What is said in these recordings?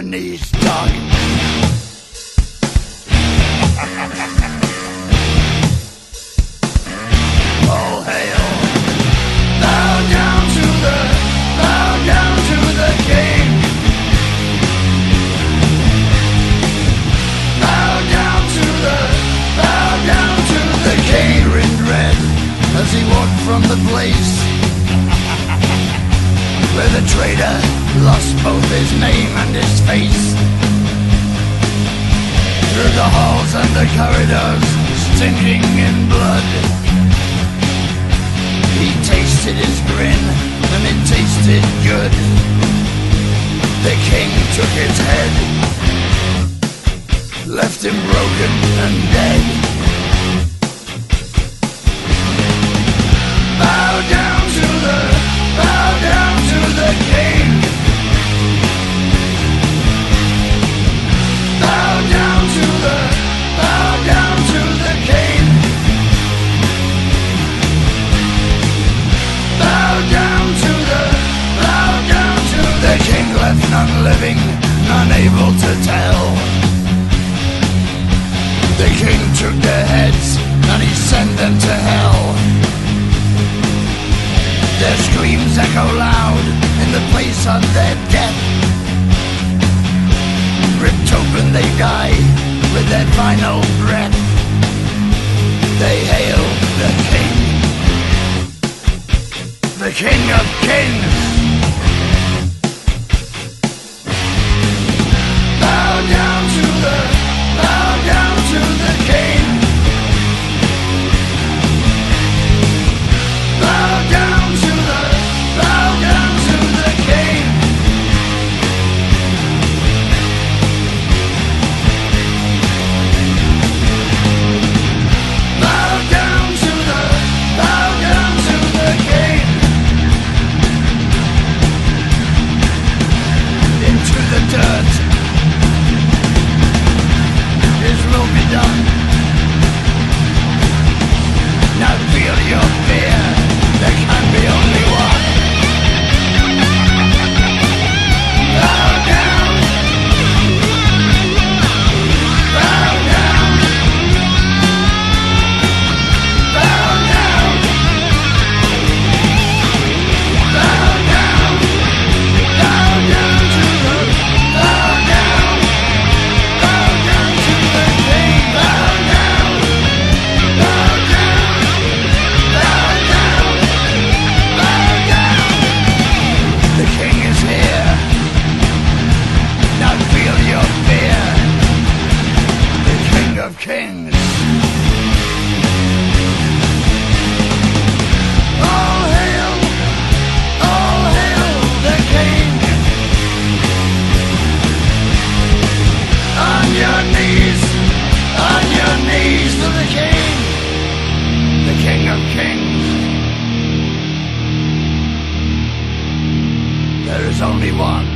your knees, dog. All hail. Bow down to the king. Bow down to the king. Grinned red as he walked from the place where the traitor lost both his name and his face. Through the halls and the corridors, stinking in blood, he tasted his grin, and it tasted good. The king took his head, left him broken and dead. Bow down to the king. Bow down to the king. Bow down to the king. Left none living, none able to tell. The king took their heads and he sent them to hell. Their screams echo loud in the place of their death. Ripped open they die with their final breath. They hail the King of Kings. Bow down to the king. Bow down to the king. Bow down to the king. Into the dirt. His will be done. Now feel your fear. There can be only one. Bow down. Bow down. Bow down. Bow down. Bow down to the. Bow down. Bow down to the king. Bow down. Bow down. Bow down. Bow down. The king is here. Now feel your fear. The King of Kings. All hail the king. On your knees to the king. The King of Kings. There is only one.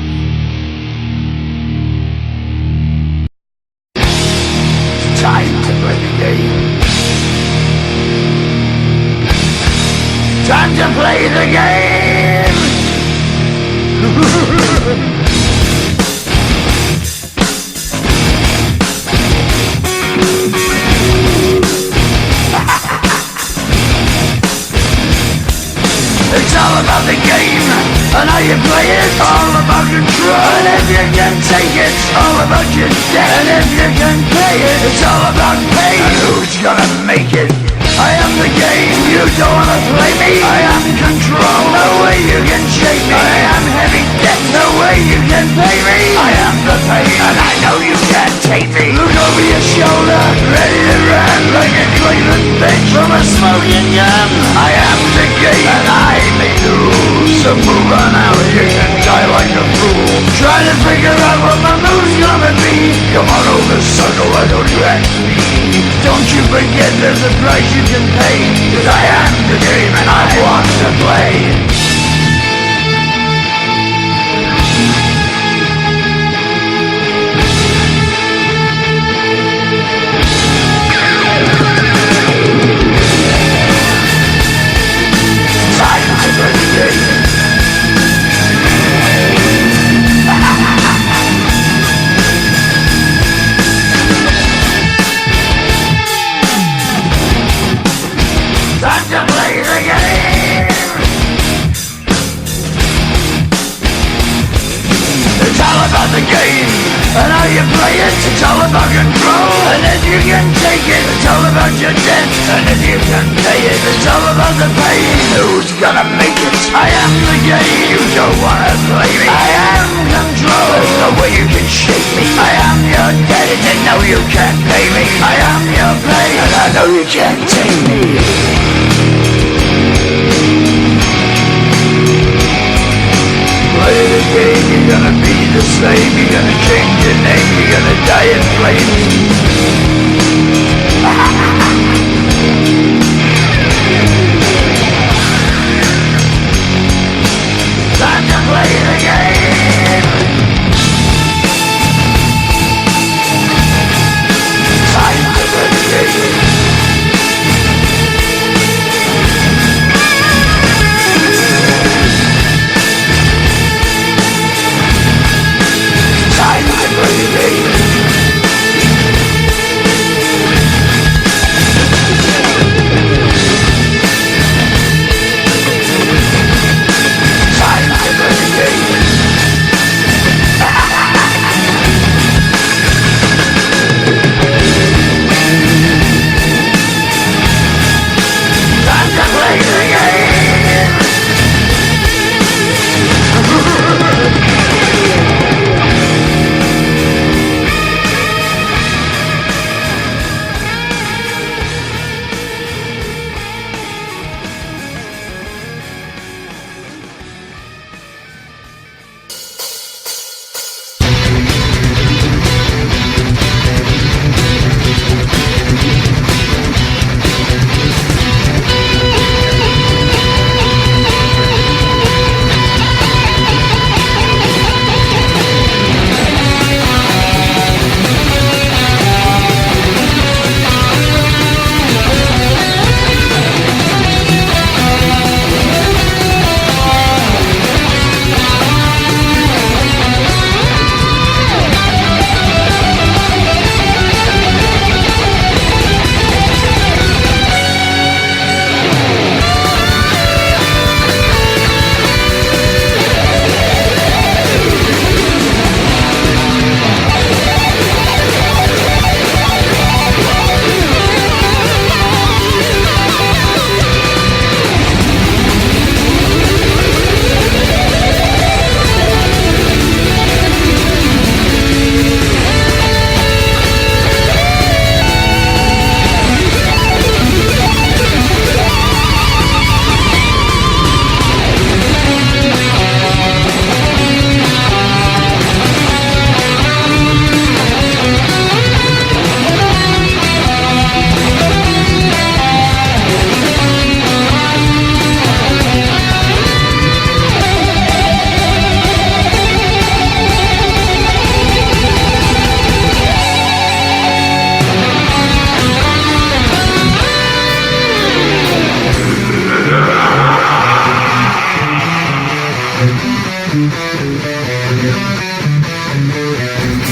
It's time to play the game. Time to play the game. It's all about the game and how you play it. All about control, and if you can take it. All about your debt, and if you can pay it. It's all about pain, and who's gonna make it? I am the game, you don't wanna play me. I am control, no way you can shake me. I am heavy debt, no way you can pay me. I am the pain, and I know you can't take me. Look over your shoulder, ready to run like a Cleveland bitch from a smoking gun. I am the game, and I may lose. So move on out, you can die like a fool. Try to figure out what my move's gonna be. Come on over, circle, why don't you ask me? Don't you forget there's a price you can pay. 'Cause I am the game and I want to play. Time to play the game. it's all about control. And if you can take it, it's all about your debt. And if you can pay it, it's all about the pain. Who's gonna make it? I am the game. You don't wanna play me. I am control. There's no way you can shake me. I am your debt and you know you can't pay me. I am your pain and I know you can't take me. Play the game, you're gonna be the same. You're gonna change your name, you're gonna die in flames. Time to play the game. Time to play the game. Time to play the game.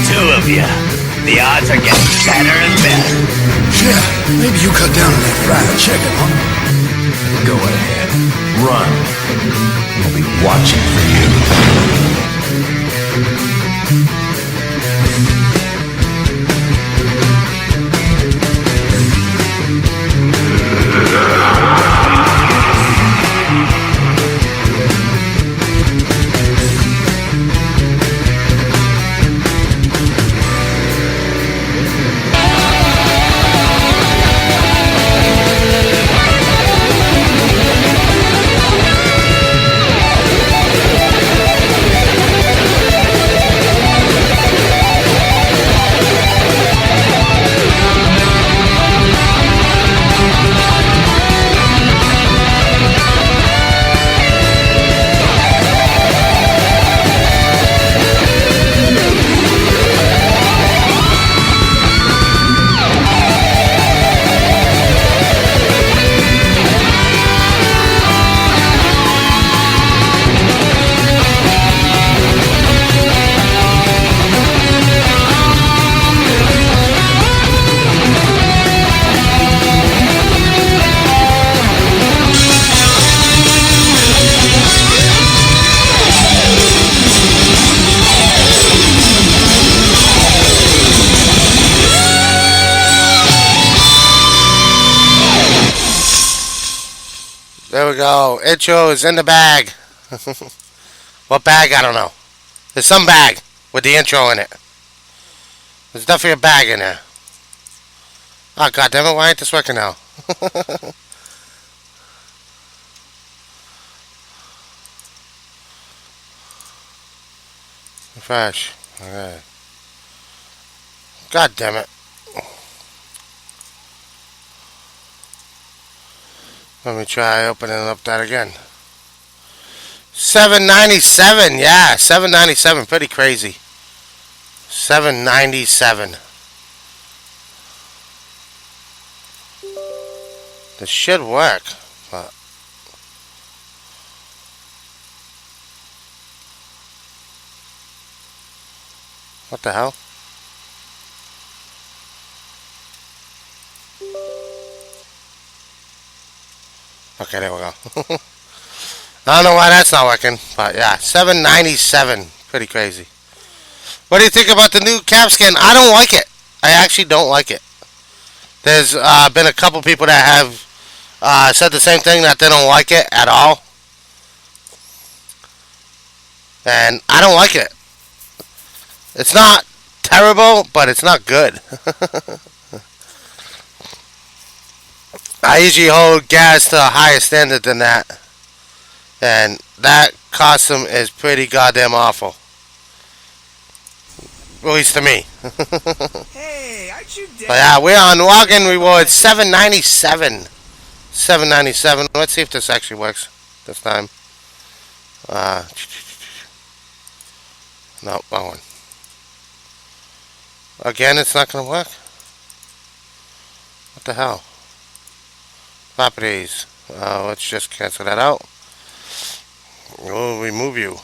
Two of you. The odds are getting better and better. Yeah, maybe you cut down on that fried chicken, huh? Go ahead. Run. I'll be watching for you. we go. Intro is in the bag. What bag? I don't know. There's some bag with the intro in it. There's definitely a bag in there. Oh, goddammit, why ain't this working now? Refresh. Okay. God damn it. Let me try opening up that again. 797, yeah, 797, pretty crazy. 797. This should work, but what the hell? Okay, there we go. I don't know why that's not working, but yeah, 797, pretty crazy. What do you think about the new cap skin? I don't like it. I actually don't like it. There's been a couple people that have said the same thing, that they don't like it at all. And I don't like it. It's not terrible, but it's not good. I usually hold gas to a higher standard than that. And that costume is pretty goddamn awful. At least to me. Hey, aren't you dead? But yeah, we're on login reward 797. 797. Let's see if this actually works this time. No, wrong one. Again, it's not going to work? What the hell? Properties. Let's just cancel that out. We'll remove you.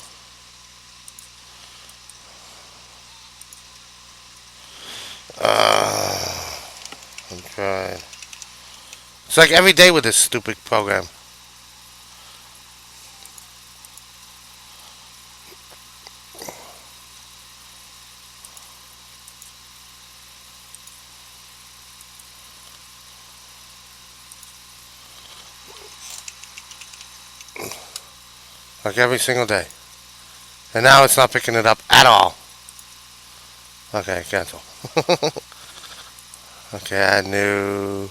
I'm trying. It's like every day with this stupid program. Like every single day. And now it's not picking it up at all. Okay, cancel. Okay, add new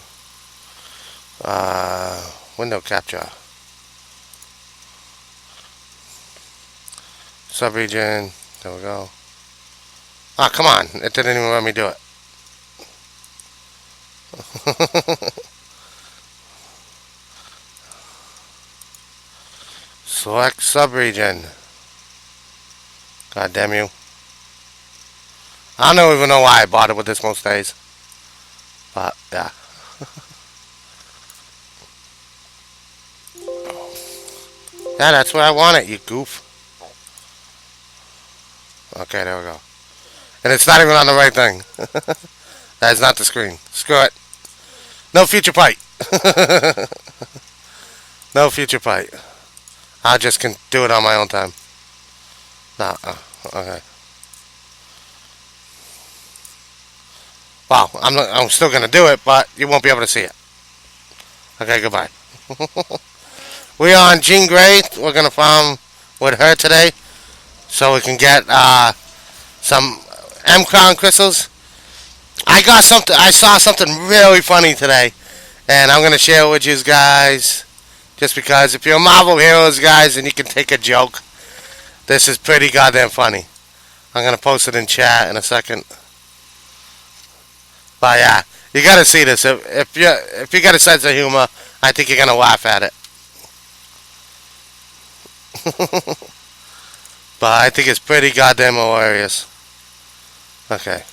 window capture. Subregion. There we go. Ah, come on. It didn't even let me do it. Select subregion. God damn you. I don't even know why I bought it with this most days. But, yeah. Yeah, that's where I want it, you goof. Okay, there we go. And it's not even on the right thing. That is not the screen. Screw it. No future pipe. No future pipe. I just can do it on my own time. No, okay. Well, I'm still gonna do it, but you won't be able to see it. Okay, goodbye. We're on Jean Grey. We're gonna farm with her today, so we can get some M Crown crystals. I saw something really funny today, and I'm gonna share it with you guys. Just because if you're Marvel Heroes, guys, and you can take a joke, this is pretty goddamn funny. I'm gonna post it in chat in a second. But yeah, you gotta see this. If you got a sense of humor, I think you're gonna laugh at it. But I think it's pretty goddamn hilarious. Okay.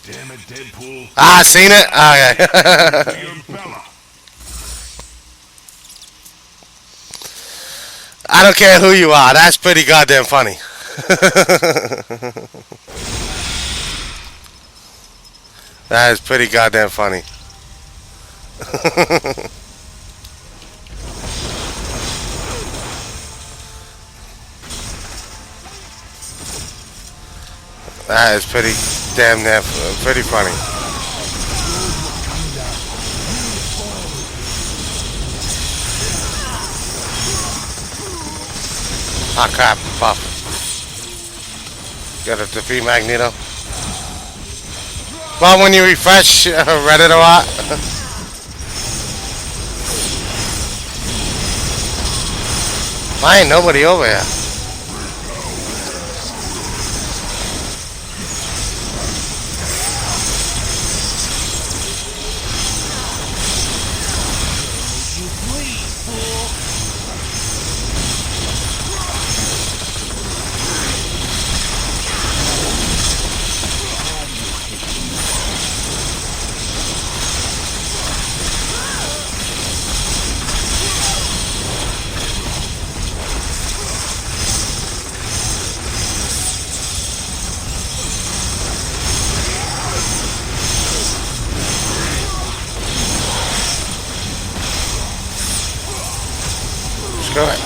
Damn it, Deadpool. Ah, seen it? Okay. Your Bella. I don't care who you are. That's pretty goddamn funny. That is pretty goddamn funny. That is pretty pretty funny. Ah, crap. Buff. Gotta defeat Magneto. Well, when you refresh Reddit a lot. Why ain't nobody over here? Screw it.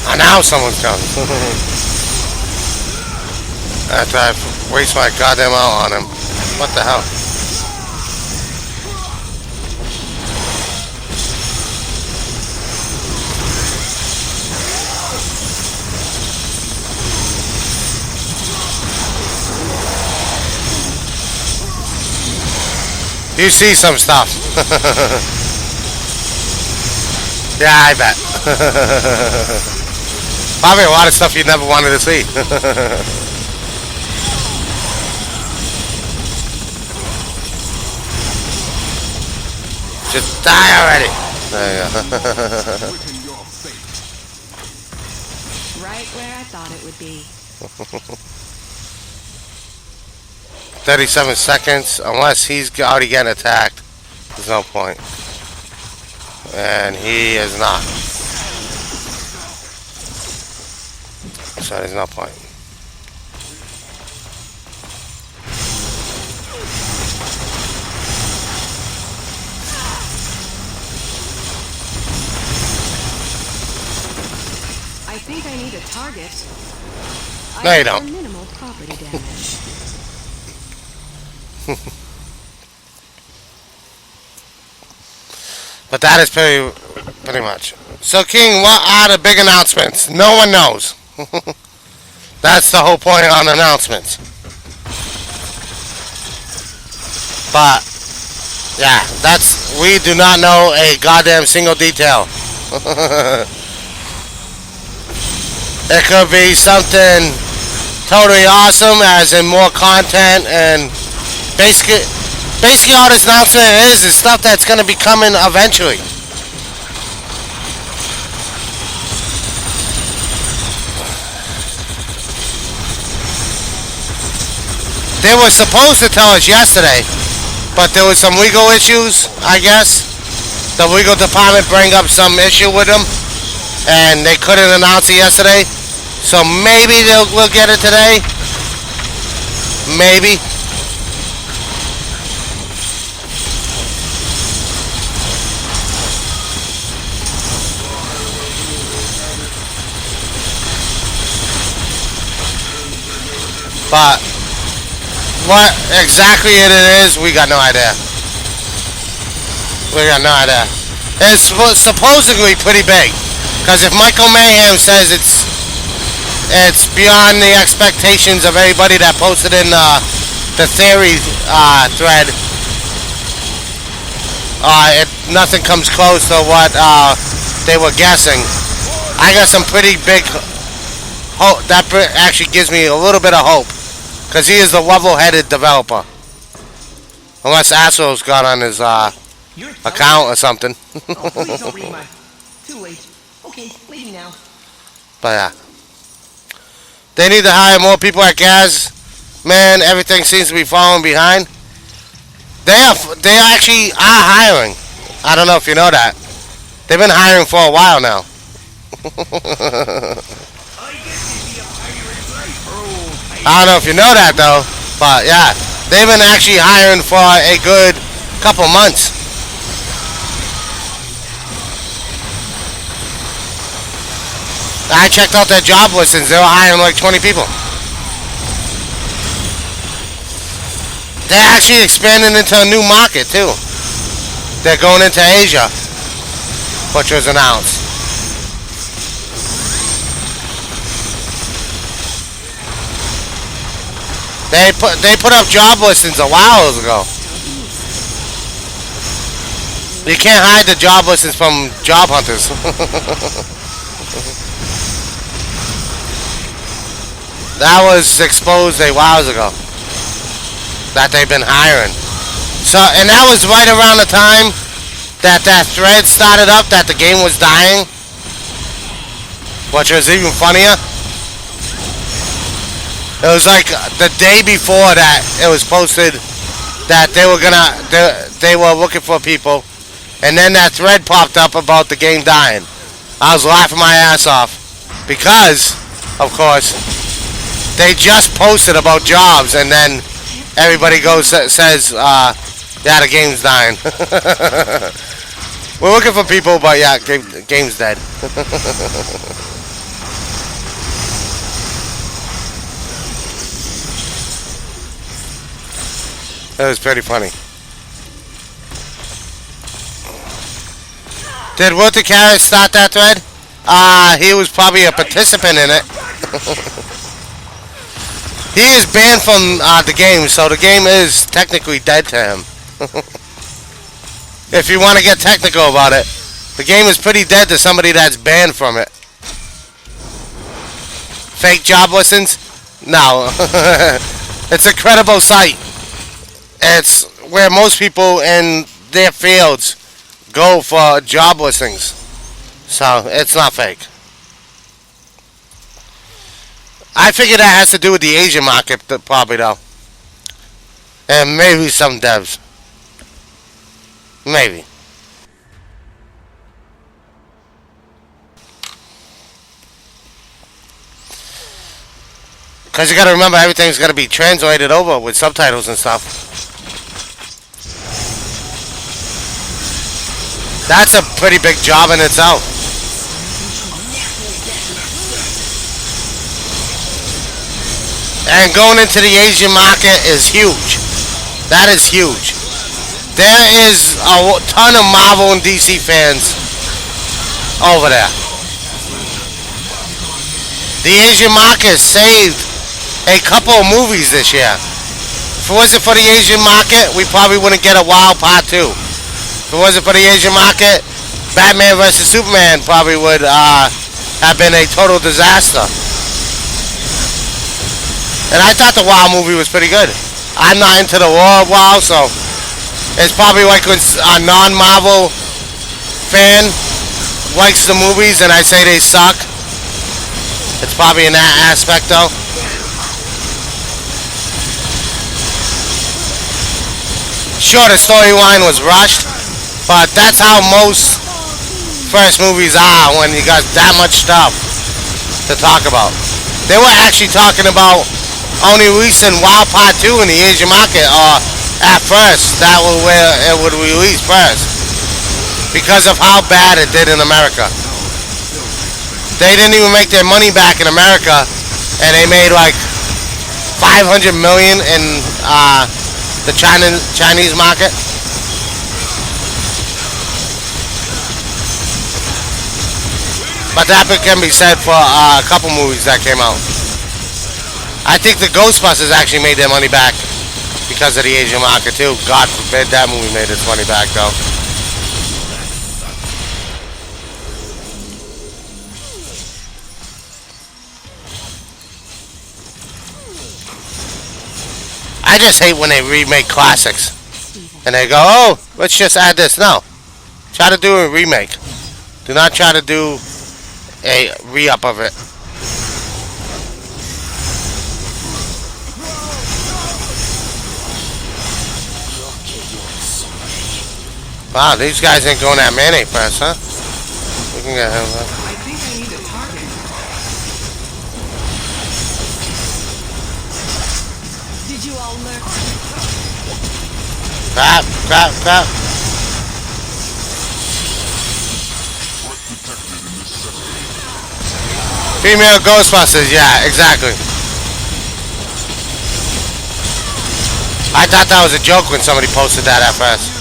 Oh, now someone's coming. After I waste my goddamn out on him. What the hell? You see some stuff. Yeah, I bet. Probably a lot of stuff you never wanted to see. Just die already. There you go. Right where I thought it would be. 37 seconds. Unless he's already getting attacked, there's no point. And he is not. So there's no point. I think I need a target. No, you don't. Minimal property damage. But that is pretty much. So, King, what are the big announcements? No one knows. That's the whole point on announcements. But, yeah, we do not know a goddamn single detail. It could be something totally awesome, as in more content, and basically all this announcement is stuff that's going to be coming eventually. They were supposed to tell us yesterday, but there was some legal issues, I guess. The legal department bring up some issue with them, and they couldn't announce it yesterday. So maybe we'll get it today. Maybe. But what exactly it is, we got no idea. We got no idea. It's supposedly pretty big, because if Michael Mayhem says it's beyond the expectations of everybody that posted in the theory thread, nothing comes close to what they were guessing. I got some pretty big hope. That actually gives me a little bit of hope, because he is the level-headed developer. Unless Astro's got on his account or something. Oh, please don't read my... Too late. Okay, leaving now. But yeah. They need to hire more people at Gaz. Man, everything seems to be falling behind. They actually are hiring. I don't know if you know that. They've been hiring for a while now. I don't know if you know that though, but yeah, they've been actually hiring for a good couple months. I checked out their job listings. They were hiring like 20 people. They're actually expanding into a new market too. They're going into Asia. which was announced. They put up job listings a while ago. You can't hide the job listings from job hunters. That was exposed a while ago. That they've been hiring. So, and that was right around the time that thread started up that the game was dying, which was even funnier. It was like the day before that it was posted that they were looking for people, and then that thread popped up about the game dying. I was laughing my ass off because, of course, they just posted about jobs, and then everybody says, yeah, the game's dying. We're looking for people, but yeah, game's dead. That was pretty funny. Did Walter Carrick start that thread? He was probably a participant in it. He is banned from the game, so the game is technically dead to him. If you want to get technical about it, the game is pretty dead to somebody that's banned from it. Fake job listings? No. It's a credible site. It's where most people in their fields go for job listings. So, it's not fake. I figure that has to do with the Asian market, probably, though. And maybe some devs. Maybe. Because you gotta remember, everything's gonna be translated over with subtitles and stuff. That's a pretty big job in itself. And going into the Asian market is huge. That is huge. There is a ton of Marvel and DC fans over there. The Asian market saved a couple of movies this year. If it wasn't for the Asian market, we probably wouldn't get a Wild Part 2. If it wasn't for the Asian market, Batman vs. Superman probably would have been a total disaster. And I thought the WoW movie was pretty good. I'm not into the lore of WoW, so it's probably like when a non-Marvel fan likes the movies and I say they suck. It's probably in that aspect, though. Sure, the storyline was rushed, but that's how most first movies are when you got that much stuff to talk about. They were actually talking about only releasing Wild Part 2 in the Asian market, or at first, that was where it would release first, because of how bad it did in America. They didn't even make their money back in America, and they made like $500 million in the Chinese market. But that can be said for a couple movies that came out. I think the Ghostbusters actually made their money back because of the Asian market too. God forbid that movie made its money back, though. I just hate when they remake classics and they go, oh, let's just add this. No, try to do a remake. Do not try to do a re-up of it. Wow, these guys ain't going at Manny first, huh? We can get him. I think I need a target. Did you all learn? Crap, crap, crap. Female Ghostbusters, yeah, exactly. I thought that was a joke when somebody posted that at first.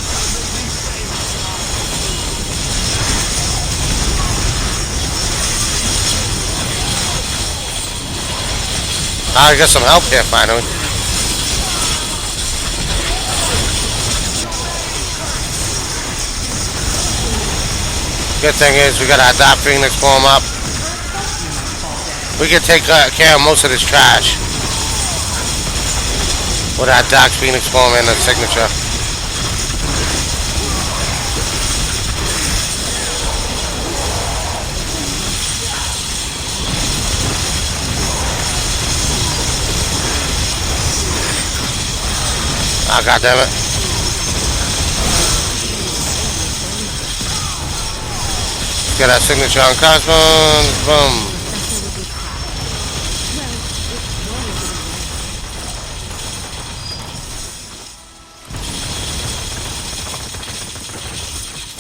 I got some help here finally. Good thing is we got our Dark Phoenix form up. We can take care of most of this trash with our Dark Phoenix form and the signature. Oh, God damn it. Get our signature on Cosmos. Boom.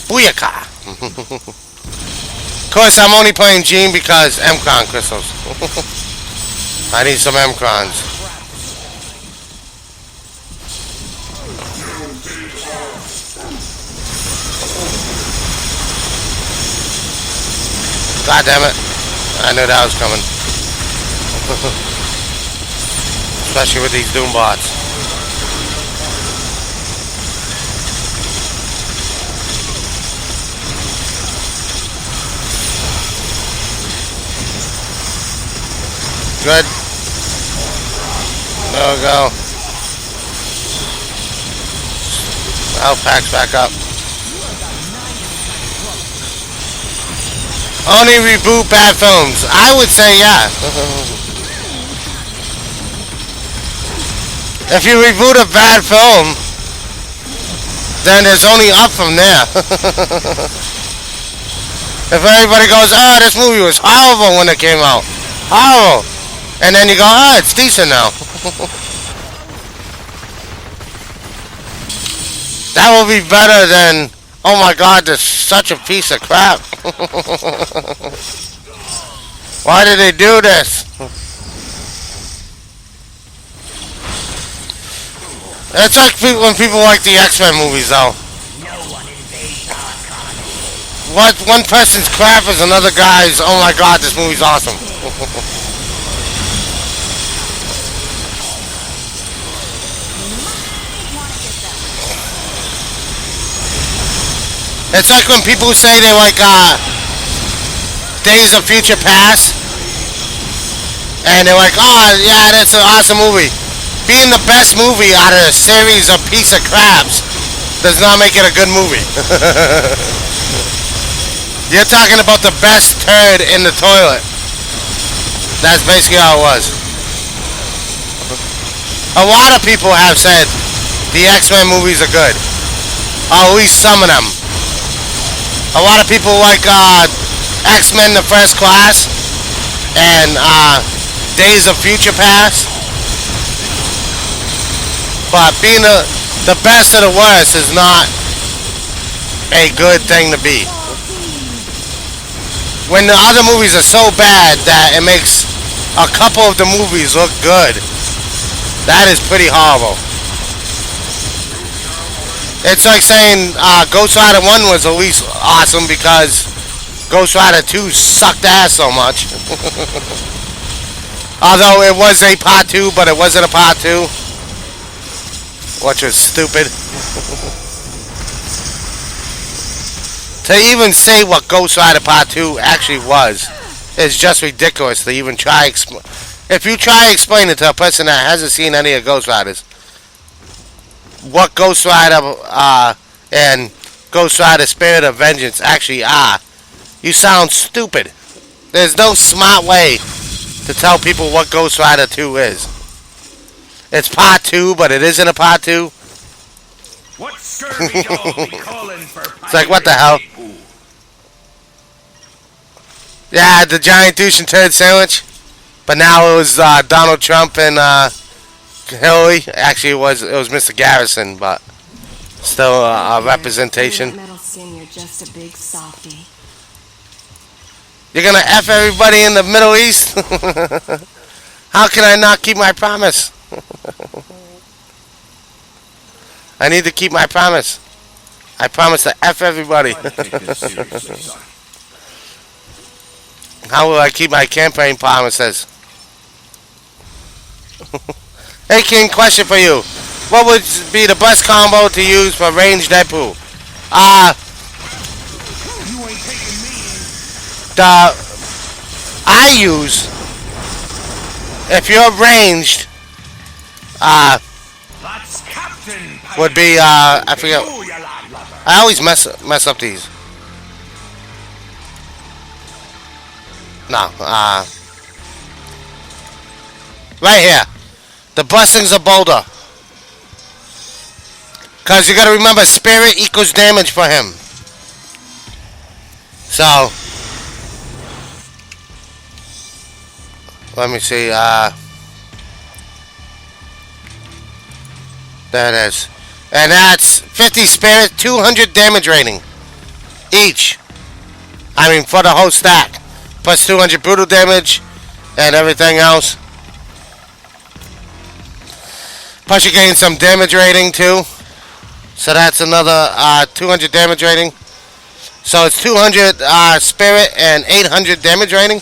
Booyaka! Of course, I'm only playing Gene because M-Cron crystals. I need some M-Crons. God damn it. I knew that was coming. Especially with these Doom bots. Good. There we go. Health packs back up. Only reboot bad films. I would say yeah. If you reboot a bad film, then it's only up from there. If everybody goes, oh, this movie was horrible when it came out. Horrible. And then you go, oh, it's decent now. That will be better than, oh my God, this is such a piece of crap. Why did they do this? It's like when people like the X-Men movies, though. What one person's crap is another guy's, oh my God, this movie's awesome. It's like when people say they like Days of Future Past, and they're like, oh yeah, that's an awesome movie. Being the best movie out of a series of piece of craps does not make it a good movie. You're talking about the best turd in the toilet. That's basically how it was. A lot of people have said the X-Men movies are good. Or at least some of them. A lot of people like X-Men The First Class and Days of Future Past. But being the best of the worst is not a good thing to be. When the other movies are so bad that it makes a couple of the movies look good, that is pretty horrible. It's like saying Ghost Rider 1 was at least awesome because Ghost Rider 2 sucked ass so much. Although it was a part 2, but it wasn't a part 2. Which was stupid. To even say what Ghost Rider Part 2 actually was is just ridiculous to even try if you try to explain it to a person that hasn't seen any of Ghost Riders, what Ghost Rider and Ghost Rider Spirit of Vengeance actually are, you sound stupid. There's no smart way to tell people what Ghost Rider 2 is. It's part 2, but it isn't a part 2. What scurvy dog be calling for It's like, what the hell? Yeah, the giant douche and turd sandwich. But now it was Donald Trump and Hillary. Actually, it was Mr. Garrison, but still a representation. Metal skin, you're just a big softy. You're gonna F everybody in the Middle East? How can I not keep my promise? I need to keep my promise. I promise to F everybody. How will I keep my campaign promises? Hey King, question for you. What would be the best combo to use for ranged Deadpool? I use, if you're ranged, That's Captain would be, I forget. I always mess up these. No, right here. The Blessings of Boulder. Because you gotta remember, spirit equals damage for him. So, let me see, there it is. And that's 50 spirit, 200 damage rating. Each. I mean, for the whole stack. Plus 200 brutal damage and everything else. Plus you gain some damage rating too. So that's another 200 damage rating. So it's 200 spirit and 800 damage rating.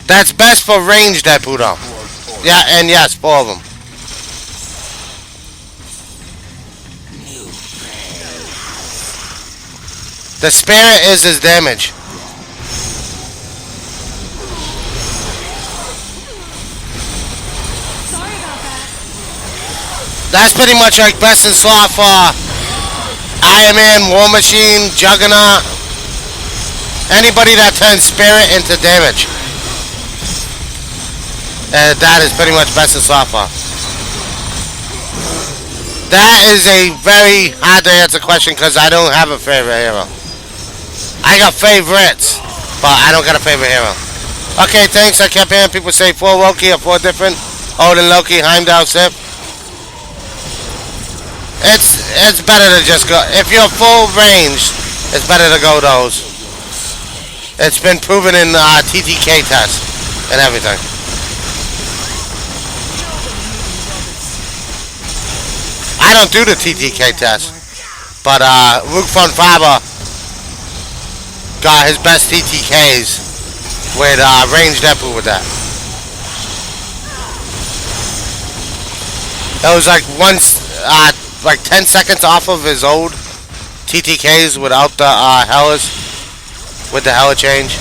That's best for ranged Deadpool though. Yeah, and yes, 4 of them. The spirit is his damage. Sorry about that. That's pretty much like best in slot for Iron Man, War Machine, Juggernaut. Anybody that turns spirit into damage. And that is pretty much best in slot for. That is a very hard to answer question because I don't have a favorite hero. I got favorites, but I don't got a favorite hero. Okay, thanks. I kept hearing people say 4 Loki or 4 different. Odin, Loki, Heimdall, Sif. It's better to just go. If you're full range, it's better to go those. It's been proven in TTK tests and everything. I don't do the TTK test, but Luke von Faber got his best TTKs with ranged Deadpool with that. It was like like 10 seconds off of his old TTKs without the Hellas, with the Hella change.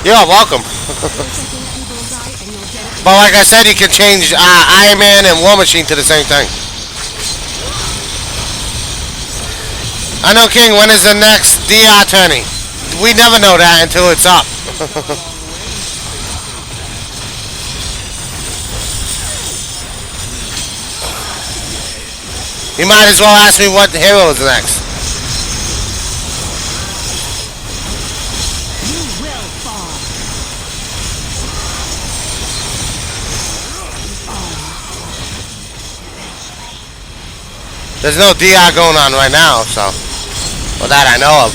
You're welcome. But like I said, you can change Iron Man and War Machine to the same thing. I know, King, when is the next DR tourney? We never know that until it's up. You might as well ask me what hero is next. You will fall. There's no DR going on right now, so. Well, that I know of.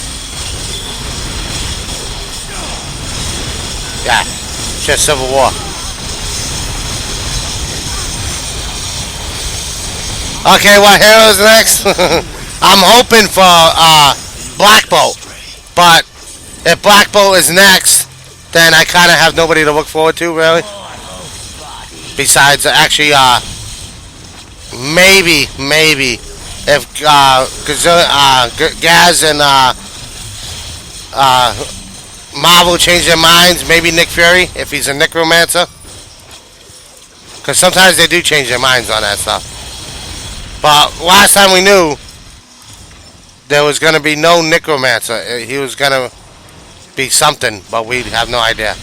Yeah, it's just Civil War. Okay, what hero is next? I'm hoping for Black Bolt, but if Black Bolt is next, then I kind of have nobody to look forward to, really. Besides, actually, maybe if Gaz and Marvel change their minds, maybe Nick Fury, if he's a necromancer. Because sometimes they do change their minds on that stuff. But last time we knew, there was going to be no necromancer. He was going to be something, but we have no idea.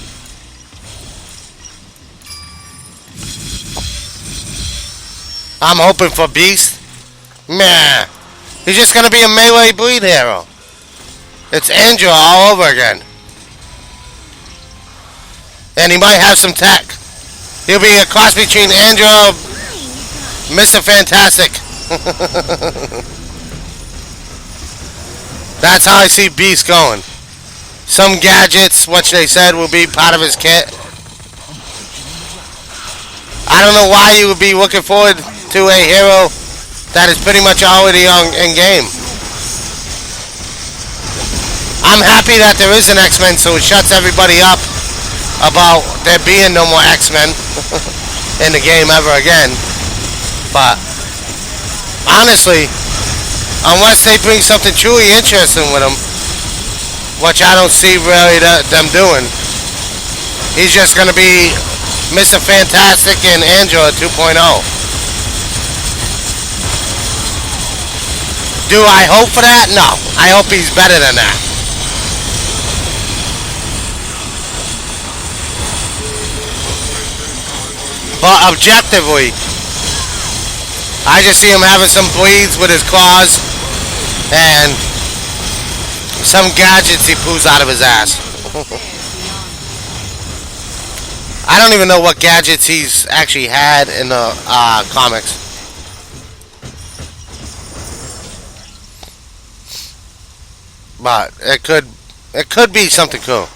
I'm hoping for Beast. Meh. He's just going to be a melee bleed hero. It's Andrew all over again. And he might have some tech. He'll be a cross between Andrew, Mr. Fantastic. That's how I see Beast going. Some gadgets, which they said will be part of his kit. I don't know why you would be looking forward to a hero that is pretty much already in game. I'm happy that there is an X-Men, so it shuts everybody up about there being no more X-Men in the game ever again. But honestly, unless they bring something truly interesting with him, which I don't see really them doing, he's just going to be Mr. Fantastic and Android 2.0. Do I hope for that? No. I hope he's better than that. But objectively, I just see him having some bleeds with his claws and some gadgets he pulls out of his ass. I don't even know what gadgets he's actually had in the comics. But it could be something cool.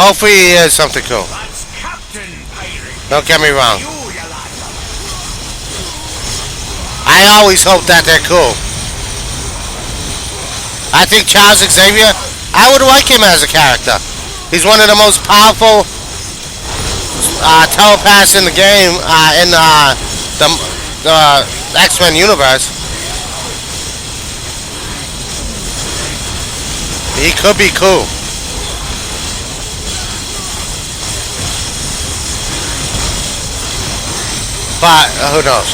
Hopefully he is something cool. That's Captain Pirate. Don't get me wrong. You lot. I always hope that they're cool. I think Charles Xavier, I would like him as a character. He's one of the most powerful telepaths in the game, in the X-Men universe. He could be cool. But who knows?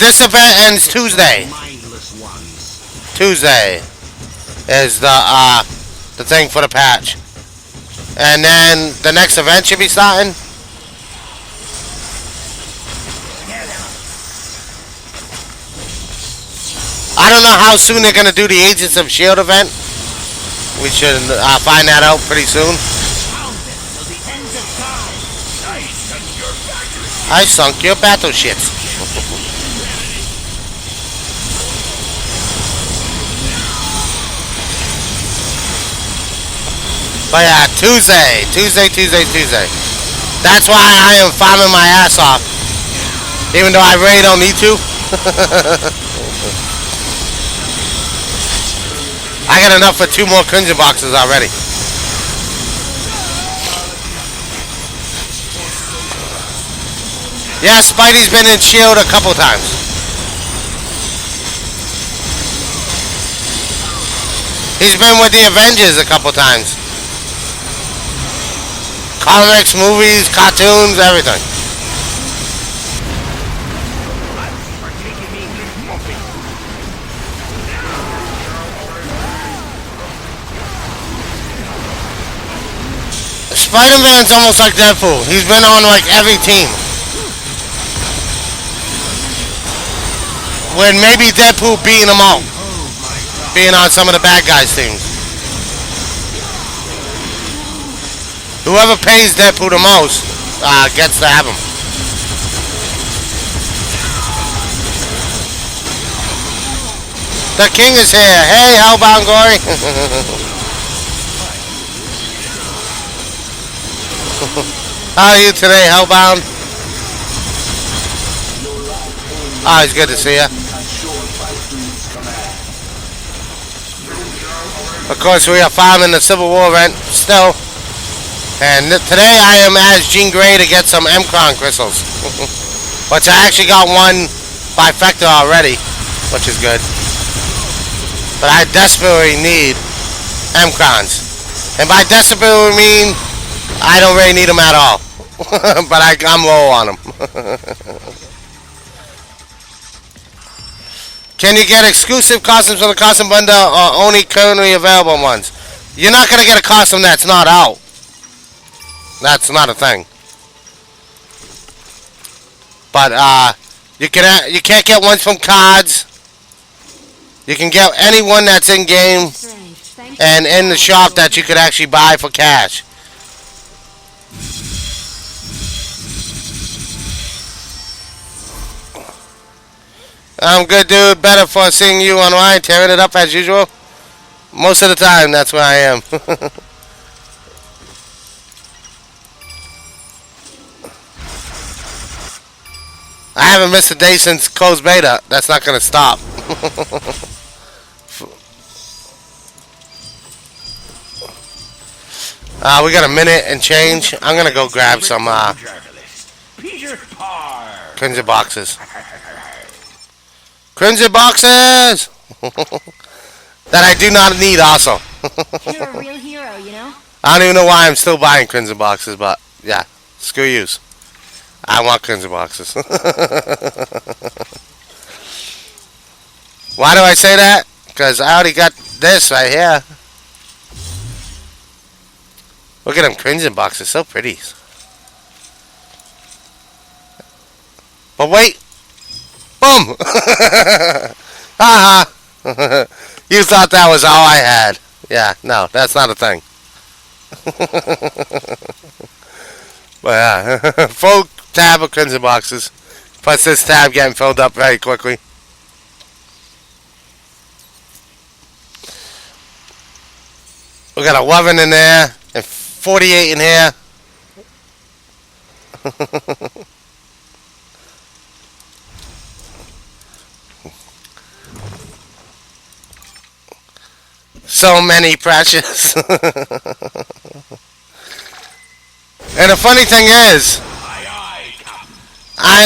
This event ends Tuesday. Tuesday is the thing for the patch, and then the next event should be starting. I don't know how soon they're gonna do the Agents of S.H.I.E.L.D. event. We should find that out pretty soon. I sunk your battleships. But yeah, Tuesday. That's why I am farming my ass off. Even though I really don't need to. I got enough for 2 more Crimson boxes already. Yeah, Spidey's been in S.H.I.E.L.D. a couple times. He's been with the Avengers a couple times. Comics, movies, cartoons, everything. Spider-Man's almost like Deadpool. He's been on like every team. When maybe Deadpool beating him out. Being on some of the bad guys' teams. Whoever pays Deadpool the most gets to have him. The king is here. Hey, Hellbound Gory. How are you today, Hellbound? Oh, it's good to see you. Of course, we are farming the Civil War event still. And today I am as Jean Grey to get some Mcron crystals. Which I actually got one bifecta already, which is good. But I desperately need Mcrons. And by desperately we mean I don't really need them at all. But I'm low on them. Can you get exclusive costumes from the costume bundle or only currently available ones? You're not going to get a costume that's not out. That's not a thing. But you can't get ones from cards. You can get any one that's in game and in the shop that you could actually buy for cash. I'm good, dude. Better for seeing you online, tearing it up as usual. Most of the time, that's where I am. I haven't missed a day since closed beta. That's not gonna stop. We got a minute and change. I'm gonna go grab some Peter Parr. crimson boxes. Crimson boxes that I do not need. Also, You're a real hero, you know? I don't even know why I'm still buying crimson boxes, but yeah, screw yous. I want crimson boxes. Why do I say that? Because I already got this right here. Look at them crimson boxes, so pretty. But wait. Boom! Haha. You thought that was all I had. Yeah, no, that's not a thing. But yeah, full tab of crimson boxes. Plus this tab getting filled up very quickly. We got 11 in there and 48 in here. So many precious. And the funny thing is,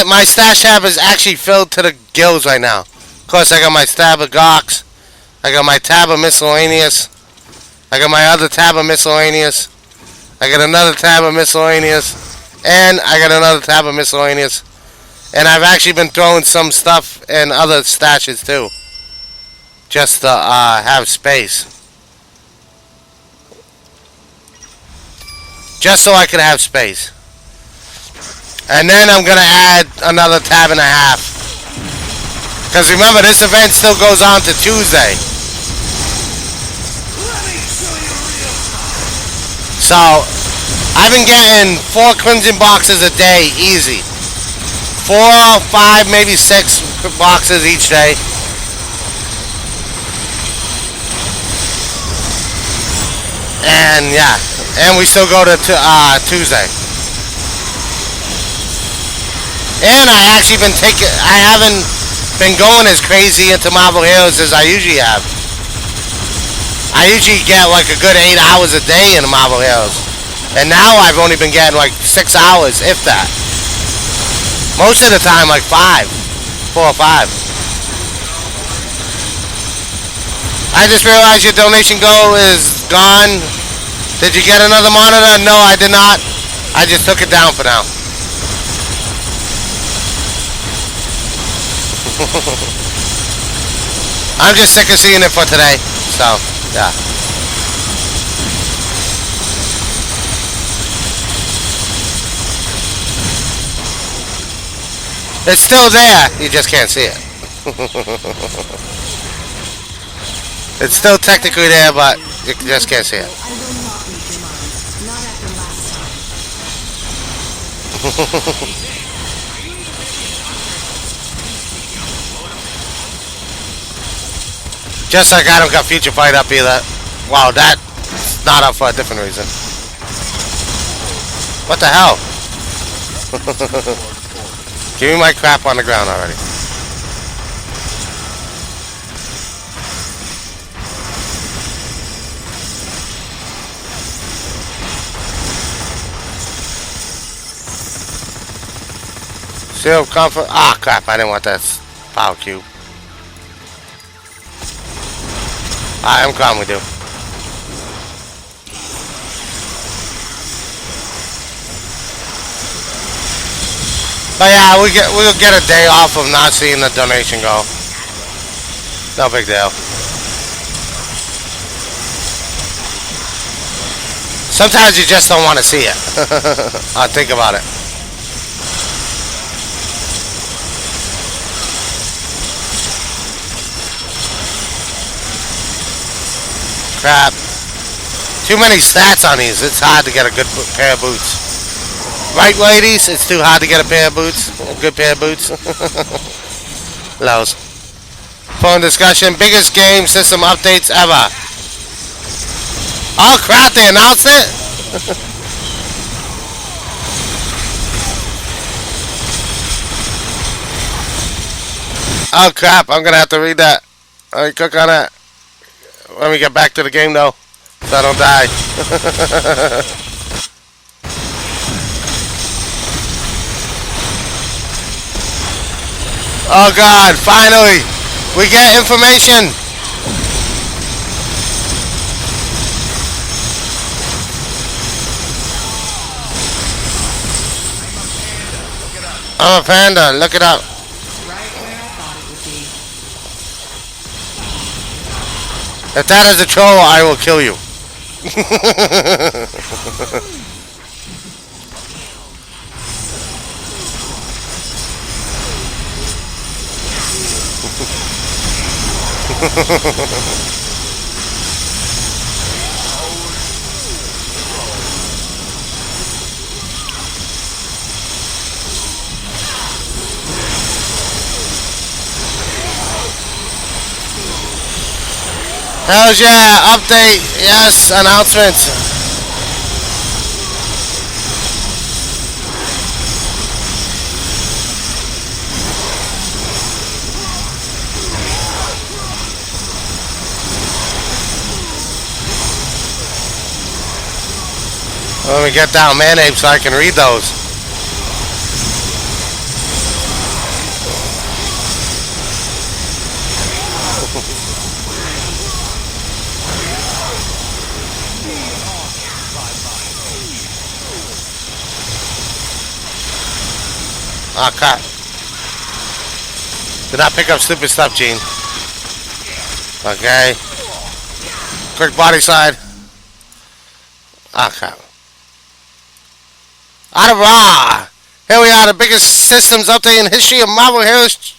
my stash tab is actually filled to the gills right now. Of course, I got my tab of Gox. I got my tab of miscellaneous. I got my other tab of miscellaneous. I got another tab of miscellaneous. And I got another tab of miscellaneous. And I've actually been throwing some stuff in other stashes too. Just to have space. Just so I could have space. And then I'm going to add another tab and a half. Because remember, this event still goes on to Tuesday. So, I've been getting 4 crimson boxes a day, easy. 4, 5, maybe 6 boxes each day. And yeah, and we still go to Tuesday. And I actually I haven't been going as crazy into Marvel Heroes as I usually have. I usually get like a good 8 hours a day in Marvel Heroes. And now I've only been getting like 6 hours, if that. Most of the time like 5. 4 or 5. I just realized your donation goal is gone. Did you get another monitor? No, I did not. I just took it down for now. I'm just sick of seeing it for today. So, yeah. It's still there. You just can't see it. It's still technically there, but you just can't see it. I will not read your mind. Not after last time. Just like I don't got Future Fight up either. Wow, that's not up for a different reason. What the hell? Give me my crap on the ground already. Seal comfort. Ah, crap! I didn't want that power cube. I'm calm with you. But yeah, we'll get a day off of not seeing the donation go. No big deal. Sometimes you just don't want to see it. I'll think about it. Crap. Too many stats on these. It's hard to get a good pair of boots. Right, ladies? It's too hard to get a pair of boots. A good pair of boots. Lows. Phone discussion. Biggest game system updates ever. Oh crap, they announced it? Oh crap! I'm gonna have to read that. Alright, click on that. Let me get back to the game though, so I don't die. Oh God! Finally, we get information. I'm a panda. Look it up. Right where I thought it would be. If that is a troll, I will kill you. Hell's yeah, update, yes, announcements. Let me get down man ape so I can read those. Oh, crap. Did not pick up stupid stuff, Gene. Okay. Quick body slide. Oh, crap. Adara! Here we are, the biggest systems update in history of Marvel Heroes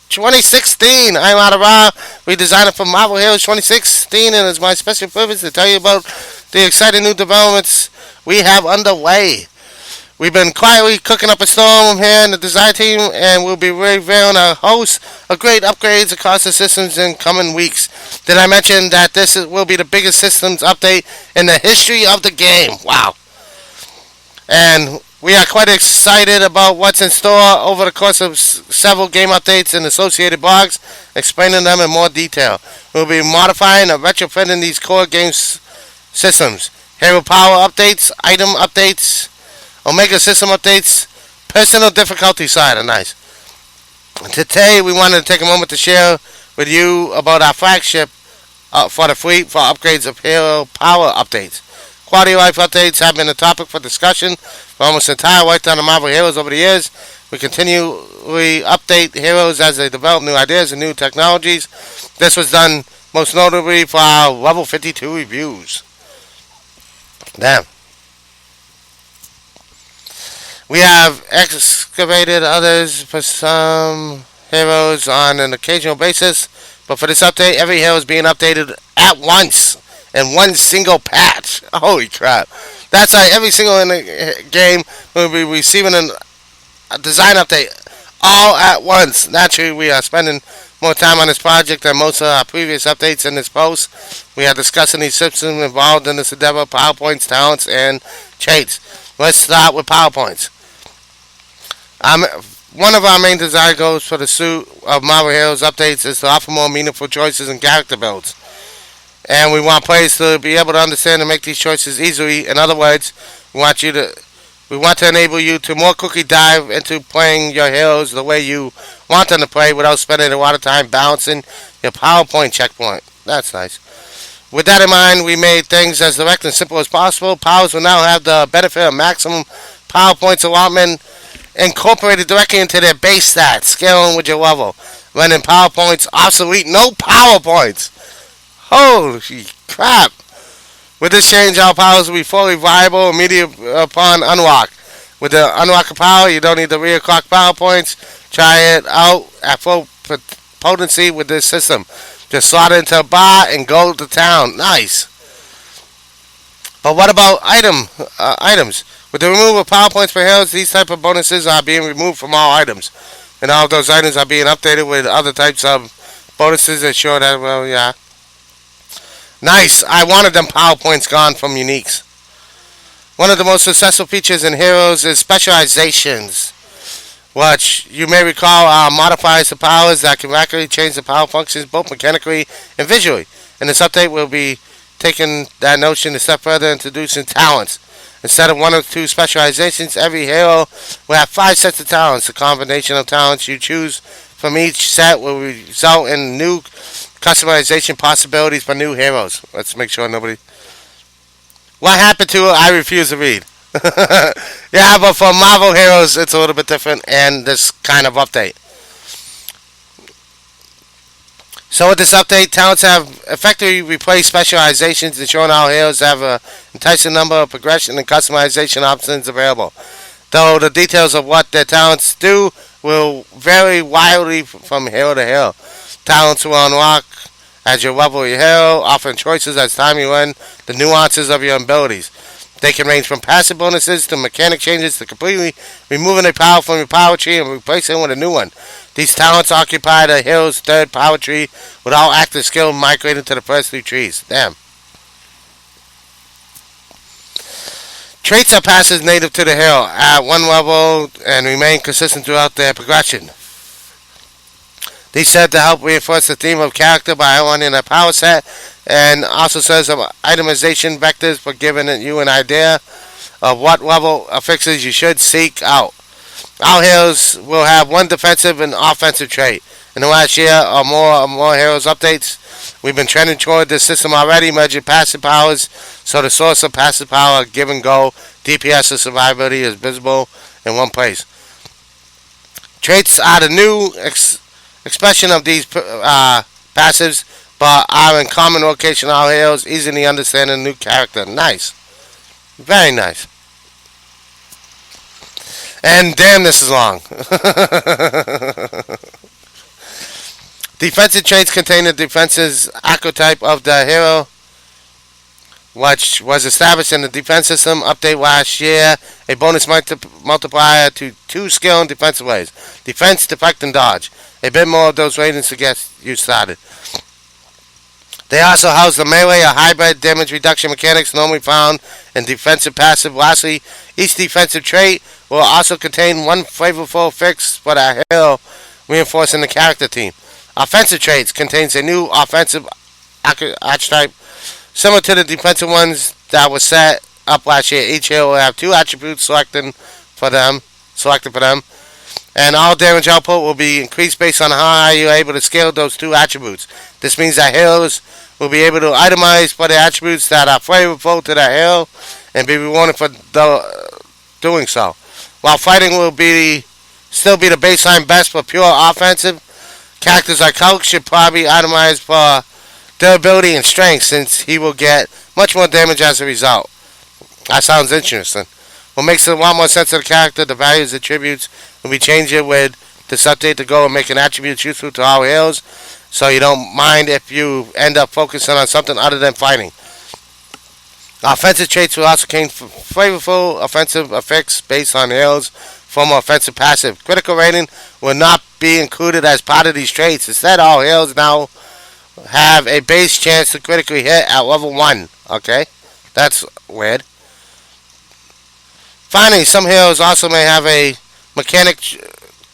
2016. I'm Adara. We designed it for Marvel Heroes 2016, and it's my special purpose to tell you about the exciting new developments we have underway. We've been quietly cooking up a storm here in the design team, and we'll be revealing a host of great upgrades across the systems in coming weeks. Did I mention that will be the biggest systems update in the history of the game? Wow. And we are quite excited about what's in store over the course of several game updates and associated blogs, explaining them in more detail. We'll be modifying and retrofitting these core games systems. Hero power updates, item updates, Omega system updates, personal difficulty side are nice. Today we wanted to take a moment to share with you about our flagship for the fleet for upgrades of Hero power updates. Quality of life updates have been a topic for discussion for almost the entire lifetime of Marvel Heroes over the years. We continually update heroes as they develop new ideas and new technologies. This was done most notably for our level 52 reviews. Damn. We have excavated others for some heroes on an occasional basis, but for this update, every hero is being updated at once in one single patch. Holy crap. That's right, every single in the game will be receiving a design update all at once. Naturally, we are spending more time on this project than most of our previous updates in this post. We are discussing these systems involved in this endeavor, PowerPoints, talents, and traits. Let's start with PowerPoints. One of our main design goals for the suite of Marvel Heroes updates is to offer more meaningful choices and character builds. And we want players to be able to understand and make these choices easily. In other words, we want to enable you to more quickly dive into playing your heroes the way you want them to play without spending a lot of time balancing your PowerPoint checkpoint. That's nice. With that in mind, we made things as direct and simple as possible. Powers will now have the benefit of maximum PowerPoints allotment incorporated directly into their base stats, scaling with your level. Running PowerPoints obsolete, no PowerPoints. Holy crap. With this change, our powers will be fully viable immediately upon unlock. With the unlock power, you don't need to re-clock PowerPoints. Try it out at full potency with this system. Just slot it into a bar and go to town. Nice. But what about items? With the removal of PowerPoints for heroes, these type of bonuses are being removed from all items. And all of those items are being updated with other types of bonuses that show that, well, yeah. Nice. I wanted them PowerPoints gone from uniques. One of the most successful features in Heroes is specializations. which you may recall modifies the powers that can rapidly change the power functions both mechanically and visually. In this update, we'll be taking that notion a step further, introducing talents. Instead of one or two specializations, every hero will have 5 sets of talents. The combination of talents you choose from each set will result in new customization possibilities for new heroes. Let's make sure nobody... What happened to it? I refuse to read. Yeah, but for Marvel heroes, it's a little bit different, and this kind of update. So with this update, talents have effectively replaced specializations, ensuring our heroes have an enticing number of progression and customization options available. Though the details of what their talents do will vary wildly from hero to hero. Talents will unlock as you level your hero, offering choices as time you learn the nuances of your abilities. They can range from passive bonuses to mechanic changes to completely removing a power from your power tree and replacing it with a new one. These talents occupy the hero's third power tree, with all active skill migrating to the first 3 trees. Damn. Traits are passive native to the hero at one level and remain consistent throughout their progression. These serve to help reinforce the theme of character by outlining a power set, and also serves of itemization vectors for giving you an idea of what level of fixes you should seek out. Our heroes will have one defensive and offensive trait. In the last year or more heroes updates, we've been trending toward this system already, merging passive powers, so the source of passive power, give and go, DPS and survivability is visible in one place. Traits are the new expression of these passives, but are in common location in our heroes, easily understanding a new character. Nice. Very nice. And damn, this is long. Defensive traits contain the defense's archetype of the hero, which was established in the defense system update last year. A bonus multiplier to 2 skill and defensive ways. Defense, deflect, and dodge. A bit more of those ratings to get you started. They also house the melee or hybrid damage reduction mechanics normally found in defensive passive. Lastly, each defensive trait will also contain one flavorful fix for the hero, reinforcing the character theme. Offensive traits contains a new offensive archetype similar to the defensive ones that were set up last year. Each hero will have 2 attributes selected for them, and all damage output will be increased based on how high you are able to scale those 2 attributes. This means that heroes will be able to itemize for the attributes that are flavorful to the hero and be rewarded for doing so. While fighting will still be the baseline best for pure offensive, characters like Hulk should probably itemize for durability and strength, since he will get much more damage as a result. That sounds interesting. What makes it a lot more sense of the character, the values, attributes, will be changing with this update to go and make an attribute useful to all heroes, so you don't mind if you end up focusing on something other than fighting. Offensive traits will also contain flavorful offensive effects based on heroes' former offensive passive. Critical rating will not be included as part of these traits. Instead, all heroes now have a base chance to critically hit at level 1. Okay? That's weird. Finally, some heroes also may have a mechanic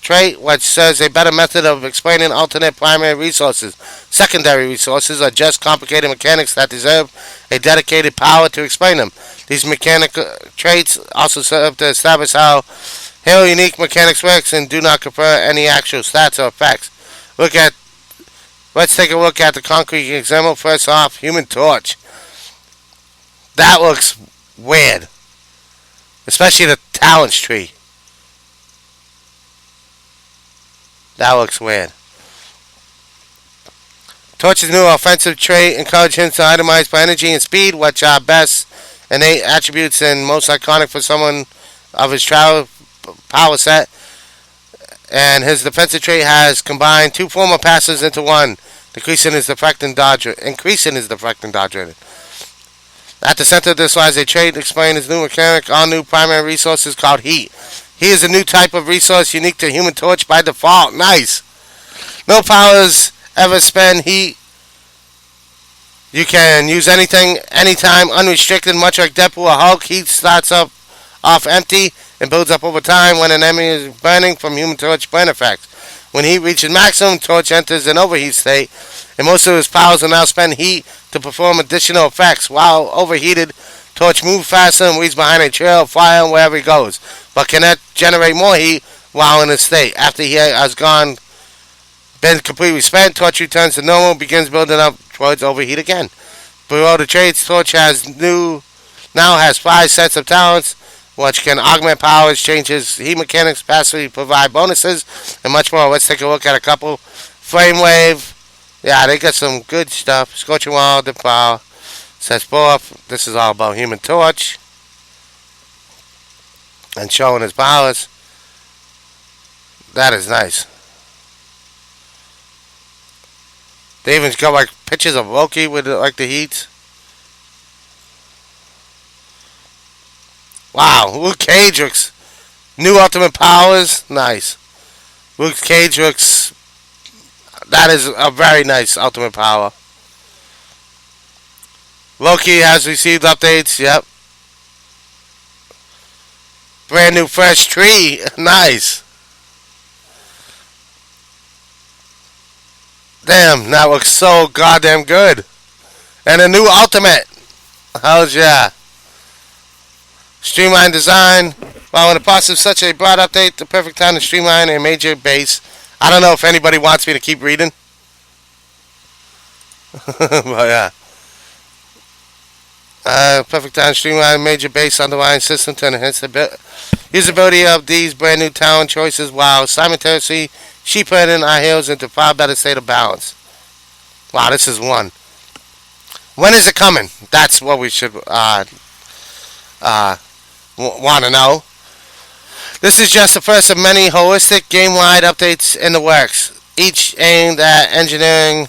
trait which serves a better method of explaining alternate primary resources. Secondary resources are just complicated mechanics that deserve a dedicated power to explain them. These mechanic traits also serve to establish how hero unique mechanics works and do not confer any actual stats or effects. Let's take a look at the concrete example. First off, Human Torch. That looks weird. Especially the talents tree. That looks weird. Torch's new offensive trait encourages him to itemize for energy and speed, which are best innate attributes and most iconic for someone of his power set. And his defensive trait has combined 2 former passives into one, increasing his deflect and dodge rating. At the center of this lies a trait explaining his new mechanic. All new primary resources called Heat. He is a new type of resource unique to Human Torch by default. Nice. No powers ever spend heat. You can use anything, anytime, unrestricted. Much like Deadpool or Hulk, heat starts off empty and builds up over time when an enemy is burning from Human Torch burn effects. When heat reaches maximum, Torch enters an overheat state, and most of his powers will now spend heat to perform additional effects. While overheated, Torch moves faster and leaves behind a trail of fire wherever he goes, but cannot generate more heat while in this state. After he has been completely spent, Torch returns to normal and begins building up towards overheat again. Below the traits, Torch now has 5 sets of talents, which can augment powers, change his heat mechanics, passively provide bonuses, and much more. Let's take a look at a couple. Flame Wave. Yeah, they got some good stuff. Scorching Wall, Dip Power. Sets forth. This is all about Human Torch. And showing his powers. That is nice. They even got like pictures of Loki with like the heat. Wow, Luke Cage looks new ultimate powers. Nice. Luke Cage looks. That is a very nice ultimate power. Loki has received updates. Yep. Brand new fresh tree. Nice. Damn, that looks so goddamn good. And a new ultimate. How's yeah. Streamline design. While in the process of such a broad update, the perfect time to streamline a major base. I don't know if anybody wants me to keep reading. But yeah. Perfect time to streamline a major base underlying system to enhance the usability of these brand new talent choices while simultaneously sheepherden our heroes into far better state of balance. Wow, this is one. When is it coming? That's what we should want to know. This is just the first of many holistic game-wide updates in the works, each aimed at engineering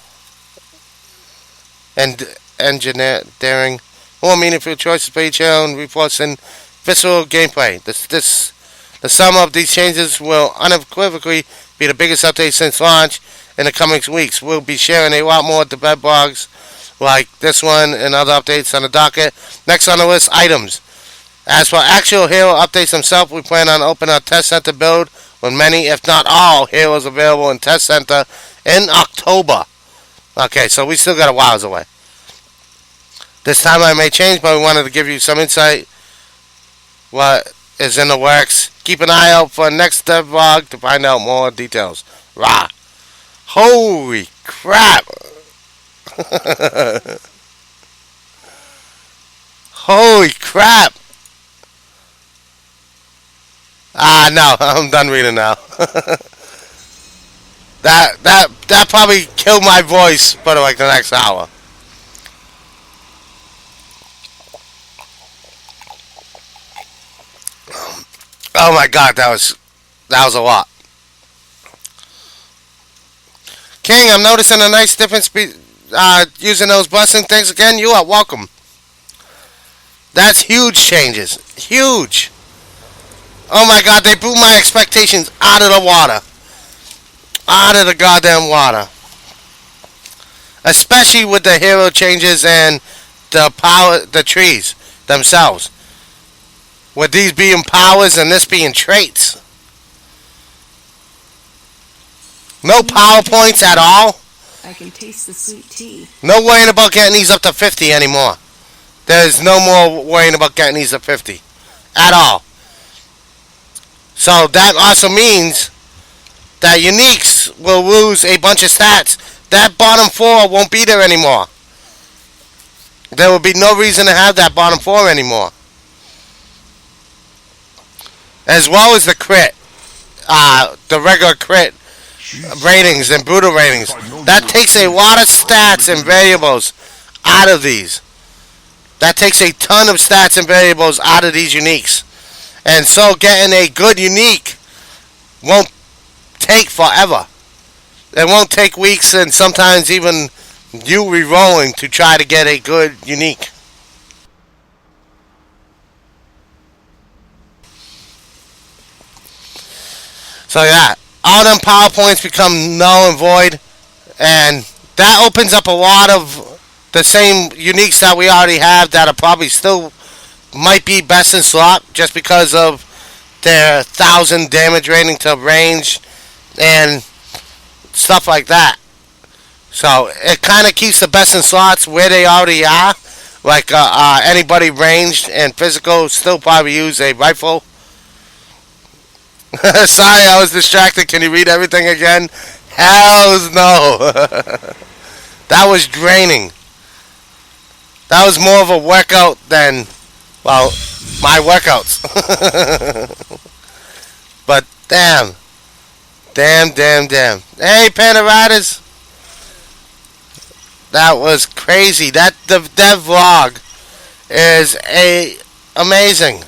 more meaningful choices for each hero and reinforcing visceral gameplay. The sum of these changes will unequivocally be the biggest update since launch. In the coming weeks, we'll be sharing a lot more debug blogs like this one and other updates on the docket. Next on the list, items. As for actual hero updates themselves, we plan on opening a test center build with many, if not all, heroes available in test center in October. Okay, so we still got a while away. This timeline may change, but we wanted to give you some insight what is in the works. Keep an eye out for next devlog to find out more details. Rah! Holy crap! Holy crap! No, I'm done reading now. that probably killed my voice for like the next hour. Oh my god, that was a lot. King, I'm noticing a nice difference using those busting things again. You are welcome. That's huge changes. Huge. Oh my god, they blew my expectations out of the water. Out of the goddamn water. Especially with the hero changes and the trees themselves. With these being powers and this being traits. No PowerPoints at all. I can taste the sweet tea. No worrying about getting these up to 50 anymore. There's no more worrying about getting these to 50. At all. So that also means that uniques will lose a bunch of stats. That bottom 4 won't be there anymore. There will be no reason to have that bottom 4 anymore. As well as the crit. The regular crit ratings and brutal ratings. That takes a lot of stats and variables out of these. That takes a ton of stats and variables out of these uniques. And so getting a good unique won't take forever. It won't take weeks and sometimes even you re-rolling to try to get a good unique. So yeah, all them PowerPoints become null and void, and that opens up a lot of the same uniques that we already have that are probably still might be best in slot just because of their 1,000 damage rating to range and stuff like that. So it kind of keeps the best in slots where they already are. Like anybody ranged and physical still probably use a rifle. Sorry, I was distracted. Can you read everything again? Hells no. That was draining. That was more of a workout than, well, my workouts. But damn. Damn. Hey, Panda Riders. That was crazy. That vlog is amazing.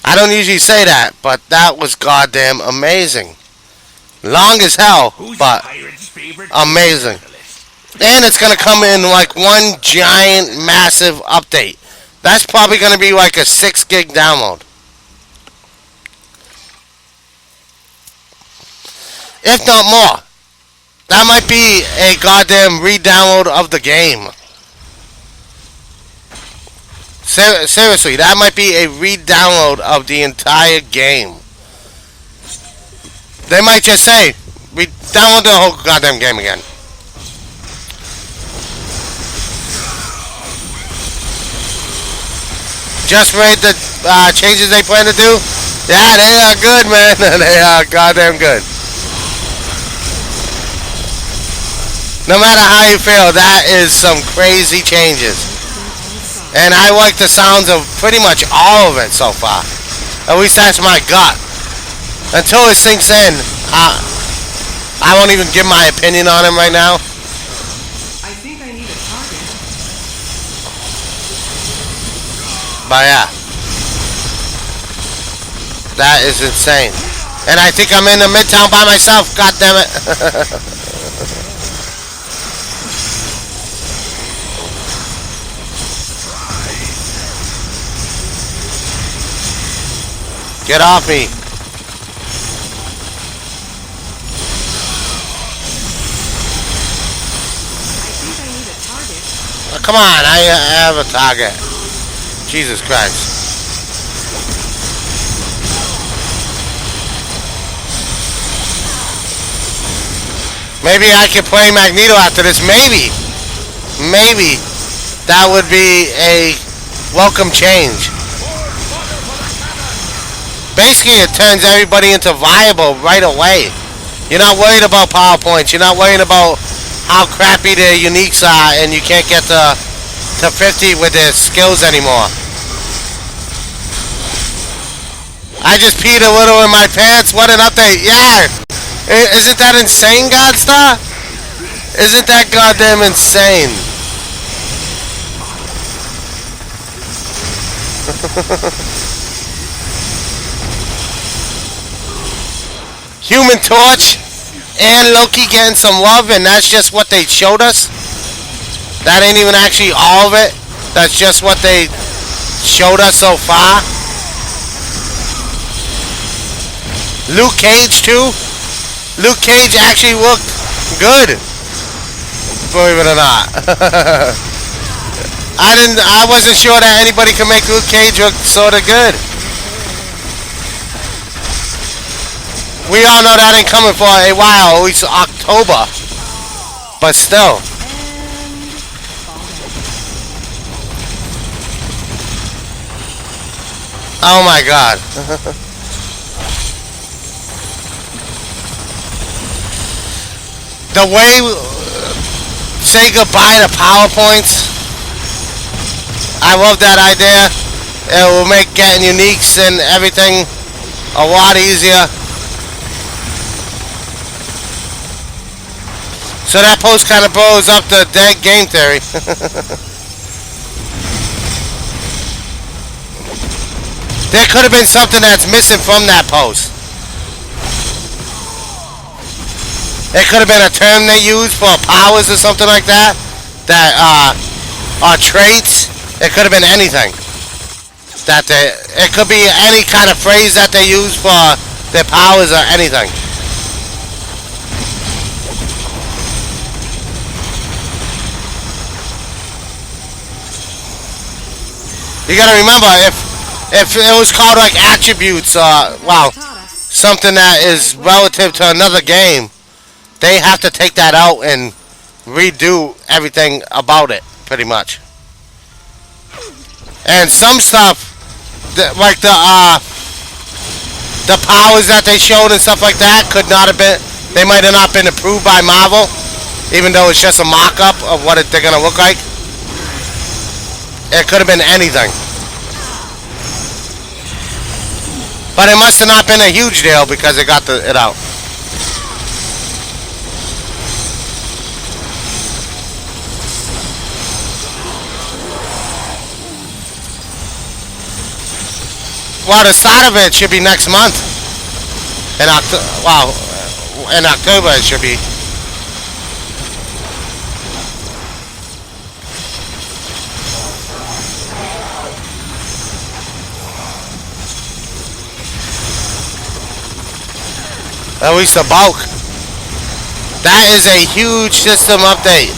I don't usually say that, but that was goddamn amazing. Long as hell, Who's but pirate's favorite amazing. journalist? And it's gonna come in like one giant, massive update. That's probably gonna be like a 6 gig download. If not more. That might be a goddamn re-download of the game. Seriously, that might be a re-download of the entire game. They might just say, we download the whole goddamn game again. Just read the changes they plan to do. Yeah, they are good, man. They are goddamn good. No matter how you feel, that is some crazy changes. And I like the sounds of pretty much all of it so far. At least that's my gut. Until it sinks in, I won't even give my opinion on him right now. I think I need a target. But yeah. That is insane. And I think I'm in the Midtown by myself, god damn it. Get off me. I think I need a target. Oh, come on, I have a target. Jesus Christ. Maybe I could play Magneto after this. Maybe. Maybe. That would be a welcome change. Basically, it turns everybody into viable right away. You're not worried about PowerPoints. You're not worried about how crappy their uniques are and you can't get to 50 with their skills anymore. I just peed a little in my pants. What an update. Yeah. Isn't that insane, Godstar? Isn't that goddamn insane? Human Torch and Loki getting some love, and that's just what they showed us. That ain't even actually all of it. That's just what they showed us so far. Luke Cage too. Luke Cage actually looked good, believe it or not. I wasn't sure that anybody could make Luke Cage look sort of good. We all know that ain't coming for a while, at least October. But still. Oh my god. The way say goodbye to PowerPoints. I love that idea. It will make getting uniques and everything a lot easier. So that post kind of blows up the dead game theory. There could have been something that's missing from that post. It could have been a term they used for powers or something like that. That are traits. It could have been anything. It could be any kind of phrase that they use for their powers or anything. You gotta remember, if it was called like attributes, wow, something that is relative to another game, they have to take that out and redo everything about it, pretty much. And some stuff, like the powers that they showed and stuff like that, could not have been. They might have not been approved by Marvel, even though it's just a mock-up of what they're gonna look like. It could have been anything. But it must have not been a huge deal because it got it out. Well, the start of it should be next month. In in October it should be. At least the bulk. That is a huge system update.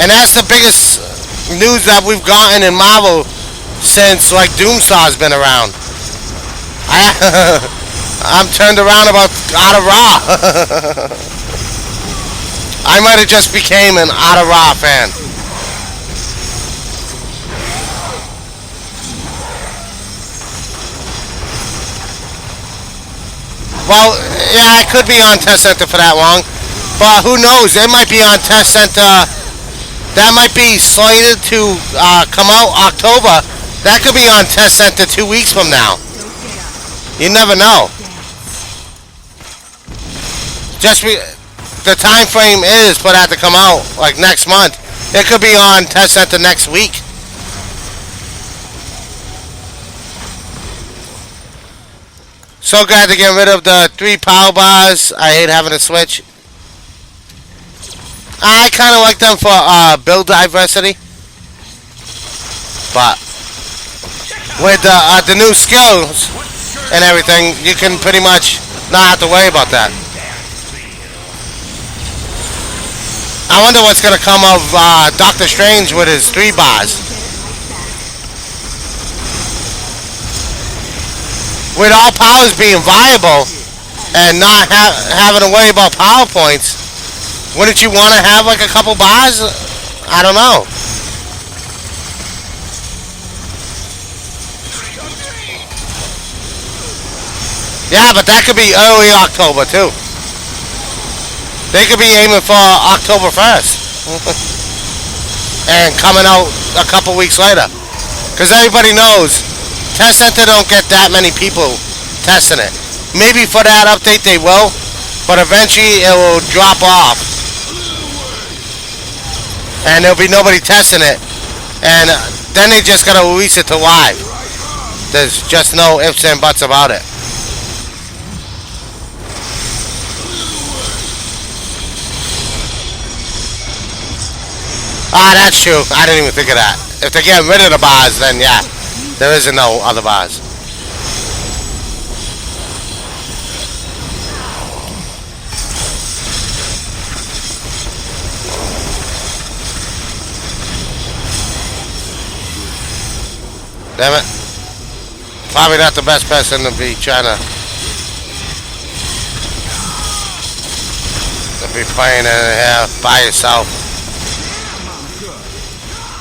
And that's the biggest news that we've gotten in Marvel since like Doomsaw's been around. I'm turned around about out of Raw. I might have just became an out of Raw fan. Well, yeah, it could be on Test Center for that long, but who knows? It might be on Test Center. That might be slated to come out October. That could be on Test Center 2 weeks from now. You never know. The time frame is for that to come out like next month. It could be on Test Center next week. So glad to get rid of the 3 power bars. I hate having to switch. I kind of like them for build diversity. But with the new skills and everything, you can pretty much not have to worry about that. I wonder what's going to come of Doctor Strange with his 3 bars. With all powers being viable and not having to worry about PowerPoints, wouldn't you want to have like a couple bars? I don't know. Yeah, but that could be early October too. They could be aiming for October 1st. And coming out a couple weeks later. Because everybody knows Test Center don't get that many people testing it. Maybe for that update they will, but eventually it will drop off. And there'll be nobody testing it. And then they just gotta release it to live. There's just no ifs and buts about it. Ah, that's true. I didn't even think of that. If they get rid of the bars, then yeah. There isn't no other bars. Damn it. Probably not the best person to be trying to be playing in here by yourself.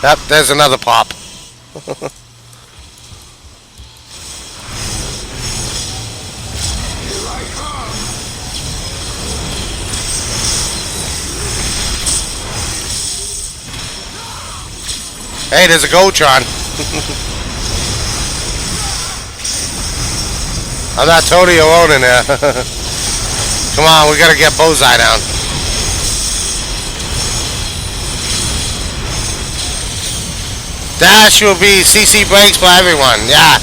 Yep, there's another pop. Hey, there's a Goldtron. I'm not totally alone in there. Come on, we gotta get Bullseye down. That should be CC breaks for everyone. Yeah.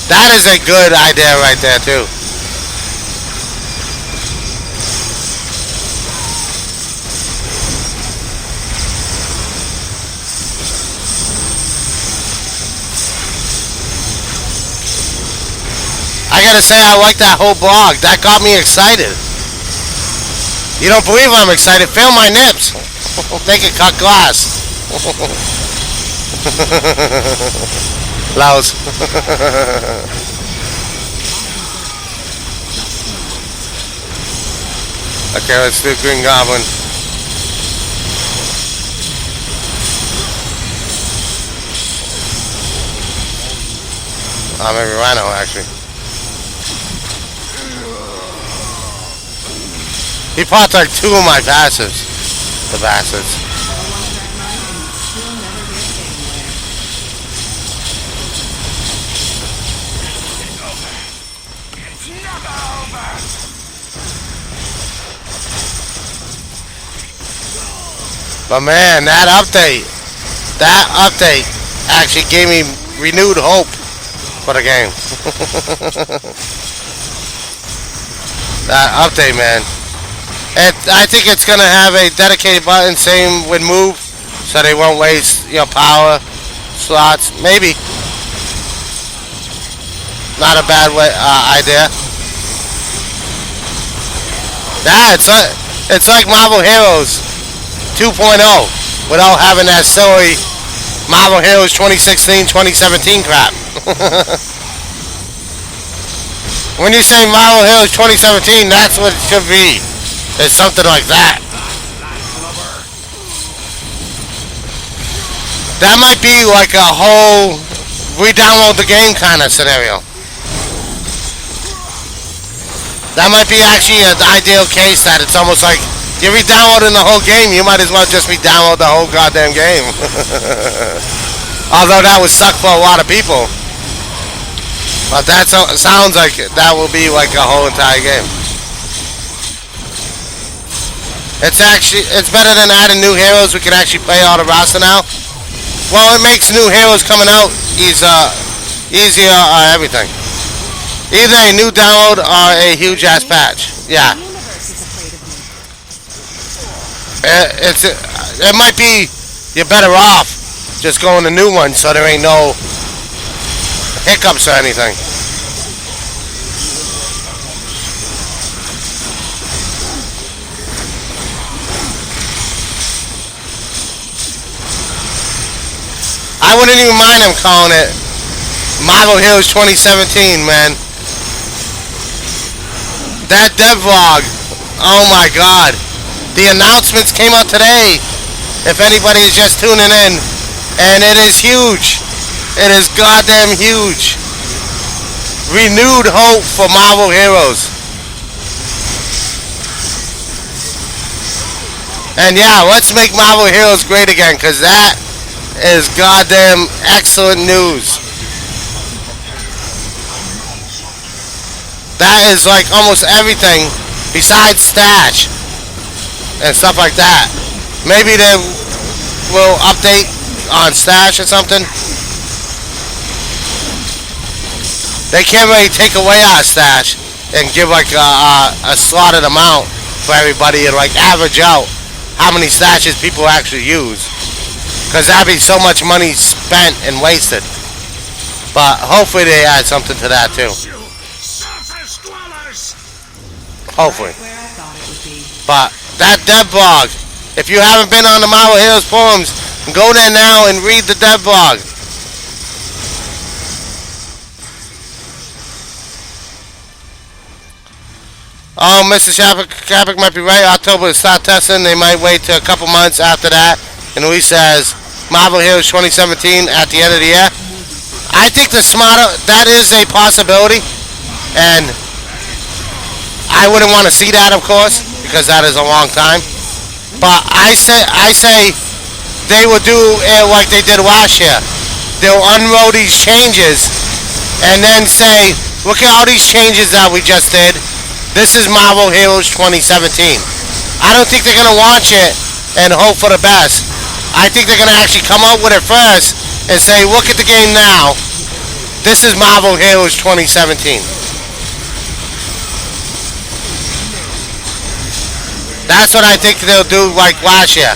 That is a good idea right there, too. I gotta say, I like that whole blog. That got me excited. You don't believe I'm excited? Feel my nips. They can cut glass. Laos. Okay, let's do Green Goblin. Maybe Rhino, actually. He popped like 2 of my passives. The bastards. But man, that update actually gave me renewed hope for the game. That update, man. I think it's gonna have a dedicated button, same with move, so they won't waste, power slots. Maybe. Not a bad idea. It's like Marvel Heroes 2.0 without having that silly Marvel Heroes 2016, 2017 crap. When you say Marvel Heroes 2017, that's what it should be. It's something like that. That might be like a whole re-download the game kind of scenario. That might be actually an ideal case that it's almost like you're re-downloading the whole game, you might as well just re-download the whole goddamn game. Although that would suck for a lot of people. But that sounds like that will be like a whole entire game. It's better than adding new heroes. We can actually play all the roster now. Well, it makes new heroes coming out easier everything. Either a new download or a huge ass patch. Yeah. It might be you're better off just going to new ones so there ain't no hiccups or anything. I wouldn't even mind them calling it Marvel Heroes 2017, man. That devlog, oh my god. The announcements came out today, if anybody is just tuning in, and it is huge. It is goddamn huge. Renewed hope for Marvel Heroes. And yeah, let's make Marvel Heroes great again, because that is goddamn excellent news. That is like almost everything besides Stash and stuff like that. Maybe they will update on Stash or something. They can't really take away our Stash and give like a slotted amount for everybody and like average out how many stashes people actually use. Because that'd be so much money spent and wasted. But hopefully they add something to that too. Hopefully. But that dev blog, if you haven't been on the Marvel Heroes forums, go there now and read the dev blog. Oh, Mr. Shapik might be right. October to start testing. They might wait till a couple months after that and release as Marvel Heroes 2017 at the end of the year. I think that is a possibility, and I wouldn't want to see that, of course, because that is a long time. But I say they will do it like they did last year. They'll unroll these changes and then say, look at all these changes that we just did. This is Marvel Heroes 2017. I don't think they're going to launch it and hope for the best. I think they're going to actually come out with it first and say, look at the game now. This is Marvel Heroes 2017. That's what I think they'll do like last year.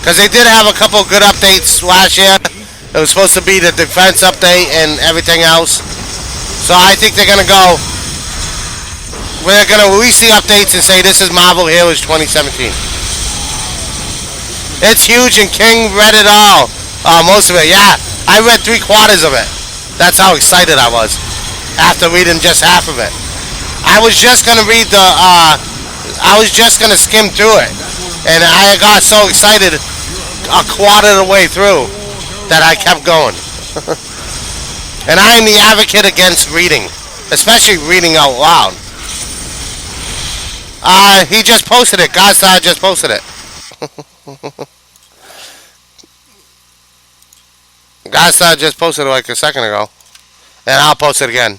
Because they did have a couple good updates last year. It was supposed to be the defense update and everything else. So I think they're going to go... We're going to release the updates and say this is Marvel Heroes 2017. It's huge and King read it all. Most of it, yeah. I read 3/4 of it. That's how excited I was after reading just half of it. I was just gonna read the. I was just gonna skim through it, and I got so excited a quarter of the way through that I kept going. And I am the advocate against reading, especially reading out loud. He just posted it. Godstar just posted it. Godstar just posted it like a second ago. And I'll post it again.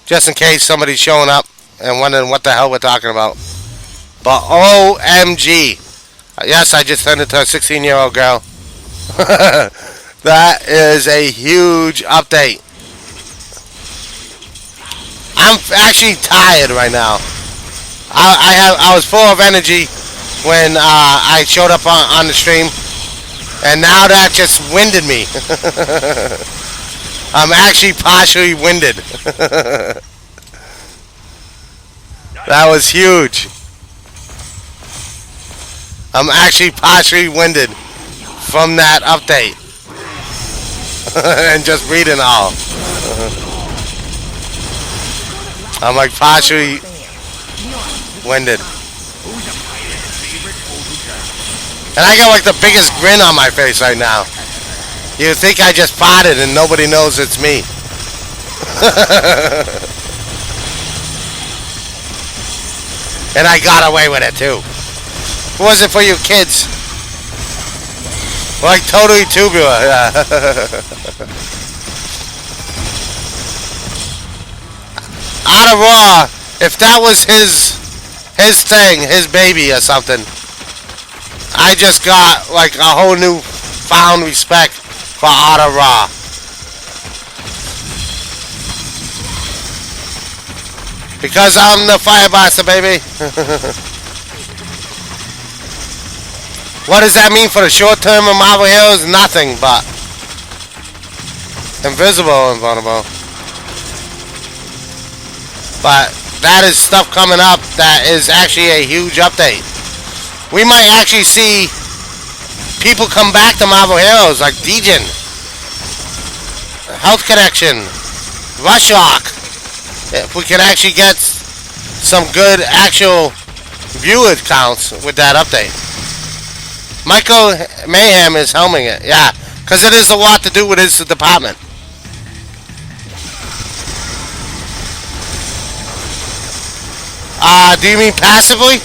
Just in case somebody's showing up and wondering what the hell we're talking about. But OMG. Yes, I just sent it to a 16-year-old girl. That is a huge update. I'm actually tired right now. I was full of energy when I showed up on the stream, and now that just winded me. I'm actually partially winded. That was huge. I'm actually partially winded from that update. And just reading all. I'm like partially winded. And I got like the biggest grin on my face right now. You think I just farted and nobody knows it's me. And I got away with it too. If it wasn't for you kids. Like totally tubular. Yeah. Out of Raw, if that was his thing, his baby or something, I just got like a whole new found respect for Otta Raw. Because I'm the Firebuster, baby. What does that mean for the short term of Marvel Heroes? Nothing but invisible and vulnerable. But that is stuff coming up that is actually a huge update. We might actually see people come back to Marvel Heroes like Degen, Health Connection, Rushlock. If we can actually get some good actual viewer counts with that update. Michael Mayhem is helming it, yeah, because it is a lot to do with his department. Do you mean passively?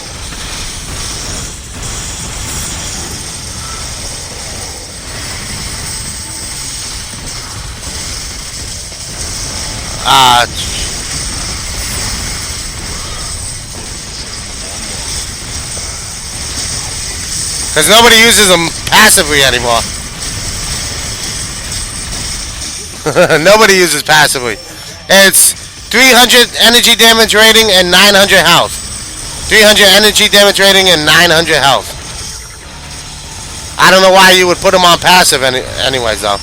Because nobody uses them passively anymore. Nobody uses passively. It's 300 energy damage rating and 900 health. 300 energy damage rating and 900 health. I don't know why you would put them on passive anyways, though.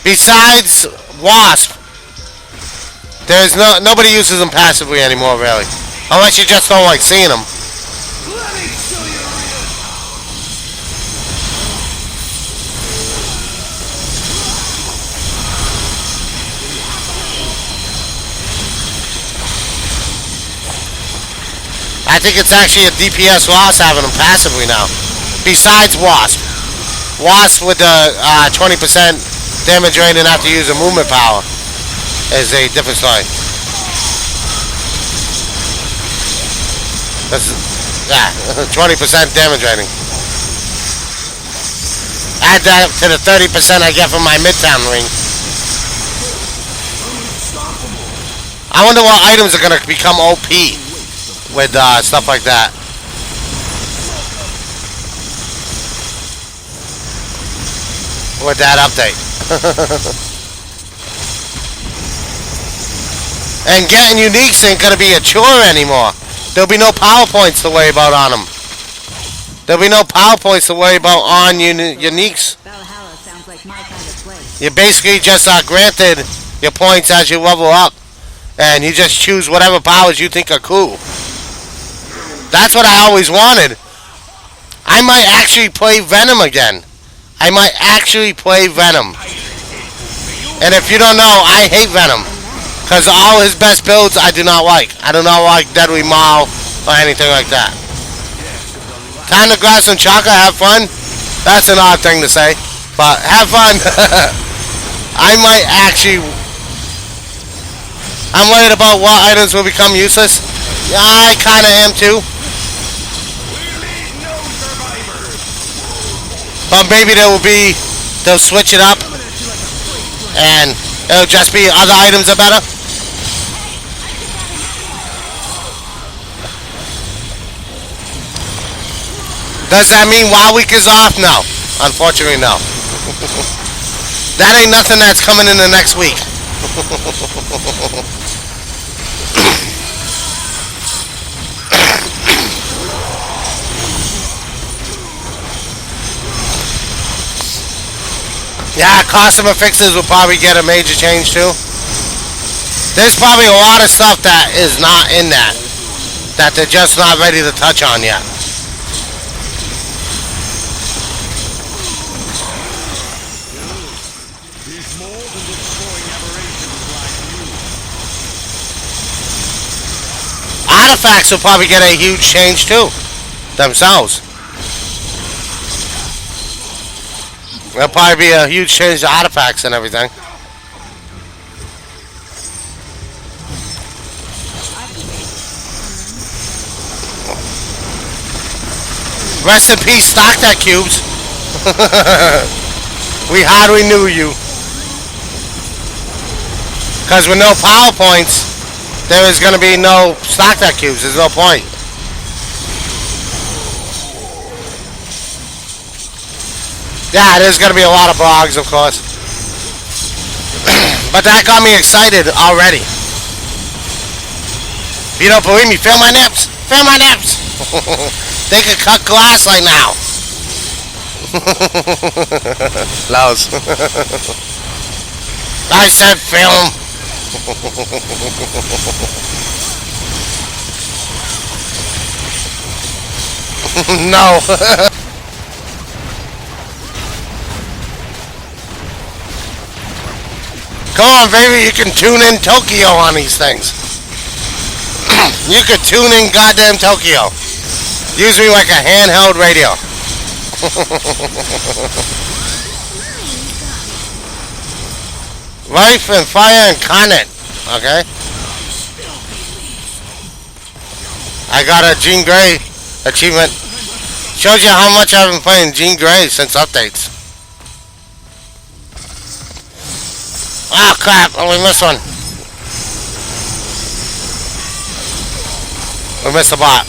Besides Wasp, there's nobody uses them passively anymore, really. Unless you just don't like seeing them. I think it's actually a DPS loss having them passively now. Besides Wasp. Wasp with the 20% damage rating after using movement power is a different story. That's, yeah, 20% damage rating. Add that to the 30% I get from my Midtown ring. I wonder what items are going to become OP with stuff like that. With that update. And getting uniques ain't gonna be a chore anymore. There'll be no PowerPoints to worry about on them. There'll be no PowerPoints to worry about on uniques. Valhalla sounds like my kind of You basically just are granted your points as you level up. And you just choose whatever powers you think are cool. That's what I always wanted. I might actually play Venom again. I might actually play Venom. And if you don't know, I hate Venom. Because all his best builds I do not like. I do not like Deadly Maul or anything like that. Time to grab some chocolate, have fun. That's an odd thing to say. But have fun. I might actually... I'm worried about what items will become useless. Yeah, I kind of am too. But maybe they'll switch it up. And it'll just be other items are better. Does that mean WoW Week is off? No. Unfortunately, no. That ain't nothing that's coming in the next week. Yeah, customer fixes will probably get a major change too. There's probably a lot of stuff that is not in that they're just not ready to touch on yet. Artifacts will probably get a huge change too, themselves. There'll probably be a huge change to artifacts and everything. Rest in peace, Stock That Cubes. We hardly knew you. Because with no PowerPoints, there is going to be no Stock That Cubes. There's no point. Yeah, there's going to be a lot of blogs, of course. But that got me excited already. If you don't believe me, feel my nips. Feel my nips. They could cut glass right now. Lows. I said film. No. Come on, baby, you can tune in Tokyo on these things. You could tune in goddamn Tokyo. Use me like a handheld radio. Life and Fire and Connet. Okay. I got a Jean Grey achievement. Shows you how much I've been playing Jean Grey since updates. Ah, crap. Oh, we missed one. We missed a bot.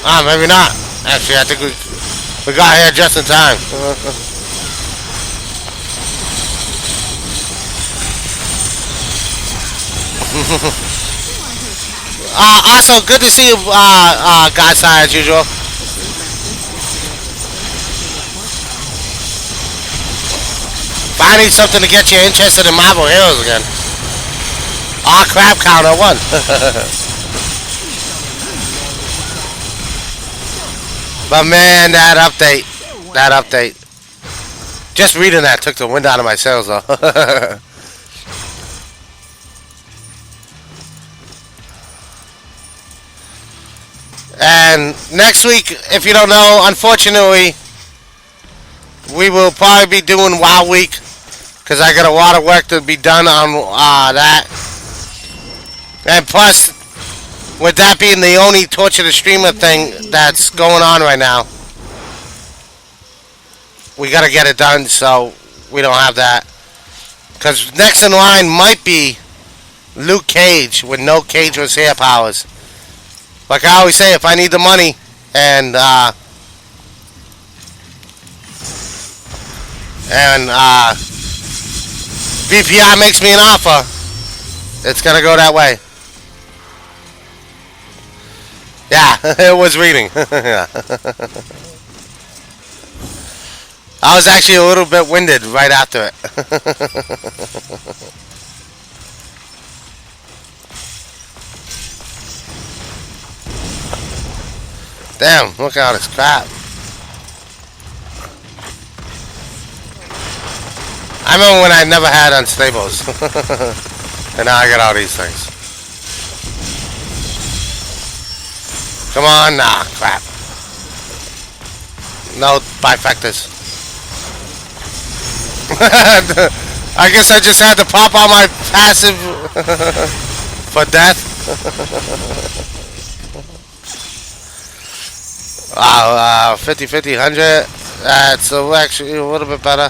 Ah, maybe not. Actually, I think we got here just in time. Also, good to see you, Godside, as usual. Finding something to get you interested in Marvel Heroes again. Ah, crap, counter one. But man, that update. Just reading that took the wind out of my sails, though. And next week, if you don't know, unfortunately, we will probably be doing WoW Week because I got a lot of work to be done on that. And plus, with that being the only Torture the Streamer thing that's going on right now, we got to get it done so we don't have that. Because next in line might be Luke Cage with no Cage was hair powers. Like I always say, if I need the money and BPI makes me an offer, it's gonna go that way. Yeah, it was reading. Yeah. I was actually a little bit winded right after it. Damn, look at all this crap. I remember when I never had unstables. And now I got all these things. Come on, nah, crap. No bifectors. I guess I just had to pop out my passive for death. Wow, 50, 50, 100. That's actually a little bit better.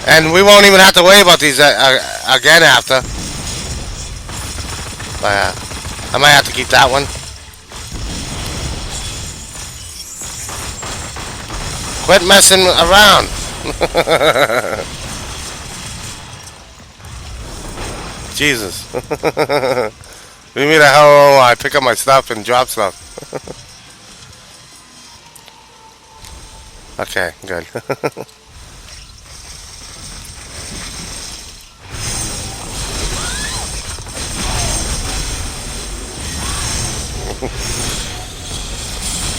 And we won't even have to worry about these again after. But, I might have to keep that one. Quit messing around. Jesus. Leave me the hell alone. I pick up my stuff and drop stuff. Okay, good.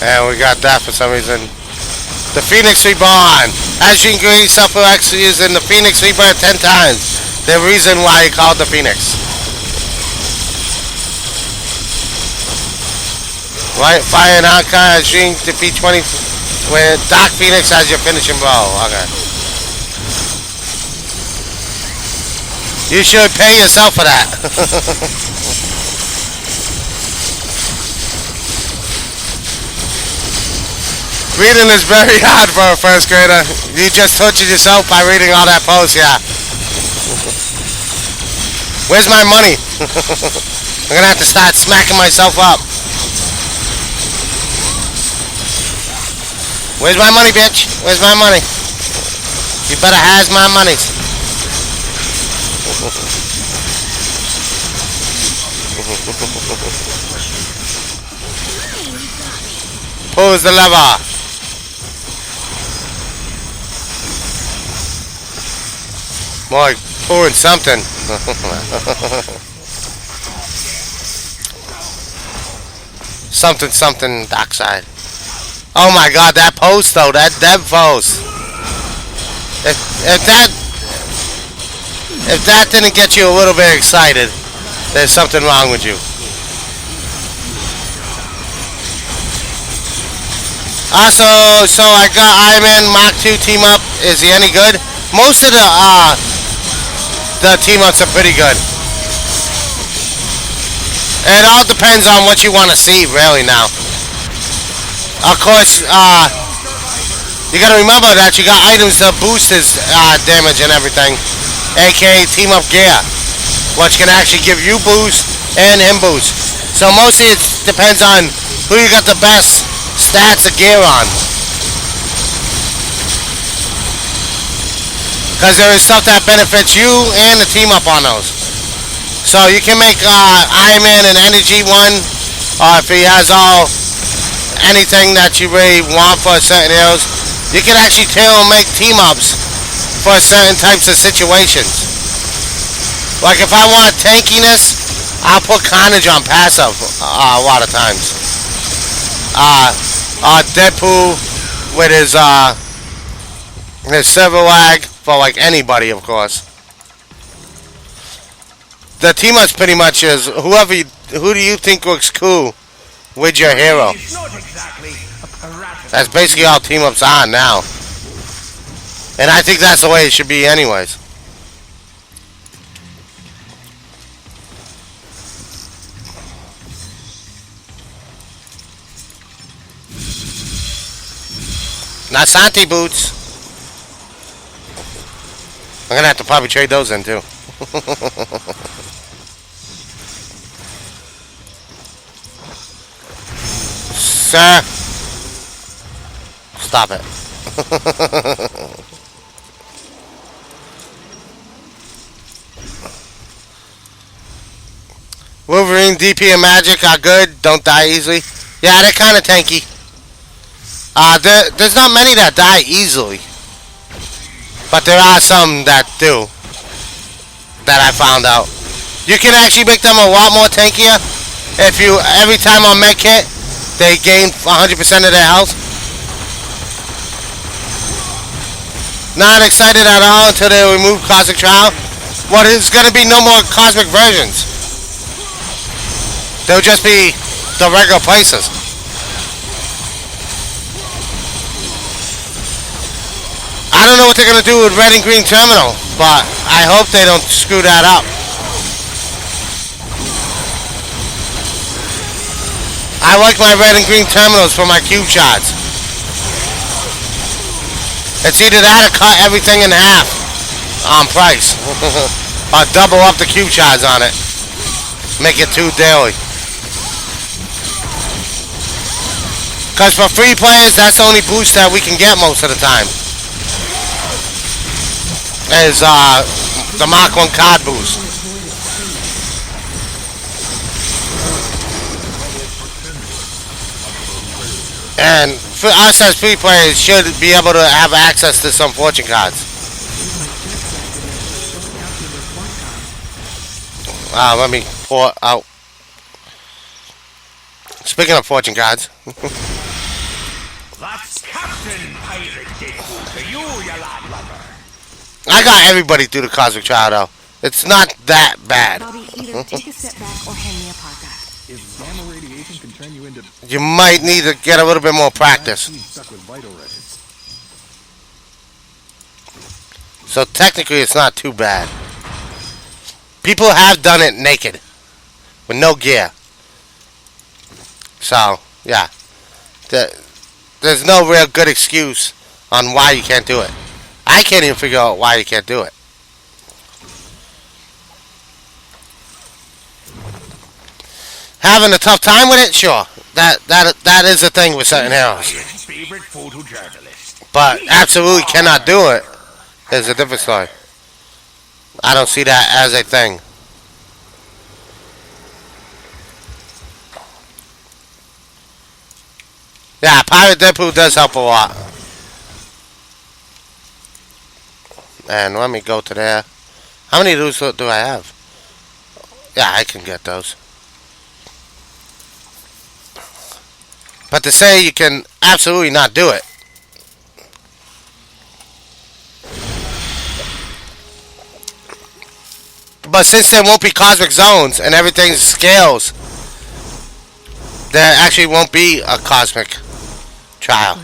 And we got that for some reason. The Phoenix Reborn. As you can agree, Self-X using the Phoenix Rebirth 10 times. The reason why he called the Phoenix. Right, fire and Haka as you defeat 20 with Dark Phoenix as your finishing blow. Okay. You should pay yourself for that. Reading is very hard for a first grader. You just tortured yourself by reading all that post, yeah. Where's my money? I'm gonna have to start smacking myself up. Where's my money, bitch? Where's my money? You better has my money. Pulls the lever. More like pulling something. something dark side. Oh my god, that post though, that dev post. If that didn't get you a little bit excited, there's something wrong with you. Also, so I got Iron Man Mark II team up. Is he any good? Most of the team ups are pretty good. It all depends on what you want to see, really, now. Of course, you gotta remember that you got items that boost his damage and everything, aka team up gear, which can actually give you boost and him boost. So mostly it depends on who you got the best stats of gear on. Because there is stuff that benefits you and the team up on those. So you can make Iron Man an energy one, or if he has all anything that you really want for certain heroes, you can actually make team ups for certain types of situations. Like if I want tankiness, I'll put Carnage on passive a lot of times. Deadpool with his server lag for like anybody, of course. The team ups pretty much is who do you think looks cool with your hero. It's not exactly a parasite. That's basically all team ups are now. And I think that's the way it should be anyways. Nasante boots. I'm gonna have to probably trade those in too. Sir, stop it. Wolverine, DP, and Magic are good. Don't die easily. Yeah, they're kind of tanky. There's not many that die easily, but there are some that do. That I found out. You can actually make them a lot more tankier if you every time on med kit they gain 100% of their health. Not excited at all until they remove Cosmic Trial. What is going to be no more Cosmic versions. They'll just be the regular places. I don't know what they're going to do with Red and Green Terminal, but I hope they don't screw that up. I like my Red and Green Terminals for my cube shots. It's either that or cut everything in half on price. Or double up the cube shots on it. Make it 2 daily. Because for free players, that's the only boost that we can get most of the time. Is the Mach 1 card boost. And for us as free players should be able to have access to some fortune cards. Let me pour out. Speaking of fortune cards. That's Captain Pirate Deadpool to you, you lad lover. I got everybody through the Cosmic Trial though. It's not that bad. Bobby, either take a step back or hand me a parka. If gamma radiation can turn you into You might need to get a little bit more practice. stuck with vital records. So technically it's not too bad. People have done it naked. With no gear. So, yeah. There's no real good excuse on why you can't do it. I can't even figure out why you can't do it. Having a tough time with it? Sure. That is a thing with certain heroes. Favorite photojournalist. But absolutely cannot do it is a different story. I don't see that as a thing. Yeah, Pirate Deadpool does help a lot. And let me go to there. How many of those do I have? Yeah, I can get those. But to say you can absolutely not do it. But since there won't be cosmic zones and everything scales, there actually won't be a cosmic trial.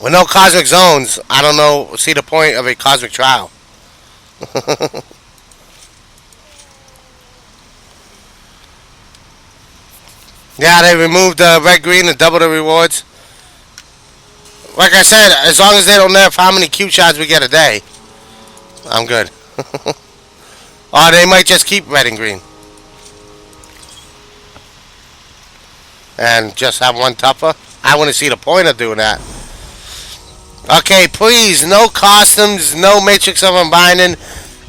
With no cosmic zones, I don't know, see the point of a cosmic trial. Yeah, they removed the red, green, and double the rewards. Like I said, as long as they don't nerf how many cube shots we get a day, I'm good. Or they might just keep red and green. And just have one tougher. I want to see the point of doing that. Okay, please, no costumes, no Matrix of Unbinding,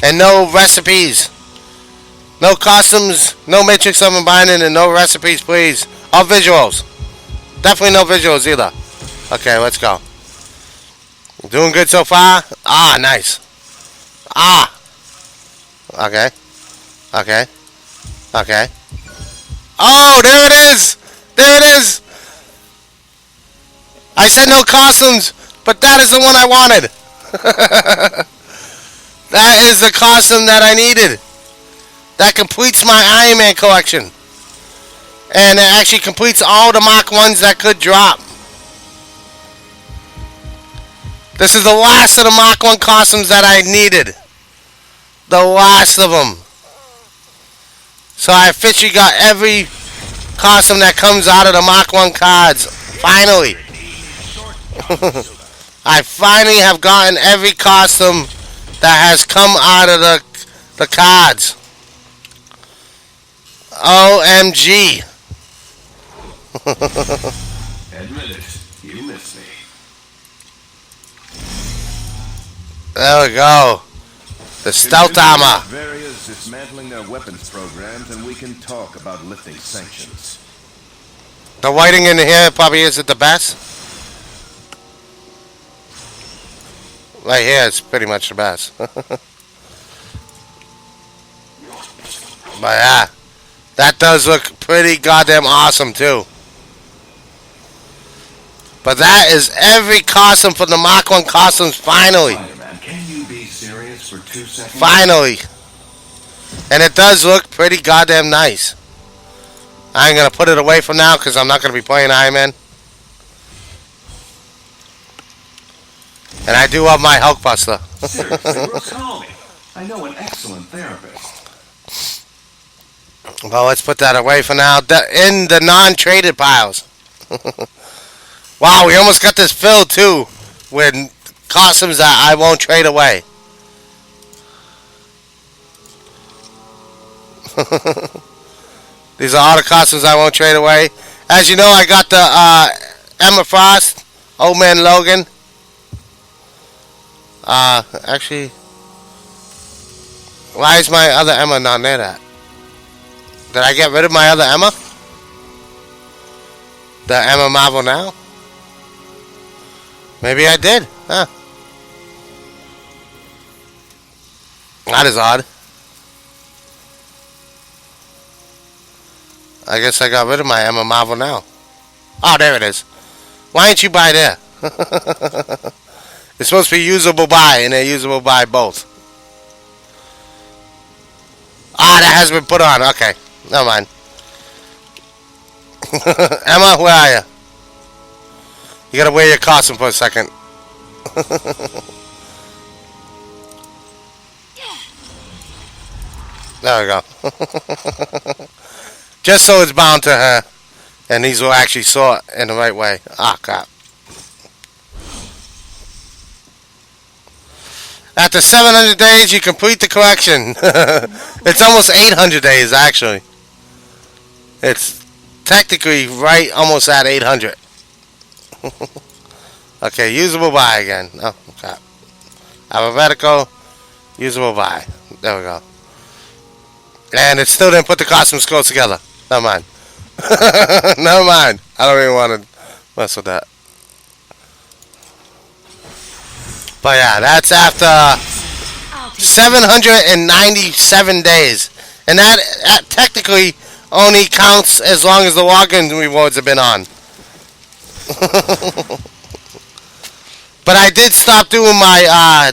and no recipes. No costumes, no Matrix of Unbinding, and no recipes, please. Or visuals. Definitely no visuals either. Okay, let's go. Doing good so far? Ah, nice. Ah. Okay. Okay. Okay. Oh, there it is! There it is! I said no costumes, but that is the one I wanted. That is the costume that I needed. That completes my Iron Man collection. And it actually completes all the Mach 1s that could drop. This is the last of the Mach 1 costumes that I needed. The last of them. So I officially got every costume that comes out of the Mach 1 cards. Finally. I finally have gotten every costume that has come out of the cards. OMG. Admit it, you miss me. There we go. The stealth armor. Various dismantling their weapons programs, and we can talk about lifting sanctions. The lighting in here probably isn't the best. right here is pretty much the best. But yeah, that does look pretty goddamn awesome too. But that is every costume from the Mach 1 costumes finally. Spider-Man, can you be serious for 2 seconds? Finally. And it does look pretty goddamn nice. I ain't gonna put it away for now because I'm not gonna be playing Iron Man. And I do have my Hulkbuster. Seriously, Brooks, call me. I know an excellent therapist. Well, let's put that away for now. In the non-traded piles. Wow, we almost got this filled too with costumes that I won't trade away. These are all the costumes I won't trade away. As you know, I got the Emma Frost, Old Man Logan. Actually, why is my other Emma not near that? Did I get rid of my other Emma? The Emma Marvel now? Maybe I did. Huh. That is odd. I guess I got rid of my Emma Marvel now. Oh, there it is. Why ain't you buy there? It's supposed to be usable buy, and they're usable buy both. Ah, that has been put on. Okay. Never mind. Emma, where are you? You gotta wear your costume for a second. There we go. Just so it's bound to her. And these will actually sort in the right way. Ah, crap. After 700 days, you complete the collection. It's almost 800 days, actually. It's technically right almost at 800. Okay, usable buy again. Oh, crap. Alphabetical, usable buy. There we go. And it still didn't put the costumes close together. Never mind. Never mind. I don't even want to mess with that. But yeah, that's after 797 days. And that technically only counts as long as the login rewards have been on. But I did stop doing my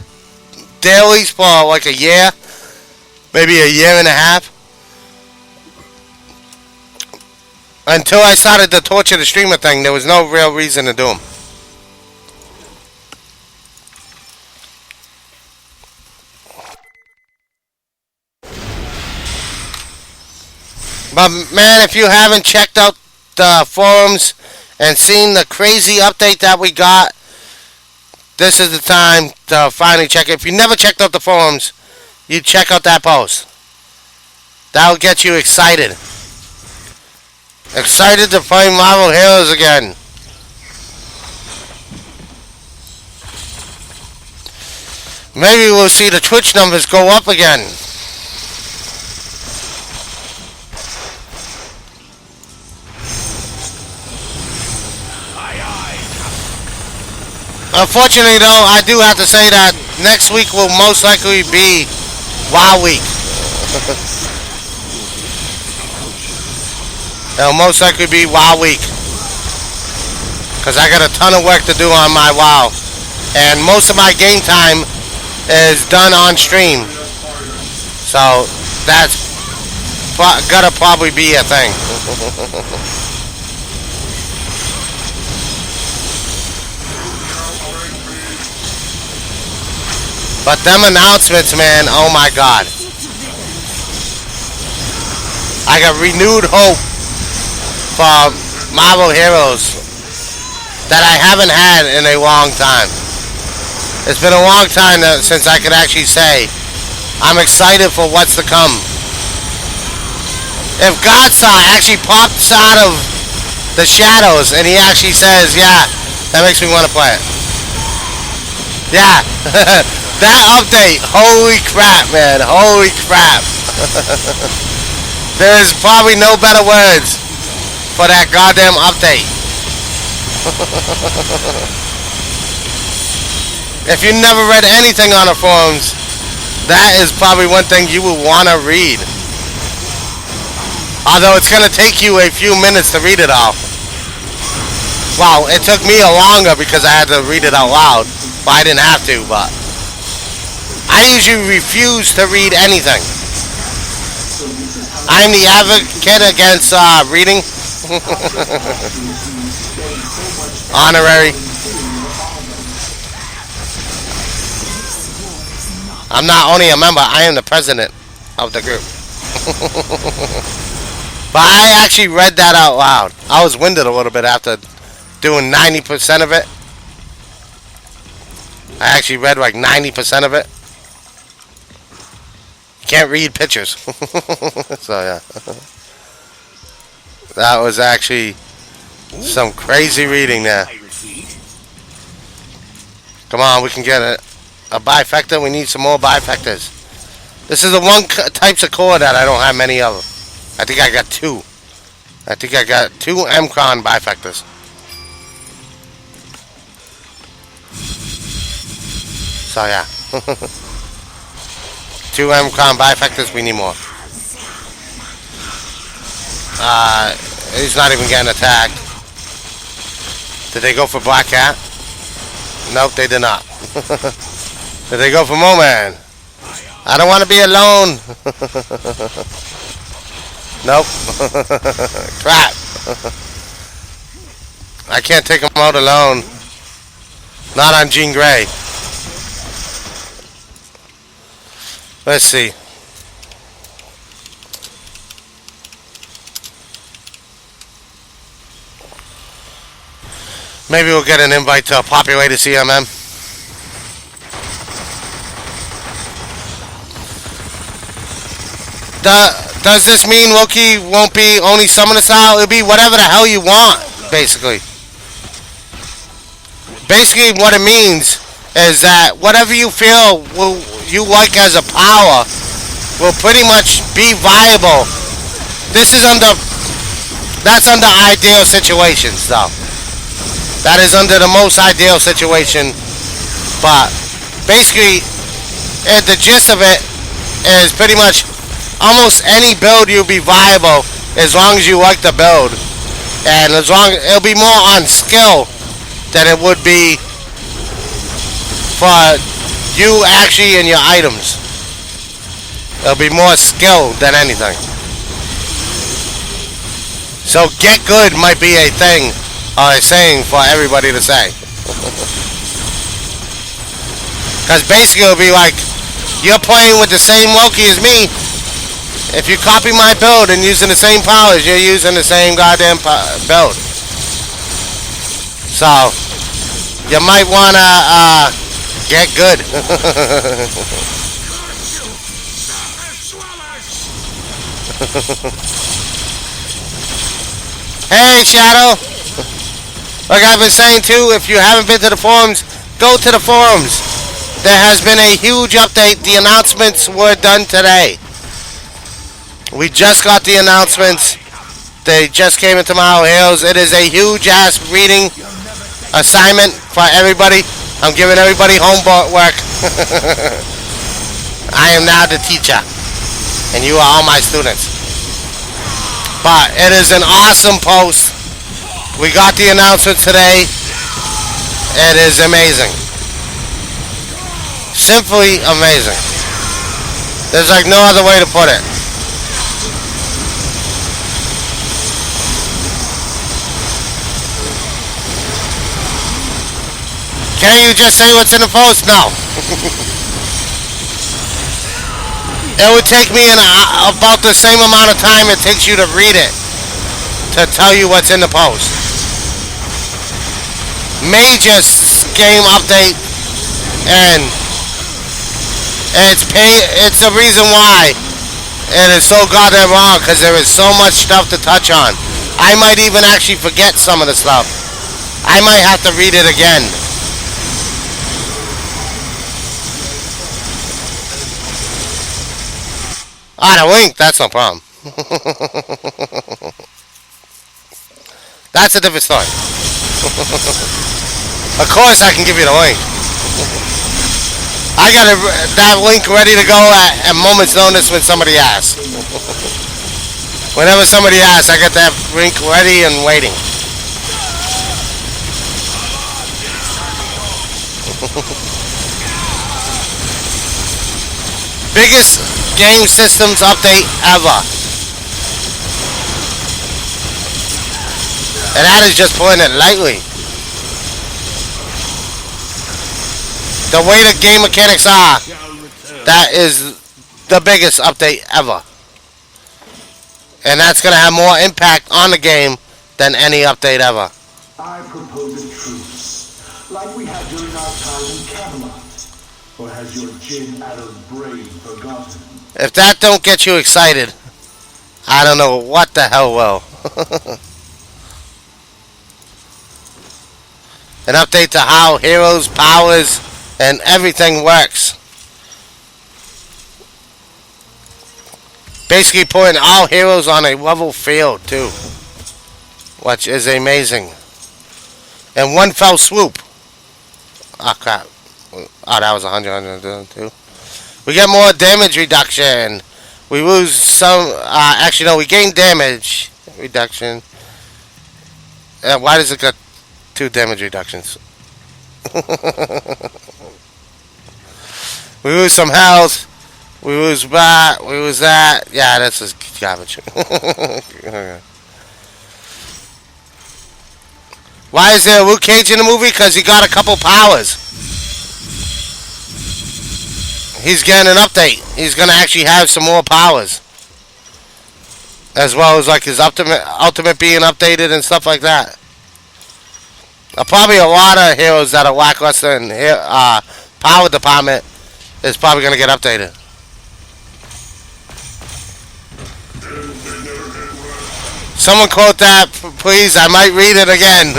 dailies for like a year. Maybe a year and a half. Until I started the Torture the Streamer thing, there was no real reason to do them. But man, if you haven't checked out the forums and seen the crazy update that we got, this is the time to finally check it. If you never checked out the forums, you check out that post. That'll get you excited. Excited to play Marvel Heroes again. Maybe we'll see the Twitch numbers go up again. Unfortunately, though, I do have to say that next week will most likely be WoW Week. It'll most likely be WoW Week. Because I got a ton of work to do on my WoW. And most of my game time is done on stream. So, that's gonna probably be a thing. But them announcements, man, oh my god. I got renewed hope for Marvel Heroes that I haven't had in a long time. It's been a long time since I could actually say I'm excited for what's to come. If Godstar actually pops out of the shadows and he actually says, yeah, that makes me want to play it. Yeah. That update, holy crap, man, holy crap. There's probably no better words for that goddamn update. If you never read anything on the forums, that is probably one thing you would want to read. Although it's going to take you a few minutes to read it all. Well, it took me a longer because I had to read it out loud. But I didn't have to, but I usually refuse to read anything. I'm the advocate against reading. Honorary. I'm not only a member, I am the president of the group. But I actually read that out loud. I was winded a little bit after doing 90% of it. I actually read like 90% of it. Can't read pictures. So yeah. That was actually some crazy reading there. Come on, we can get a bifector. We need some more bifectors. This is the one types of core that I don't have many of. I think I got two. I think I got two Mcron bifectors. So yeah. Two Mcron bifectors, we need more. He's not even getting attacked. Did they go for Black Cat? Nope, they did not. Did they go for Moman? I don't want to be alone. Nope. Crap. I can't take him out alone. Not on Jean Grey. Let's see. Maybe we'll get an invite to a populated CMM. Does this mean Loki won't be only summoner style? It'll be whatever the hell you want, basically. Basically, what it means is that whatever you feel you like as a power will pretty much be viable. That's under ideal situations, though. That is under the most ideal situation. But basically, the gist of it is pretty much almost any build you'll be viable as long as you like the build, and as long it'll be more on skill than it would be for you actually and your items. It'll be more skill than anything. So get good might be a thing or a saying for everybody to say. Because basically it'll be like, you're playing with the same Loki as me. If you copy my build and using the same powers, you're using the same goddamn build. So, you might want to get good. Hey, Shadow. Like I've been saying too, if you haven't been to the forums, go to the forums. There has been a huge update. The announcements were done today. We just got the announcements. They just came into my hills. It is a huge ass reading assignment for everybody. I'm giving everybody homework. I am now the teacher, and you are all my students. But it is an awesome post. We got the announcement today. It is amazing. Simply amazing. There's like no other way to put it. Can you just say what's in the post? No. It would take me about the same amount of time it takes you to read it to tell you what's in the post. Major game update, and it's the reason why it is so goddamn wrong, because there is so much stuff to touch on. I might even actually forget some of the stuff. I might have to read it again. The link, that's no problem. That's a different story. Of course I can give you the link. I got that link ready to go at moment's notice when somebody asks. Whenever somebody asks, I got that link ready and waiting. Biggest game systems update ever. And that is just putting it lightly. The way the game mechanics are, that is the biggest update ever. And that's going to have more impact on the game than any update ever. I propose a truce, like we had during our time in Camelot. Or has your gin-addled brain forgotten? If that don't get you excited, I don't know what the hell will. An update to how heroes, powers, and everything works. Basically putting all heroes on a level field too, which is amazing. In one fell swoop. Oh crap. Oh, that was 100 too. We get more damage reduction. We lose some, actually no, we gain damage reduction. Why does it got 2 damage reductions? We lose some health. We lose that. We lose that. Yeah, that's just garbage. Why is there a Luke Cage in the movie? Because he got a couple powers. He's getting an update. He's going to actually have some more powers. As well as like his ultimate being updated and stuff like that. Probably a lot of heroes that are lackluster in power department is probably going to get updated. Someone quote that, please. I might read it again.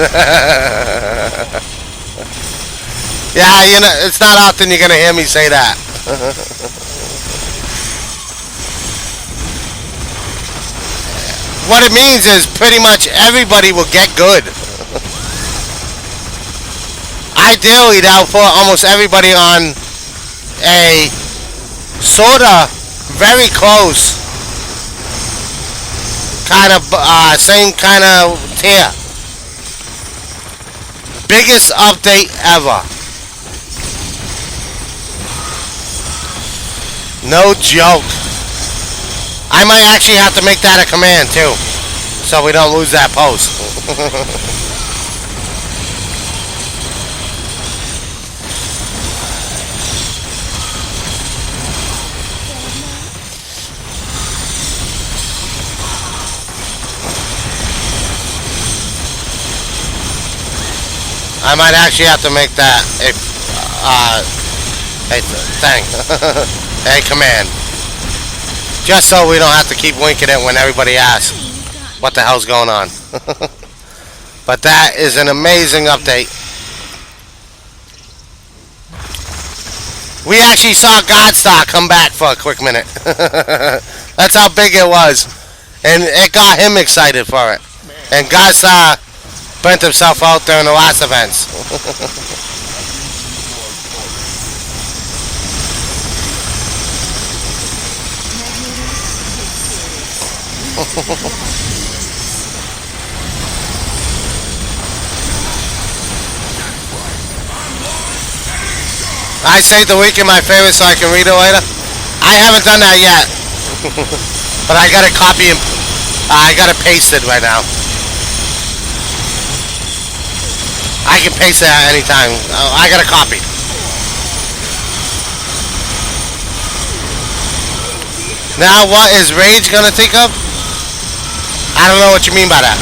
Yeah, you know, it's not often you're going to hear me say that. What it means is pretty much everybody will get good. Ideally, that'll put almost everybody on a sorta very close kind of same kind of tier. Biggest update ever. No joke. I might actually have to make that a command too, so we don't lose that post. I might actually have to make that a thing, a command, just so we don't have to keep winking it when everybody asks what the hell's going on. But that is an amazing update. We actually saw Godstar come back for a quick minute. That's how big it was, and it got him excited for it. And Godstar burnt himself out during the last events. I saved the week in my favorite so I can read it later. I haven't done that yet. But I gotta copy and I gotta paste it right now. I can paste it at any time. I got a copy. Now, what is Rage gonna think of? I don't know what you mean by that.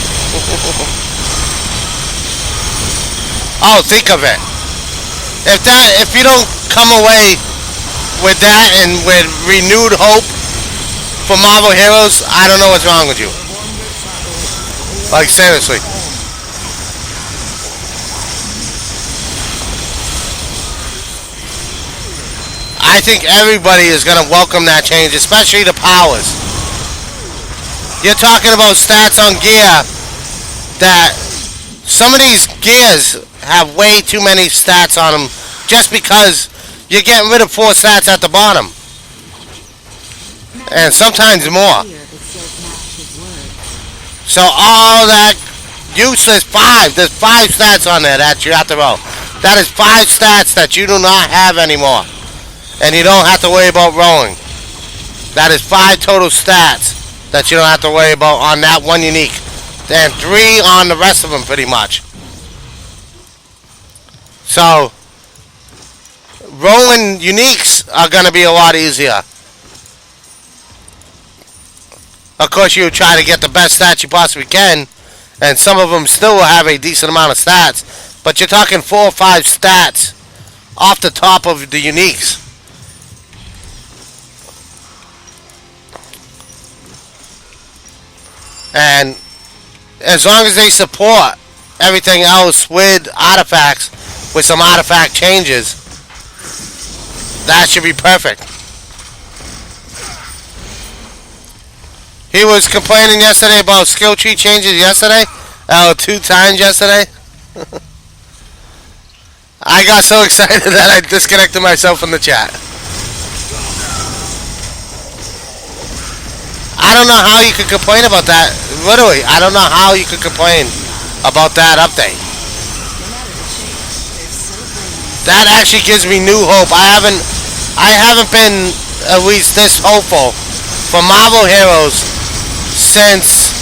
Oh, think of it. If you don't come away with that and with renewed hope for Marvel Heroes, I don't know what's wrong with you. Like, seriously. I think everybody is going to welcome that change, especially the powers. You're talking about stats on gear that some of these gears have way too many stats on them just because you're getting rid of 4 stats at the bottom. And sometimes more. Here, but still matched his word. So all that useless 5, there's 5 stats on there that you have to roll. That is 5 stats that you do not have anymore. And you don't have to worry about rolling. That is 5 total stats that you don't have to worry about on that one unique. And 3 on the rest of them pretty much. So, rolling uniques are going to be a lot easier. Of course, you try to get the best stats you possibly can. And some of them still will have a decent amount of stats. But you're talking 4 or 5 stats off the top of the uniques. And as long as they support everything else with artifacts, with some artifact changes, that should be perfect. He was complaining yesterday about skill tree changes yesterday. 2 times yesterday. I got so excited that I disconnected myself from the chat. I don't know how you could complain about that. Literally, I don't know how you could complain about that update. That actually gives me new hope. I haven't been at least this hopeful for Marvel Heroes since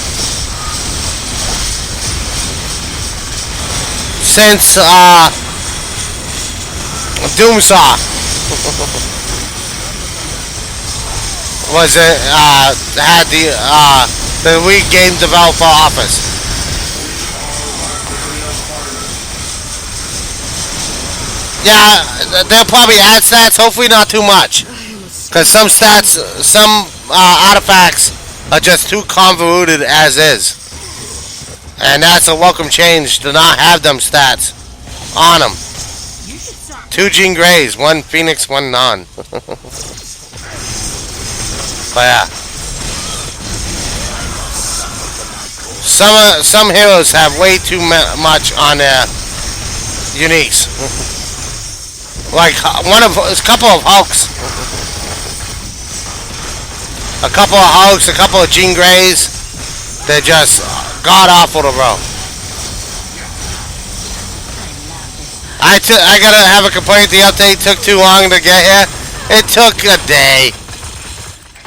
Doomsaw was it had the Wii Game Developer Office. Yeah, they'll probably add stats. Hopefully not too much, because some stats, some artifacts are just too convoluted as is, and that's a welcome change to not have them stats on them. 2 Jean Greys, 1 Phoenix, 1 non. But yeah, some heroes have way too much on their uniques. Like a couple of Hulks, a couple of Jean Greys. They're just god awful to roll. I gotta have a complaint. The update took too long to get here. It took a day.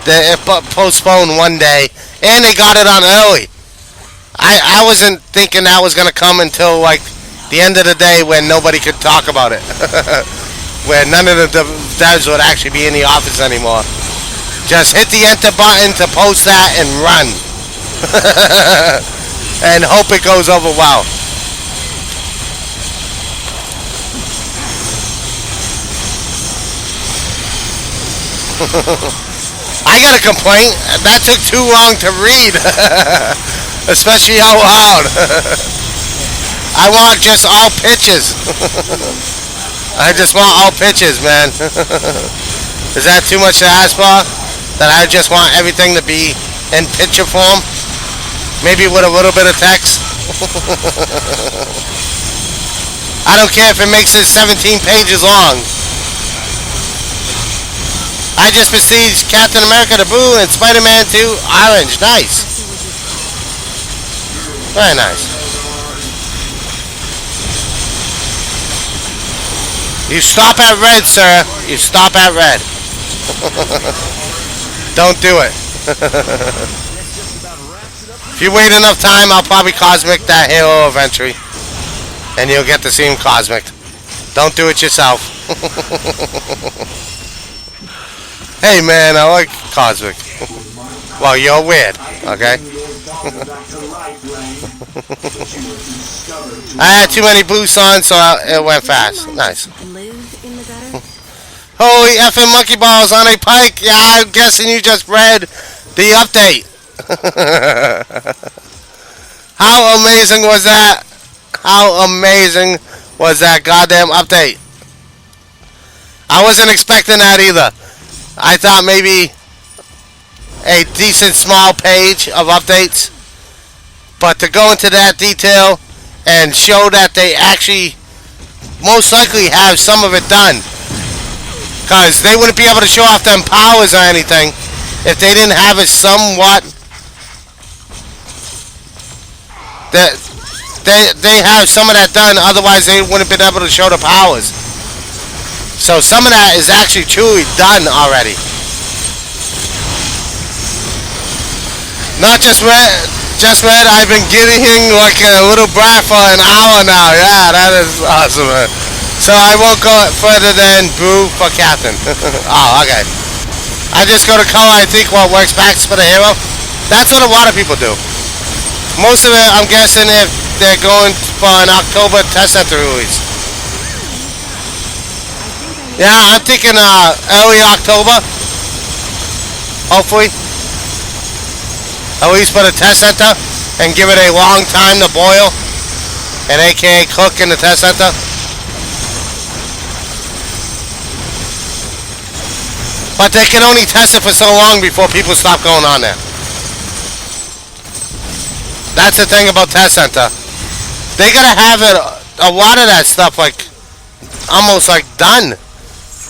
It postponed 1 day, and they got it on early. I wasn't thinking that was gonna come until like the end of the day when nobody could talk about it, where none of the devs would actually be in the office anymore. Just hit the enter button to post that and run, and hope it goes over well. I got a complaint. That took too long to read, especially out loud. I want just all pitches. I just want all pitches, man. Is that too much to ask for? That I just want everything to be in picture form? Maybe with a little bit of text? I don't care if it makes it 17 pages long. I just besieged Captain America the blue and Spider-Man 2 orange. Nice. Very nice. You stop at red, sir. You stop at red. Don't do it. If you wait enough time, I'll probably cosmic that hero eventually. And you'll get to see him cosmic. Don't do it yourself. Hey man, I like cosmic. Well, you're weird, okay? I had too many boosts on, so it went fast. Nice. Live in the gutter? Holy effing monkey balls on a pike! Yeah, I'm guessing you just read the update. How amazing was that? How amazing was that goddamn update? I wasn't expecting that either. I thought maybe a decent small page of updates, but to go into that detail and show that they actually most likely have some of it done Because they wouldn't be able to show off them powers or anything if they didn't have it somewhat. They have some of that done, otherwise they wouldn't have been able to show the powers. So some of that is actually truly done already. Not just red, I've been getting like a little brat for an hour now. Yeah, that is awesome, man. So I won't go further than Brew for Captain. Oh, okay. I just go to color, I think what works best for the hero. That's what a lot of people do. Most of it, I'm guessing, if they're going for an October test center release. Yeah, I'm thinking early October. Hopefully. At least for the test center and give it a long time to boil and aka cook in the test center. But they can only test it for so long before people stop going on there. That's the thing about test center. They gotta have it, a lot of that stuff like almost like done,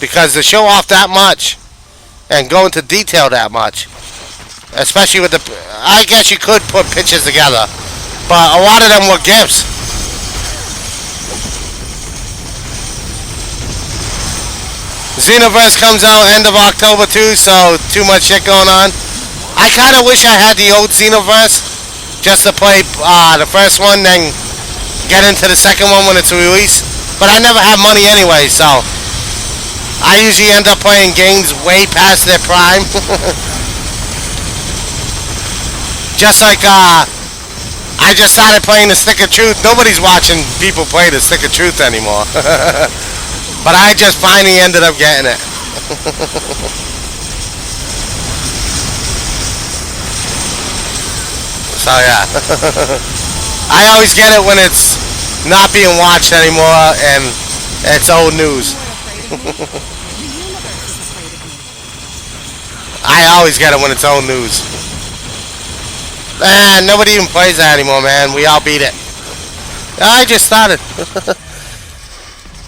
because to show off that much and go into detail that much, especially with the, I guess you could put pictures together, but a lot of them were gifts. Xenoverse comes out end of October too, so too much shit going on. I kind of wish I had the old Xenoverse just to play the first one, then get into the second one when it's released. But I never have money anyway, so I usually end up playing games way past their prime. Just like I just started playing the Stick of Truth. Nobody's watching people play the Stick of Truth anymore. But I just finally ended up getting it. So yeah. I always get it when it's not being watched anymore and it's old news. I always get it when it's old news. Man, nobody even plays that anymore, man. We all beat it. I just started.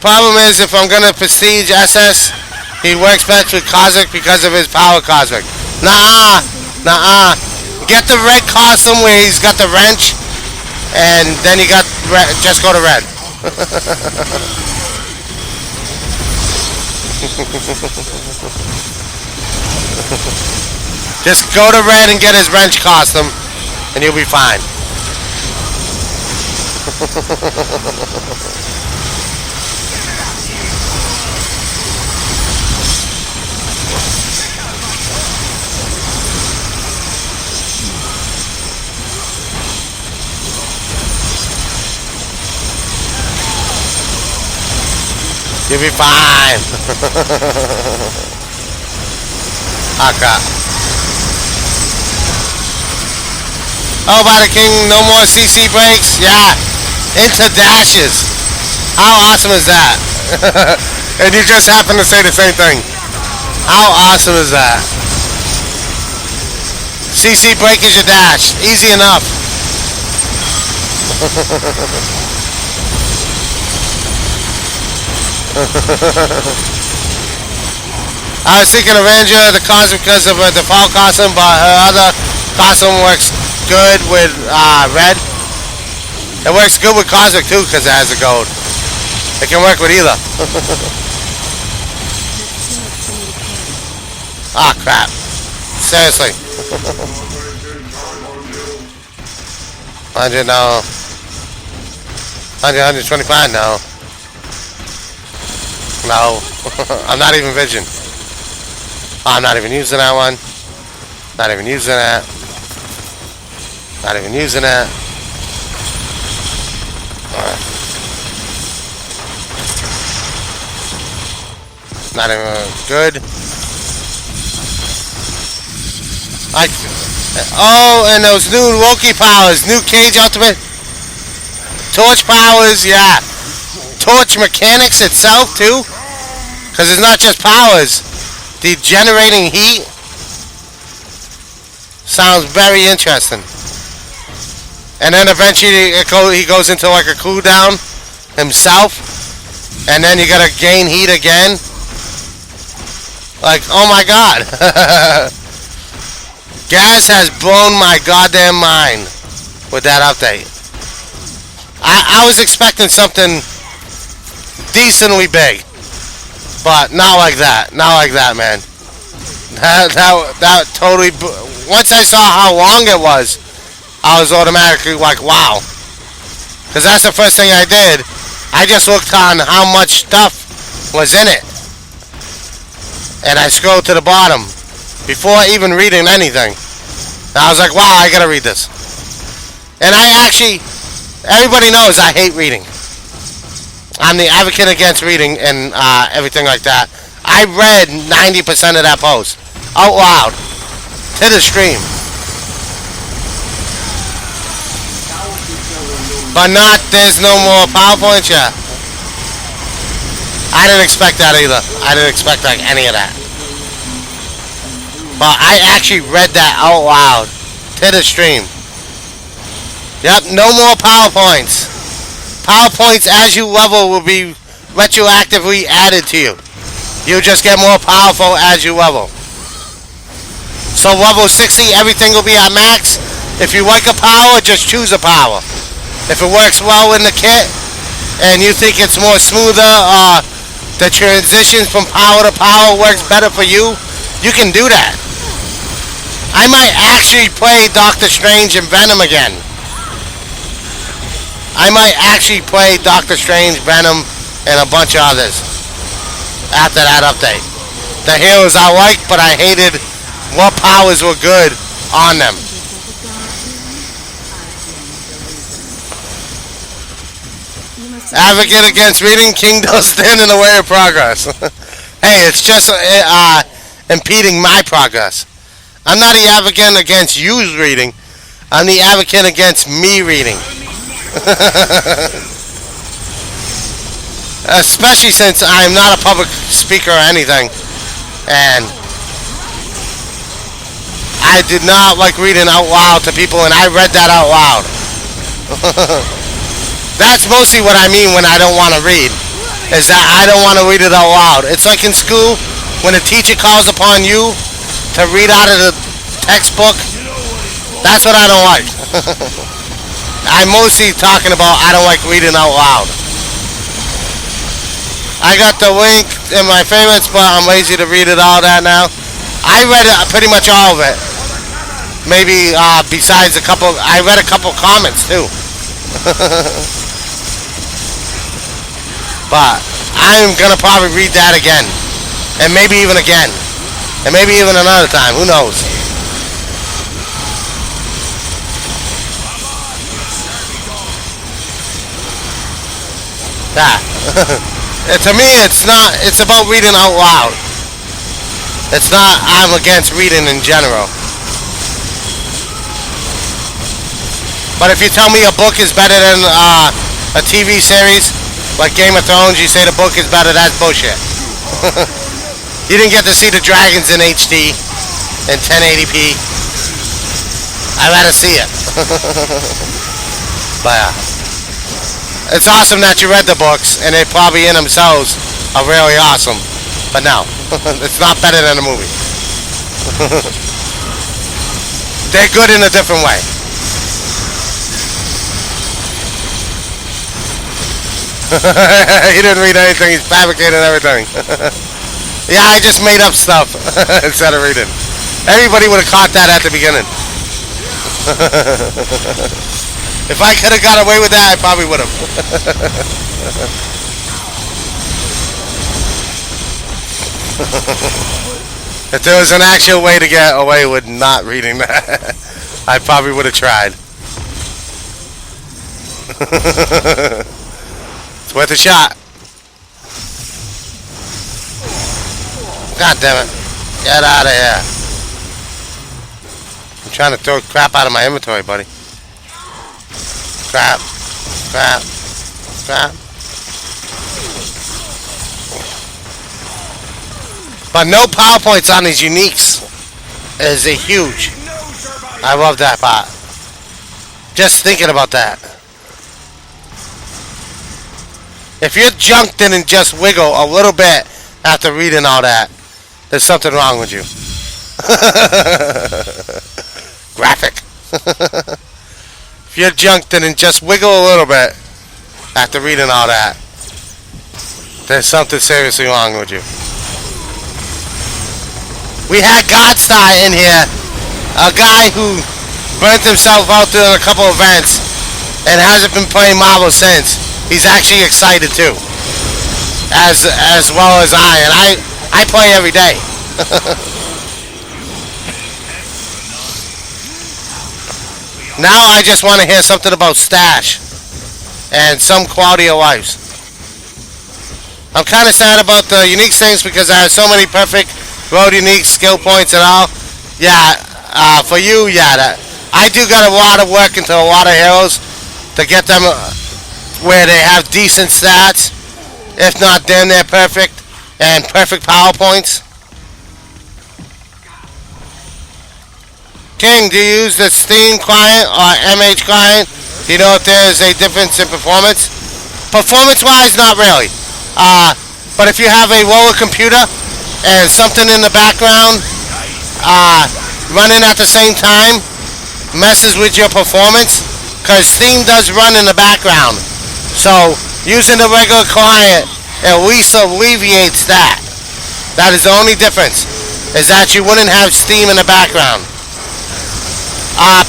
Problem is, if I'm gonna prestige SS, he works best with Cosmic because of his power Cosmic. Nah. Get the red costume where he's got the wrench, and then you got red, just go to red. Just go to red and get his wrench costume, and you'll be fine. You'll be fine. Okay. Oh, by the king, no more CC breaks? Yeah. Into dashes. How awesome is that? And you just happen to say the same thing. How awesome is that? CC break is your dash. Easy enough. I was thinking of Angela the Cosmic because of her default costume, but her other costume works good with red. It works good with Cosmic too because it has the gold. It can work with either. Ah, crap. Seriously. 100 now. 125 now. No. I'm not even Vision. I'm not even using that one. Not even using that. Not even using that. Not even good. Oh, and those new Loki powers. New Cage Ultimate. Torch powers, yeah. Torch mechanics itself, too. Because it's not just powers. The generating heat sounds very interesting. And then eventually he goes into like a cooldown himself. And then you gotta gain heat again. Like, oh my god. Gas has blown my goddamn mind with that update. I was expecting something decently big, but not like that. Not like that, man. That totally. Once I saw how long it was, I was automatically like, wow. Because that's the first thing I did. I just looked on how much stuff was in it, and I scrolled to the bottom before even reading anything. And I was like, wow, I gotta read this. And I actually, everybody knows I hate reading. I'm the advocate against reading and everything like that. I read 90% of that post out loud to the stream. But not, there's no more PowerPoints yet. I didn't expect that either. I didn't expect like any of that. But I actually read that out loud to the stream. Yep, no more PowerPoints. PowerPoints as you level will be retroactively added to you. You'll just get more powerful as you level. So level 60, everything will be at max. If you like a power, just choose a power. If it works well in the kit and you think it's more smoother, the transitions from power to power works better for you, you can do that. I might actually play Doctor Strange and Venom again. I might actually play Doctor Strange, Venom, and a bunch of others after that update. The heroes I like, but I hated what powers were good on them. Advocate against reading, King does stand in the way of progress. Hey, it's just impeding my progress. I'm not the advocate against you reading. I'm the advocate against me reading. Especially since I'm not a public speaker or anything. And I did not like reading out loud to people, and I read that out loud. That's mostly what I mean when I don't want to read, is that I don't want to read it out loud. It's like in school, when a teacher calls upon you to read out of the textbook. That's what I don't like. I'm mostly talking about I don't like reading out loud. I got the link in my favorites, but I'm lazy to read it all that now. I read pretty much all of it. Maybe besides a couple, I read a couple comments too. But I'm gonna probably read that again, and maybe even again, and maybe even another time. Who knows? Yeah. To me, it's not. It's about reading out loud. It's not. I'm against reading in general. But if you tell me a book is better than a TV series, like Game of Thrones, you say the book is better, that's bullshit. You didn't get to see the dragons in HD in 1080p. I'd rather see it. But yeah. It's awesome that you read the books, and they probably in themselves are really awesome. But no, it's not better than a movie. They're good in a different way. He didn't read anything, he's fabricating everything. Yeah, I just made up stuff instead of reading. Everybody would have caught that at the beginning. If I could have got away with that, I probably would have. If there was an actual way to get away with not reading that, I probably would have tried. It's worth a shot. God damn it. Get out of here. I'm trying to throw crap out of my inventory, buddy. Crap. Crap. Crap. But no PowerPoints on these uniques is a huge. I love that part. Just thinking about that. If your junk didn't just wiggle a little bit after reading all that, there's something wrong with you. Graphic. If you're junk, then just wiggle a little bit after reading all that. There's something seriously wrong with you. We had Godstar in here, a guy who burnt himself out during a couple events and hasn't been playing Marvel since. He's actually excited too, as well as I, and I play every day. Now I just want to hear something about Stash and some quality of life. I'm kind of sad about the unique things because I have so many perfect road unique skill points and all. Yeah, for you, yeah, I do got a lot of work into a lot of heroes to get them where they have decent stats, if not damn near perfect, and perfect power points. King, do you use the Steam client or MH client? Do you know if there's a difference in performance? Performance-wise, not really. But if you have a lower computer and something in the background running at the same time messes with your performance, because Steam does run in the background. So using the regular client at least alleviates that. That is the only difference, is that you wouldn't have Steam in the background.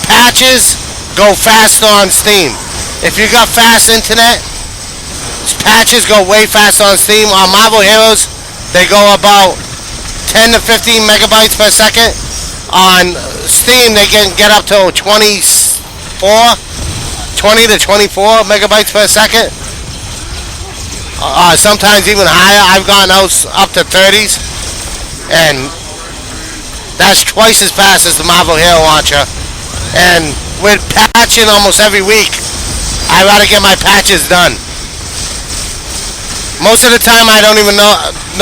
Patches go faster on Steam. If you got fast internet, patches go way faster on Steam. On Marvel Heroes, they go about 10 to 15 megabytes per second. On Steam, they can get up to 20 to 24 megabytes per second. Sometimes even higher. I've gone up to 30s. And that's twice as fast as the Marvel Hero Launcher. And with patching almost every week, I rather get my patches done. Most of the time, I don't even know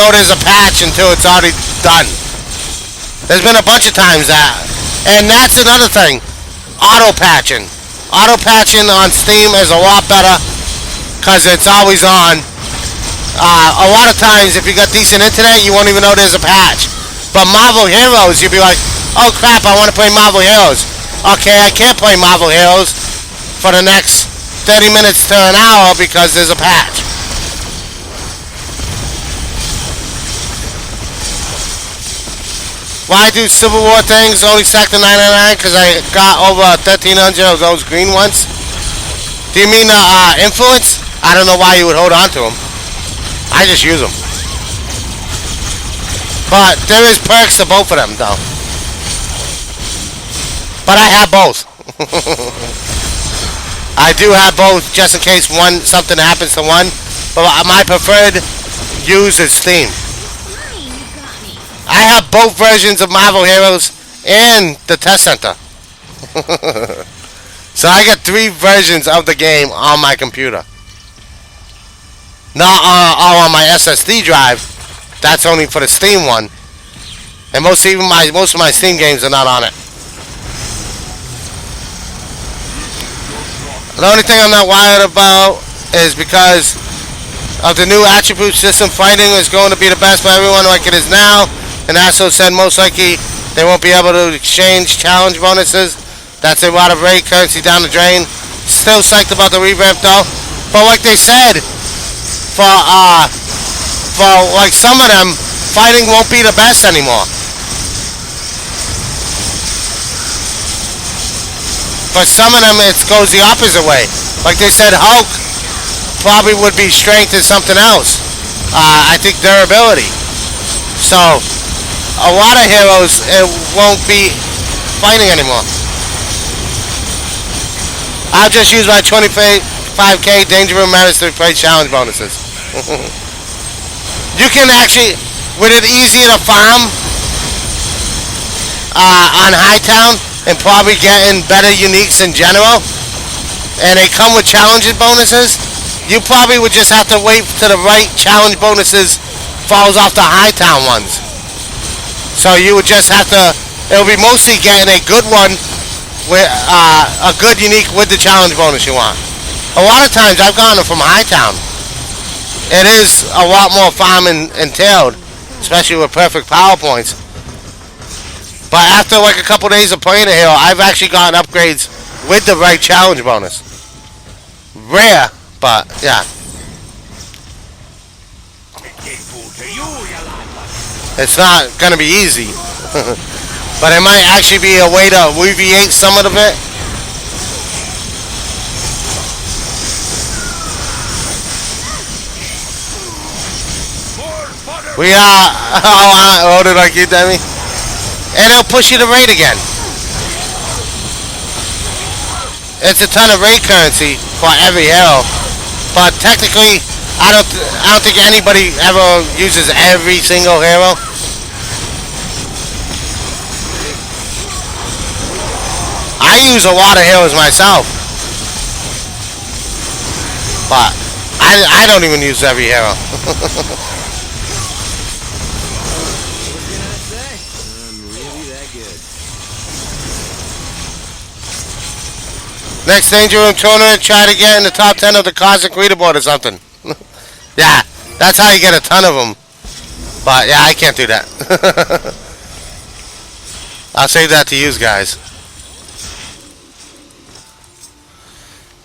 there's a patch until it's already done. There's been a bunch of times that. And that's another thing. Auto-patching. Auto-patching on Steam is a lot better because it's always on. A lot of times, if you got decent internet, you won't even know there's a patch. But Marvel Heroes, you'll be like, oh crap, I want to play Marvel Heroes. Okay, I can't play Marvel Heroes for the next 30 minutes to an hour because there's a patch. Why do Civil War things only Sector 999? Because I got over 1,300 of those green ones. Do you mean influence? I don't know why you would hold on to them. I just use them. But there is perks to both of them, though. But I have both. I do have both, just in case something happens to one. But my preferred use is Steam. I have both versions of Marvel Heroes and the Test Center. So I got 3 versions of the game on my computer. Not all on my SSD drive. That's only for the Steam one. And most of my Steam games are not on it. The only thing I'm not wired about is because of the new attribute system. Fighting is going to be the best for everyone like it is now. And ASO said most likely they won't be able to exchange challenge bonuses. That's a lot of raid currency down the drain. Still psyched about the revamp though. But like they said, for like some of them, fighting won't be the best anymore. For some of them, it goes the opposite way. Like they said, Hulk probably would be strength and something else. I think durability. So a lot of heroes, it won't be fighting anymore. I'll just use my 25k Danger Room Matters to play challenge bonuses. You can actually, with it easier to farm on Hightown and probably getting better uniques in general, and they come with challenge bonuses, you probably would just have to wait till the right challenge bonuses falls off the Hightown ones. So you would just have to, it'll be mostly getting a good one with a good unique with the challenge bonus you want. A lot of times I've gotten it from Hightown. It is a lot more farm entailed especially with perfect PowerPoints. But after like a couple days of playing the hero, I've actually gotten upgrades with the right challenge bonus. Rare, but yeah. Deadpool to you, you lad. It's not gonna be easy. But it might actually be a way to alleviate some of it. We are. Oh, did I get that? And it'll push you to raid again. It's a ton of raid currency for every hero, but technically, I don't think anybody ever uses every single hero. I use a lot of heroes myself, but I don't even use every hero. Next Danger Room tournament, try to get in the top 10 of the Cosmic Leaderboard or something. Yeah, that's how you get a ton of them. But yeah, I can't do that. I'll save that to you guys.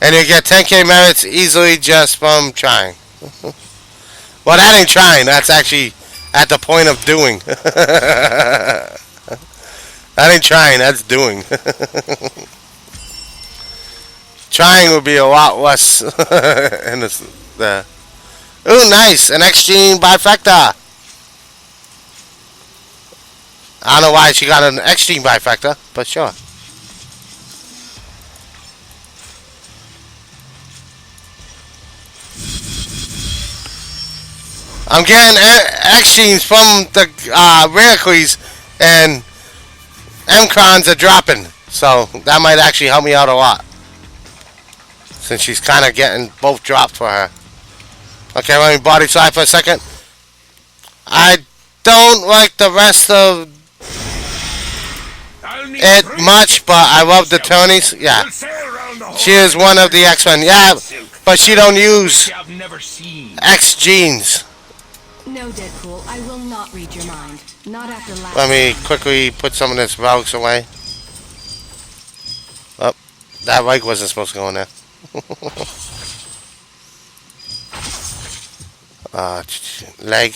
And you get 10k merits easily just from trying. Well, that ain't trying. That's actually at the point of doing. That ain't trying. That's doing. Trying would be a lot less in this. Ooh, nice. An X-Gene Bifecta. I don't know why she got an X-Gene Bifecta, but sure. I'm getting X-Genes from the Raricles, and M-Crons are dropping. So that might actually help me out a lot. Since she's kind of getting both dropped for her. Okay, let me body slide for a second. I don't like the rest of it much, but I love the Tonys. Yeah. She is one of the X-Men. Yeah, but she don't use X-Genes. No, Deadpool, I will not read your mind. Not after last. Let me quickly put some of this relics away. Oh, that relic wasn't supposed to go in there. Leg.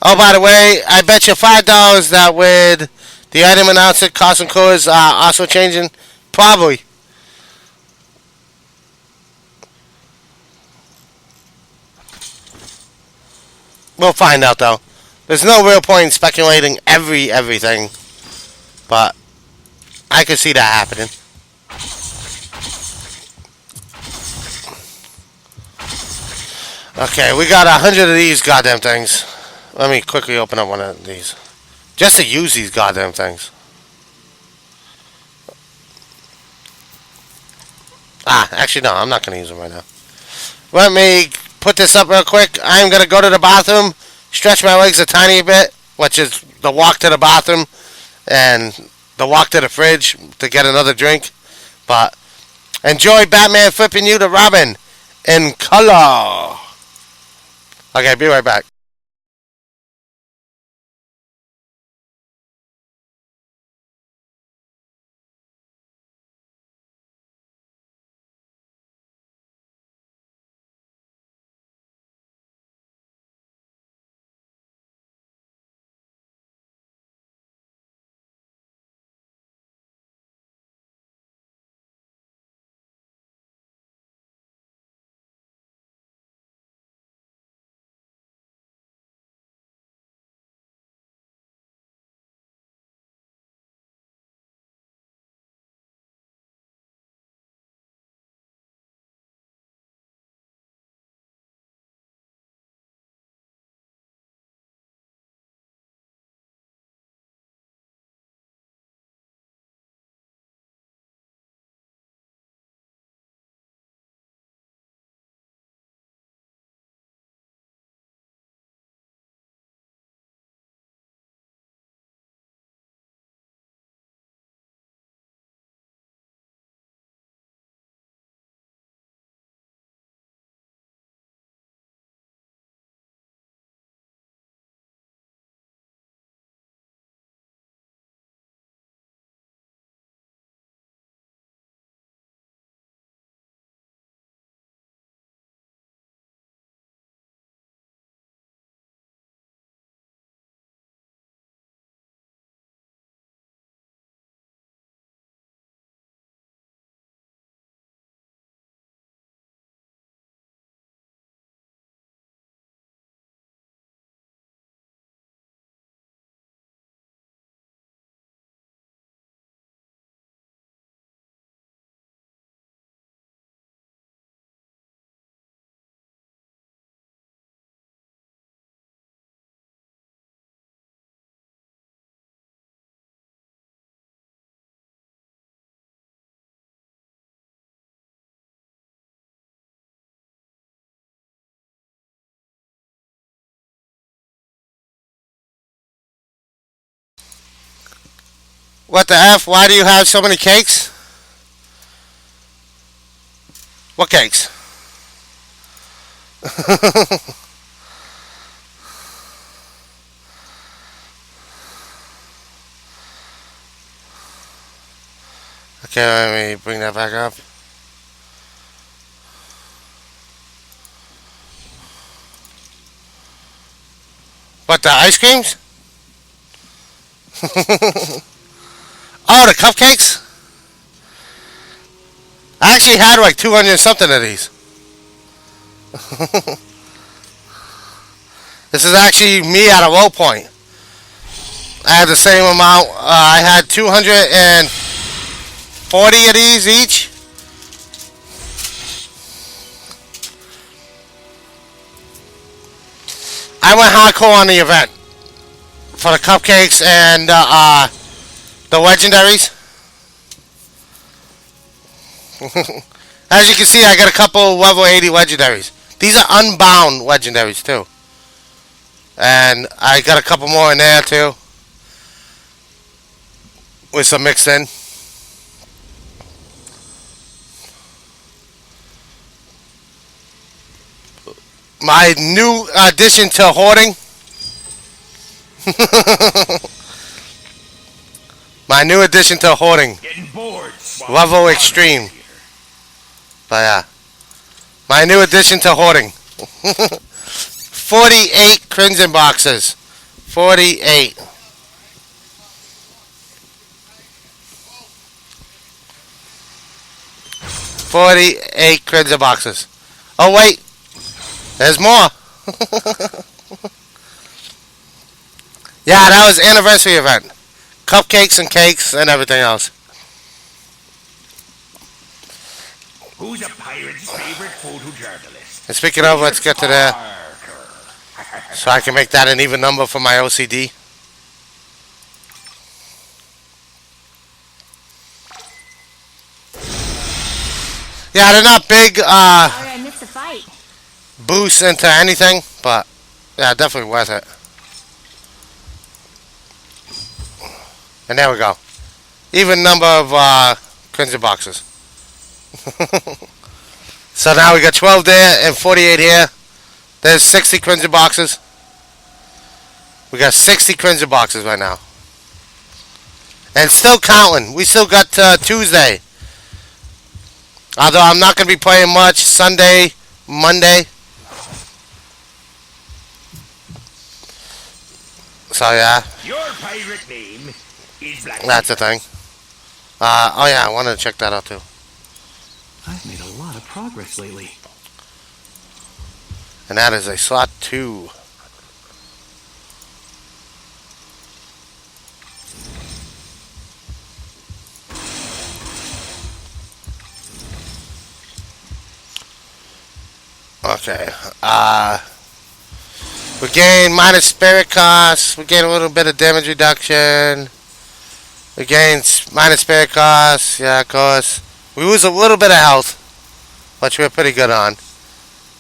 Oh, by the way, I bet you $5 that with the item announcer, costume colors also changing. Probably. We'll find out though. There's no real point in speculating everything, but I could see that happening. Okay, we got 100 of these goddamn things. Let me quickly open up one of these. Just to use these goddamn things. Actually no, I'm not going to use them right now. Let me put this up real quick. I'm going to go to the bathroom, stretch my legs a tiny bit, which is the walk to the bathroom, and the walk to the fridge to get another drink. But enjoy Batman flipping you to Robin in color. Okay, be right back. What the F? Why do you have so many cakes? What cakes? Okay, let me bring that back up. What, the ice creams? Oh, the cupcakes? I actually had like 200 and something of these. This is actually me at a low point. I had the same amount. I had 240 of these each. I went hardcore on the event for the cupcakes and the legendaries. As you can see, I got a couple level 80 legendaries. These are unbound legendaries too. And I got a couple more in there too. With some mixed in. My new addition to hoarding. My new addition to hoarding. Getting bored. Level extreme. But yeah. My new addition to hoarding. 48 Crimson boxes. 48. $48 Crimson boxes. Oh wait. There's more. Yeah, that was anniversary event. Cupcakes and cakes and everything else. Who's a pirate's favorite photojournalist? And speaking of, let's get to that. So I can make that an even number for my OCD. Yeah, they're not big Sorry, I missed the fight. boosts into anything, but yeah, definitely worth it. And there we go. Even number of Crimson boxes. So now we got 12 there and 48 here. There's 60 Crimson boxes. We got 60 Crimson boxes right now. And still counting. We still got Tuesday. Although I'm not going to be playing much. Sunday, Monday. So yeah. Your pirate name is Black. That's the thing. Oh yeah, I wanted to check that out too. I've made a lot of progress lately. And that is a slot 2. Okay. We gain minus spirit costs. We gain a little bit of damage reduction. We gain minus spirit costs. Yeah, of course. We lose a little bit of health, which we're pretty good on.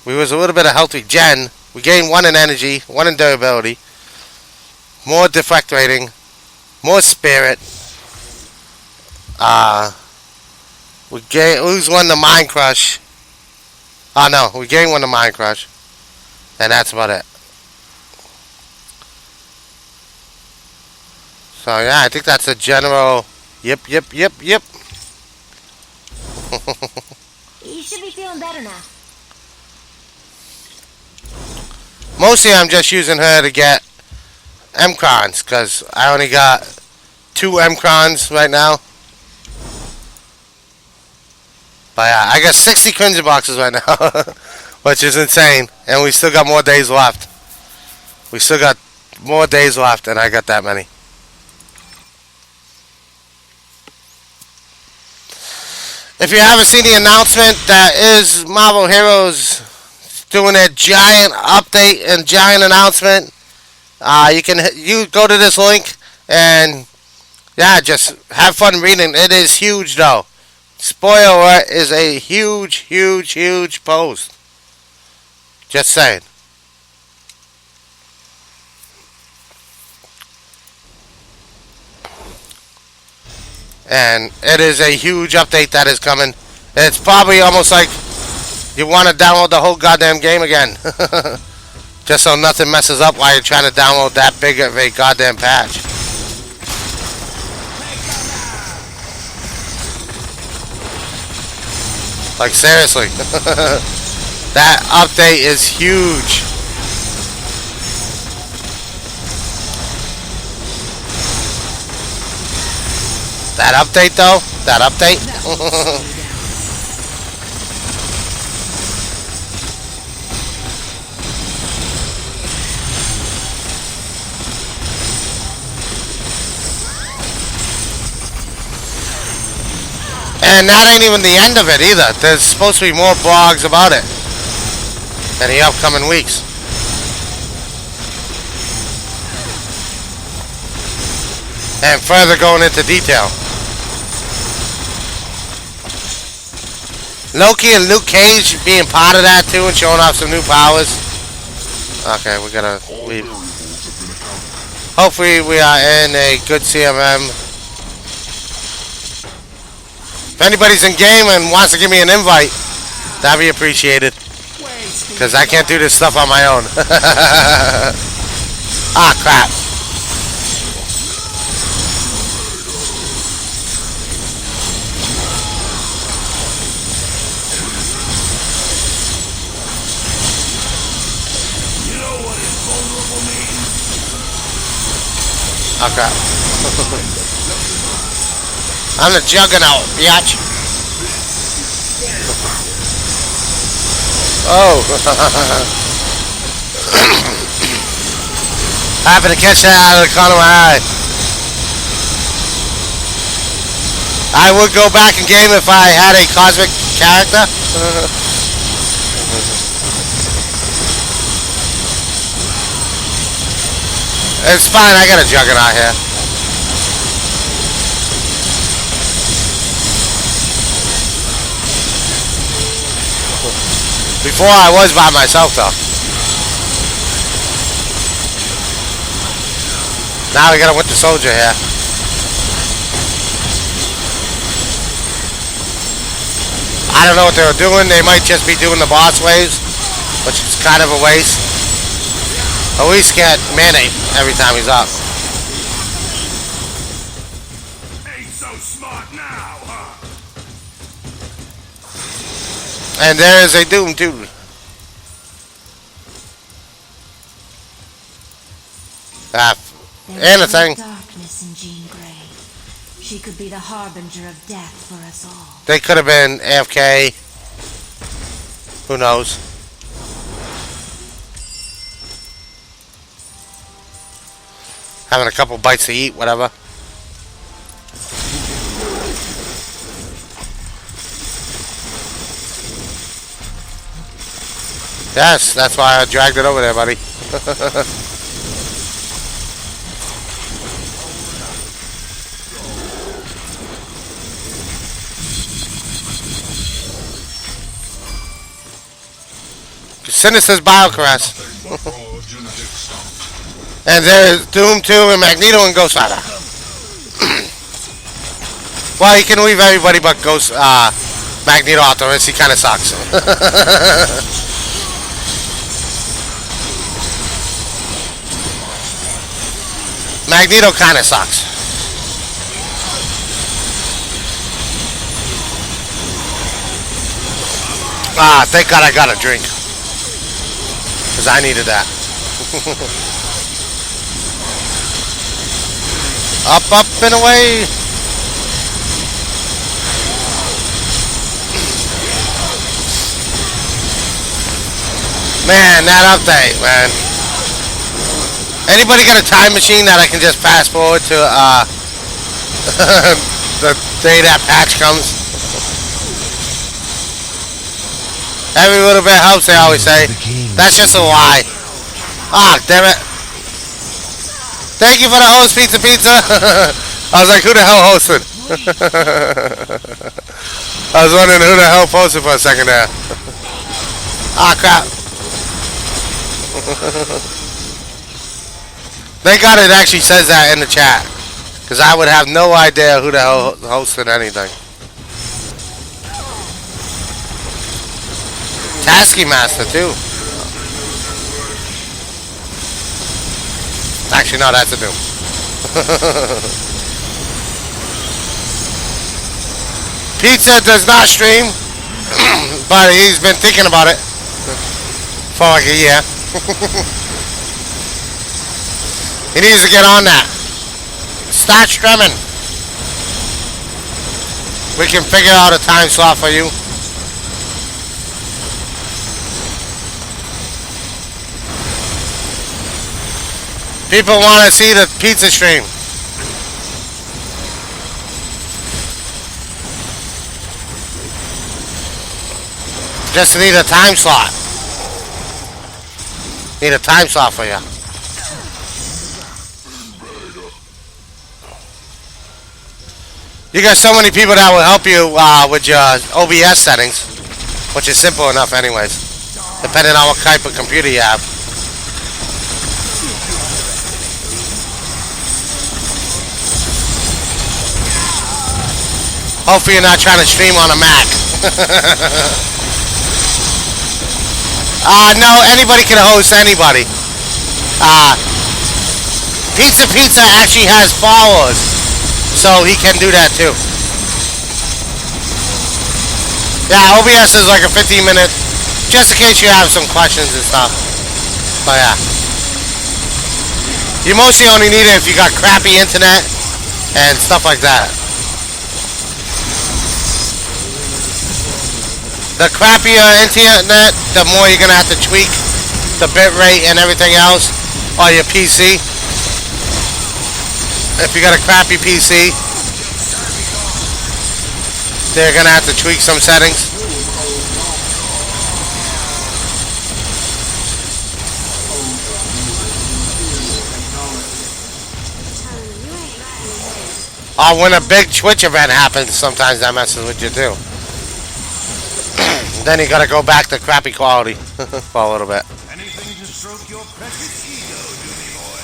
We lose a little bit of health regen. We gain 1 in energy, 1 in durability. More deflect rating. More spirit. We lose 1 to mind crush. Oh no, we gain 1 to mind crush. And that's about it. So yeah, I think that's a general yep. You should be feeling better now. Mostly I'm just using her to get M-Crons, because I only got 2 M-Crons right now. But yeah, I got 60 Crimson boxes right now, which is insane. And we still got more days left. We still got more days left, and I got that many. If you haven't seen the announcement, that is Marvel Heroes doing a giant update and giant announcement. You go to this link and yeah, just have fun reading. It is huge though. Spoiler alert, is a huge post. Just saying. And it is a huge update that is coming. It's probably almost like you want to download the whole goddamn game again. Just so nothing messes up while you're trying to download that big of a goddamn patch. Like, seriously. That update is huge. That update, though? That update? And that ain't even the end of it either. There's supposed to be more blogs about it in the upcoming weeks. And further going into detail. Loki and Luke Cage being part of that too and showing off some new powers. Okay, we're gonna leave. Hopefully we are in a good CMM. If anybody's in game and wants to give me an invite, that'd be appreciated. Because I can't do this stuff on my own. Ah, crap. Okay. I'm the juggernaut, biatch. Oh. Happened to catch that out of the corner of my eye. I would go back in game if I had a cosmic character. It's fine, I got a juggernaut here. Before I was by myself though. Now we got a Winter Soldier here. I don't know what they were doing. They might just be doing the boss waves, which is kind of a waste. At least get Mayonnaise every time he's up. Ain't so smart now, huh? And there is a Doom too. And a thing. Darkness in Jean Grey. She could be the harbinger of death for us all. They could have been AFK. Who knows? Having a couple bites to eat, whatever. Yes, that's why I dragged it over there, buddy. Sinister's Biocaress. And there's Doom 2 and Magneto and Ghost Rider. Well, you can leave everybody but Ghost Magneto out there. He kind of sucks. Magneto kind of sucks. Ah, thank God I got a drink. Because I needed that. Up, up, and away. Man, that update, man. Anybody got a time machine that I can just fast forward to the day that patch comes? Every little bit helps, they always say. That's just a lie. Ah, damn it. Thank you for the host, Pizza Pizza. I was like, who the hell hosted? I was wondering who the hell posted for a second there. Ah, crap. Thank God it actually says that in the chat. Because I would have no idea who the hell hosted anything. Tasky Master, too. Actually, no, that's a new. Pizza does not stream, but he's been thinking about it for like a year. He needs to get on that. Start streaming. We can figure out a time slot for you. People want to see the pizza stream. Just need a time slot. Need a time slot for you. You got so many people that will help you with your OBS settings, which is simple enough anyways, depending on what type of computer you have. Hopefully you're not trying to stream on a Mac. No, anybody can host anybody. Pizza actually has followers, so he can do that too. Yeah, OBS is like a 15-minute, just in case you have some questions and stuff. But yeah. You mostly only need it if you got crappy internet and stuff like that. The crappier internet, the more you're gonna have to tweak the bitrate and everything else on your PC. If you got a crappy PC, they're gonna have to tweak some settings. Or when a big Twitch event happens, sometimes that messes with you too. Then you gotta go back to crappy quality for a little bit. Anything to stroke your precious ego, Doobie boy.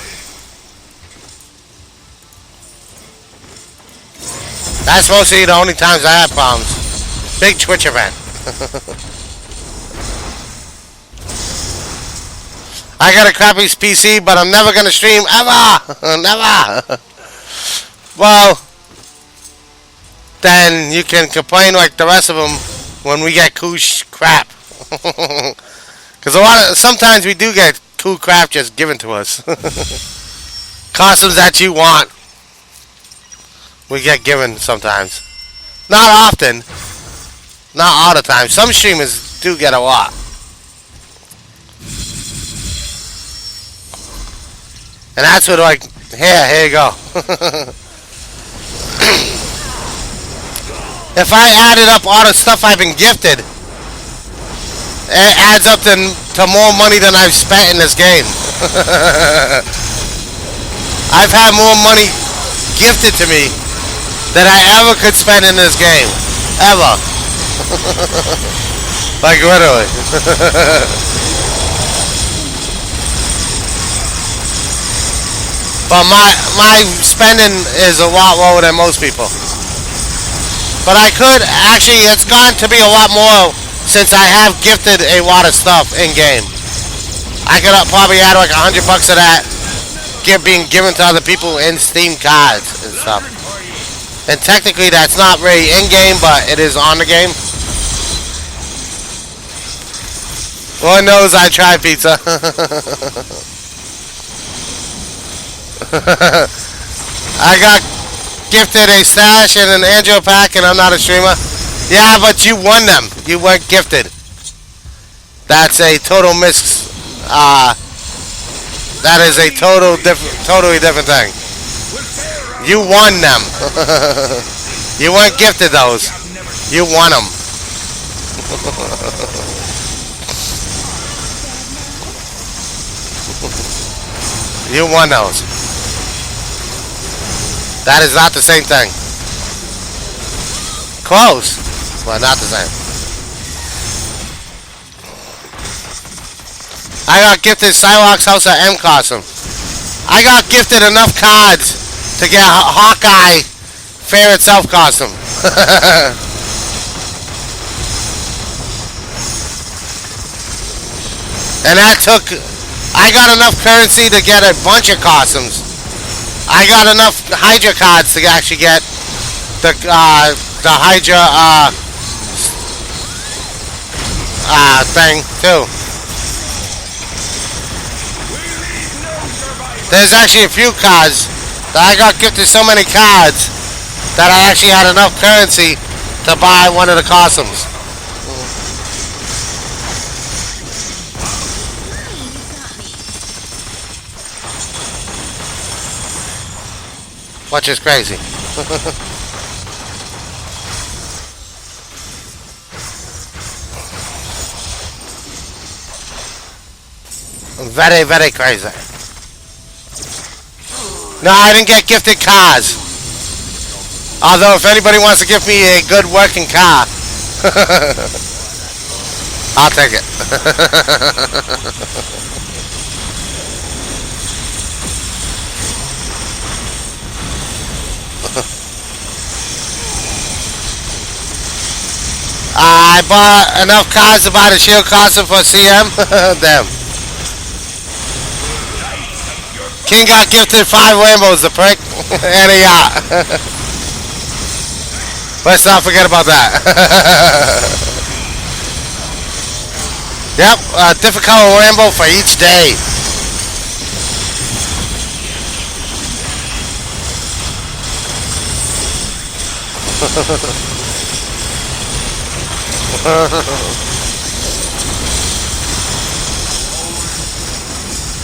That's mostly the only times I have problems. Big Twitch event. I got a crappy PC, but I'm never gonna stream ever. Never. Well, then you can complain like the rest of them when we get cool crap. Because sometimes we do get cool crap just given to us. Costumes that you want, we get given sometimes. Not often. Not all the time. Some streamers do get a lot. And that's what, like, here you go. If I added up all the stuff I've been gifted, it adds up to more money than I've spent in this game. I've had more money gifted to me than I ever could spend in this game. Ever. Like, literally. But my spending is a lot lower than most people. But I could, actually, it's gone to be a lot more since I have gifted a lot of stuff in-game. I could probably add like $100 of that being given to other people in Steam cards and stuff. And technically that's not really in-game, but it is on the game. Lord knows I tried pizza. I got gifted a stash and an Angel pack, and I'm not a streamer. Yeah, but you won them. You weren't gifted. That's a total that is a totally different thing. You won them. You weren't gifted those. You won them. You won those. That is not the same thing. Close, but not the same. I got gifted Psylocke's House of M costume. I got gifted enough cards to get Hawkeye favorite self costume. And that took, I got enough currency to get a bunch of costumes. I got enough Hydra cards to actually get the Hydra thing too. There's actually a few cards that I got gifted so many cards that I actually had enough currency to buy one of the costumes. Which is crazy. Very, very crazy. No, I didn't get gifted cars. Although, if anybody wants to give me a good working car, I'll take it. I bought enough cars to buy the shield costume for CM. Damn. King got gifted 5 rainbows, the prick, and a yacht. Let's not forget about that. Yep, a difficult rainbow for each day.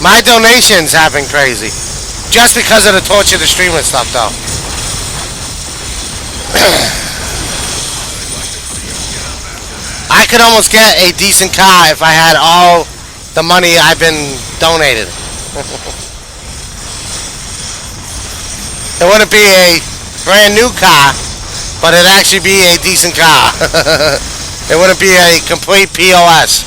My donations have been crazy. Just because of the Torch of the Streamer stuff, though. I could almost get a decent car if I had all the money I've been donated. It wouldn't be a brand new car, but it'd actually be a decent car. It wouldn't be a complete POS.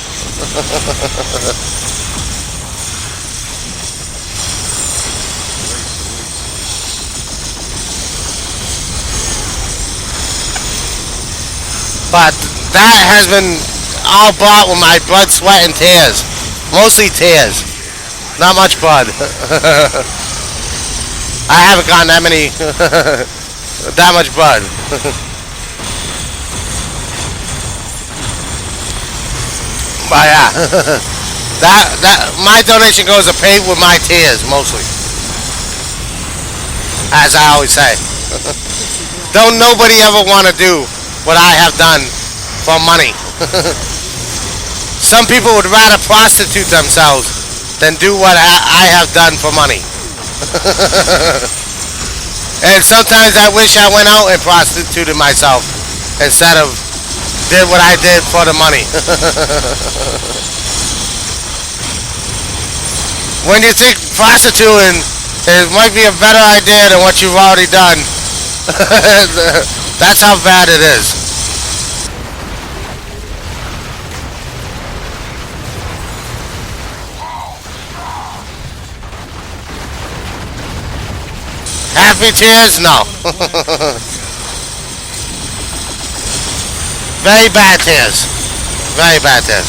But that has been all bought with my blood, sweat, and tears. Mostly tears. Not much blood. I haven't gotten that many, that much blood. But yeah, my donation goes to pay with my tears, mostly. As I always say. Don't nobody ever want to do what I have done for money. Some people would rather prostitute themselves than do what I have done for money. And sometimes I wish I went out and prostituted myself instead of did what I did for the money. When you think prostituting, it might be a better idea than what you've already done. That's how bad it is. Happy tears? No. Very bad tears. Very bad tears.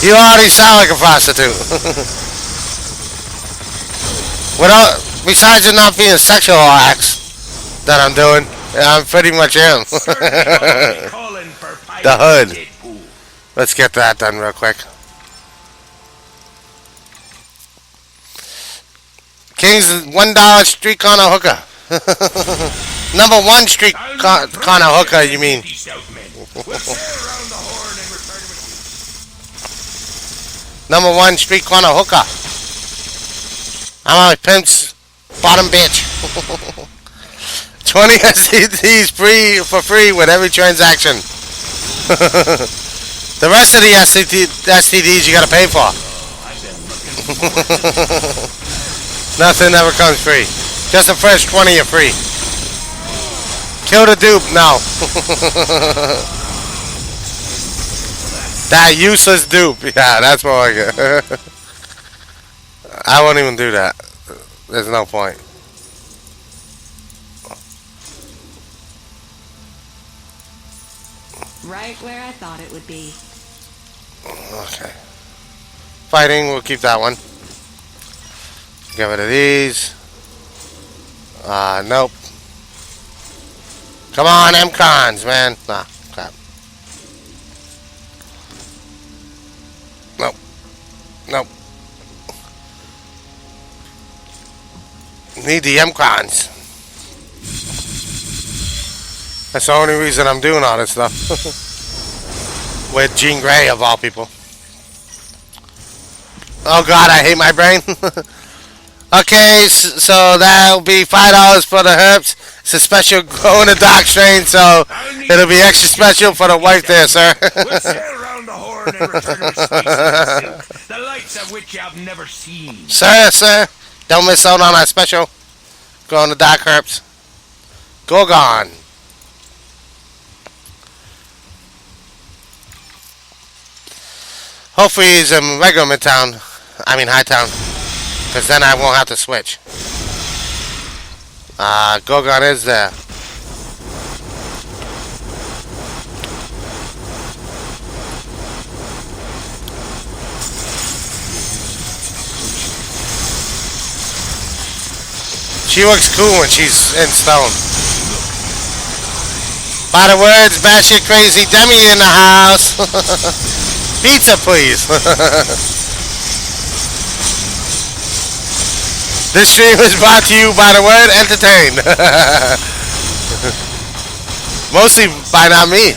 You already sound like a prostitute. Without, besides it not being sexual acts that I'm doing, I pretty much am. The hood. Let's get that done real quick. King's $1 street corner hooker. Number 1 street corner hooker, you mean? Number 1 street corner hooker. I'm a pimp's bottom bitch. 20 STDs for free with every transaction. The rest of the STDs you gotta pay for. Nothing ever comes free. Just the first 20 are free. Kill the dupe, no. That useless dupe. Yeah, that's what I get. I won't even do that. There's no point. Right where I thought it would be. Okay. Fighting, we'll keep that one. Get rid of these. Nope. Come on, M-Cons, man. Nah, crap. Nope. Nope. Need the M-Cons. That's the only reason I'm doing all this stuff. With Jean Grey, of all people. Oh God, I hate my brain. Okay, so that'll be $5 for the herbs. It's a special glow in the dark strain, so it'll be extra special for the wife there, sir. We'll sail round the horn and return to space, the lights of which you have never seen. Sir, don't miss out on our special glow in the dark herbs. Gorgon. Hopefully he's in regular Midtown. I mean Hightown. Because then I won't have to switch. Gorgon is there. She looks cool when she's in stone. By the words, batshit crazy Demi in the house. Pizza, please. This stream is brought to you by the word entertain. Mostly by not me.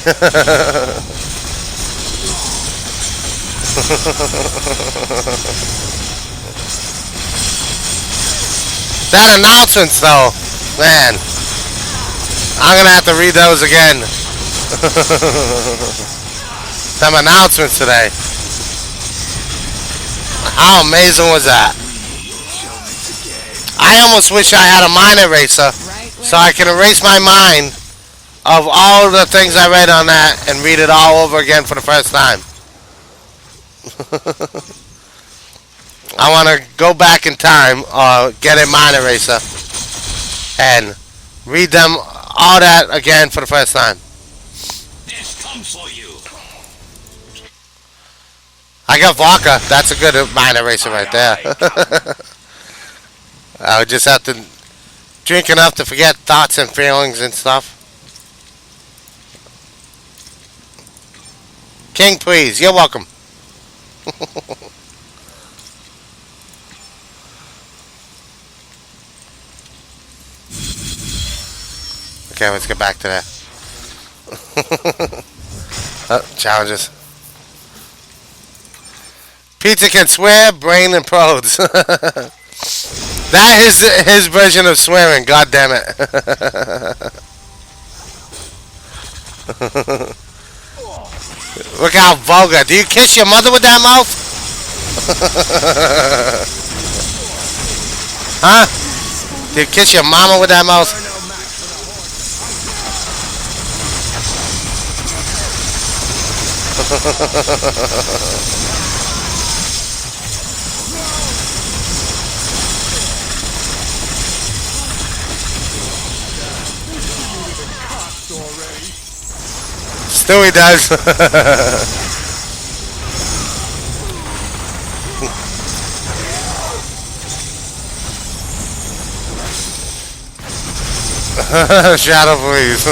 That announcements though, man. I'm gonna have to read those again. Some announcements today. How amazing was that? I almost wish I had a mind eraser so I can erase my mind of all the things I read on that and read it all over again for the first time. I want to go back in time or get a mind eraser and read them all that again for the first time. This comes for you. I got vodka. That's a good mind eraser right there. I would just have to drink enough to forget thoughts and feelings and stuff. King, please. You're welcome. Okay, let's get back to that. Challenges. Pizza can swear, brain implodes. That is his version of swearing, god damn it. Look how vulgar. Do you kiss your mother with that mouth? Huh? Do you kiss your mama with that mouth? Stewie does. Shadow, please.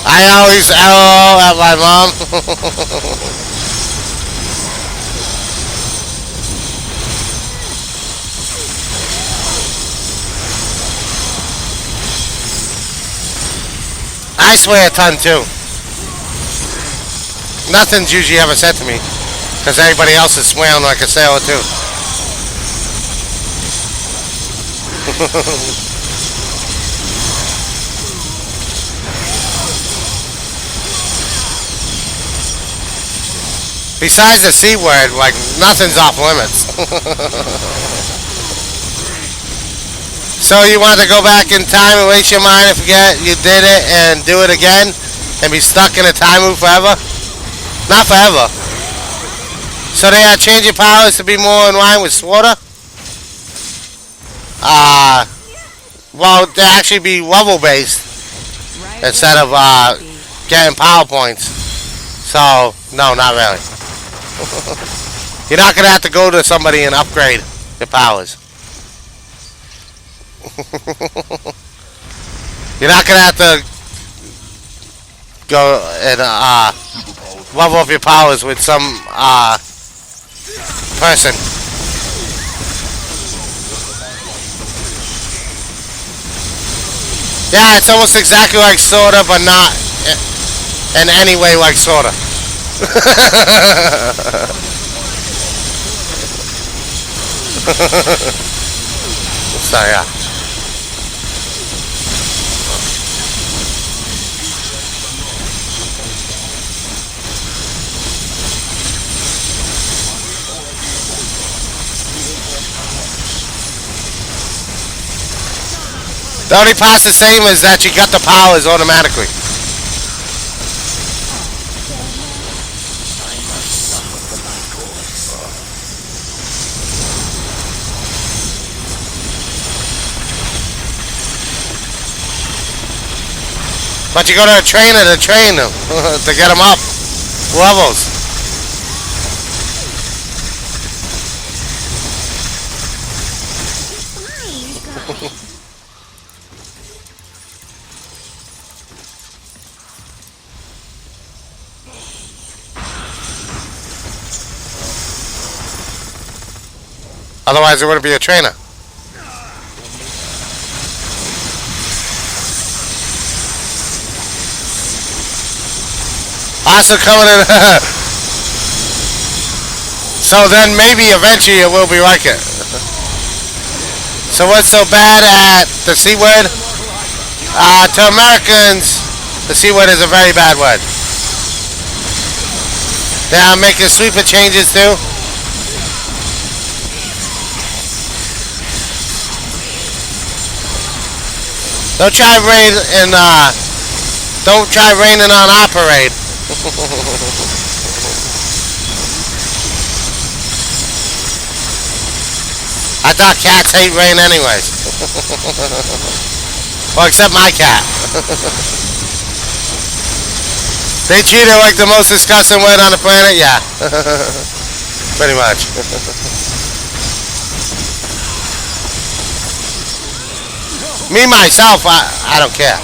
I always LOL at my mom. I swear a ton too. Nothing's usually ever said to me, because everybody else is swearing like a sailor too. Besides the C word, like nothing's off limits. So you want to go back in time and waste your mind and forget you did it and do it again and be stuck in a time loop forever? Not forever. So they are changing powers to be more in line with Slaughter. Well, they actually be level based Right instead where of I thought it would be. getting power points. So no, not really. You're not gonna have to go to somebody and upgrade your powers. You're not gonna have to go and level up your powers with some person. Yeah, it's almost exactly like Sorta, but not in any way like Sorta. So yeah. The only part's the same is that you got the powers automatically. But you go to a trainer to train them, to get them up levels. Otherwise, there wouldn't be a trainer. Also coming in. So then maybe eventually it will be like it. So what's so bad at the C word? To Americans, the C word is a very bad word. They are making sweeper changes too. Don't try raining on our parade. I thought cats hate rain anyways. Well, except my cat. They treat it like the most disgusting word on the planet? Yeah. Pretty much. Me, myself, I don't care.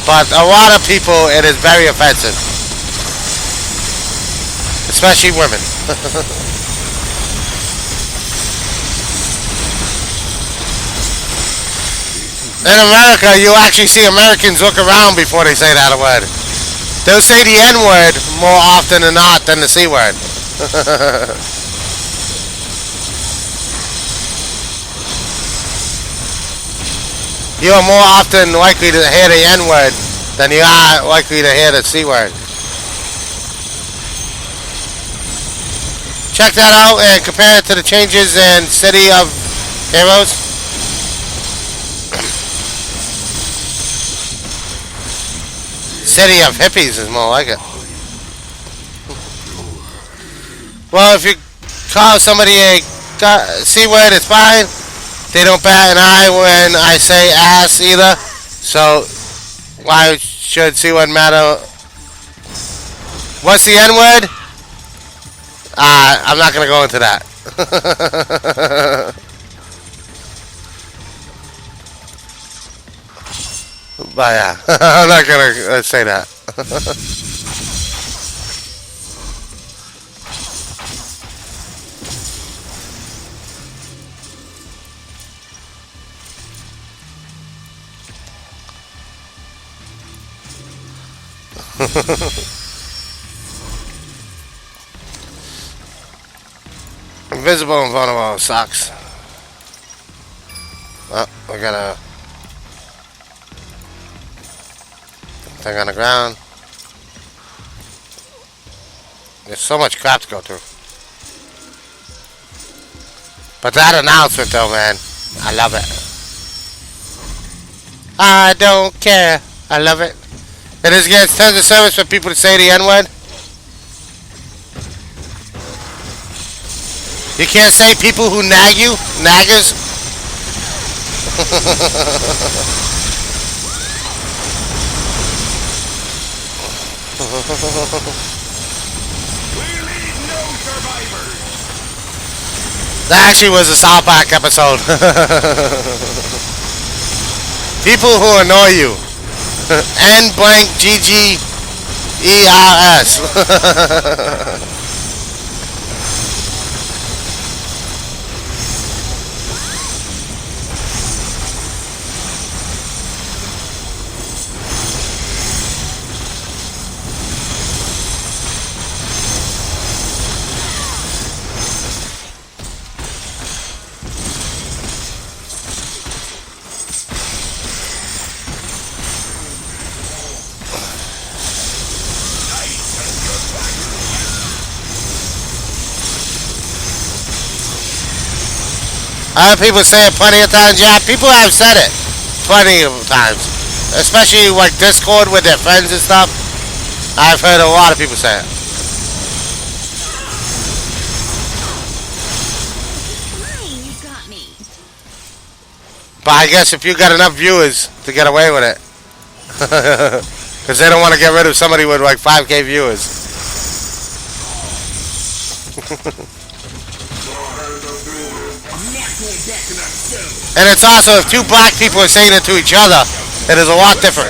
But a lot of people, it is very offensive. Especially women. In America, you actually see Americans look around before they say that word. They'll say the N word more often than not than the C word. You are more often likely to hear the N word than you are likely to hear the C word. Check that out and compare it to the changes in City of Heroes. City of Hippies is more like it. Well, if you call somebody a C word, it's fine. They don't bat an eye when I say ass either. So why should C word matter? What's the N word? I'm not gonna go into that. But yeah, I'm not gonna say that. Invisible and vulnerable sucks. Oh, we got a thing on the ground. There's so much crap to go through. But that announcement though, man, I love it. I don't care. I love it. It is against terms of service for people to say the N-word. You can't say people who nag you? Naggers? That actually was a South Park episode. People who annoy you. N blank GGERS. I heard people say it plenty of times. Yeah, people have said it plenty of times. Especially like Discord with their friends and stuff. I've heard a lot of people say it. Fine, you got me. But I guess if you got enough viewers to get away with it. Because they don't want to get rid of somebody with like 5K viewers. And it's also, if two black people are saying it to each other, it is a lot different.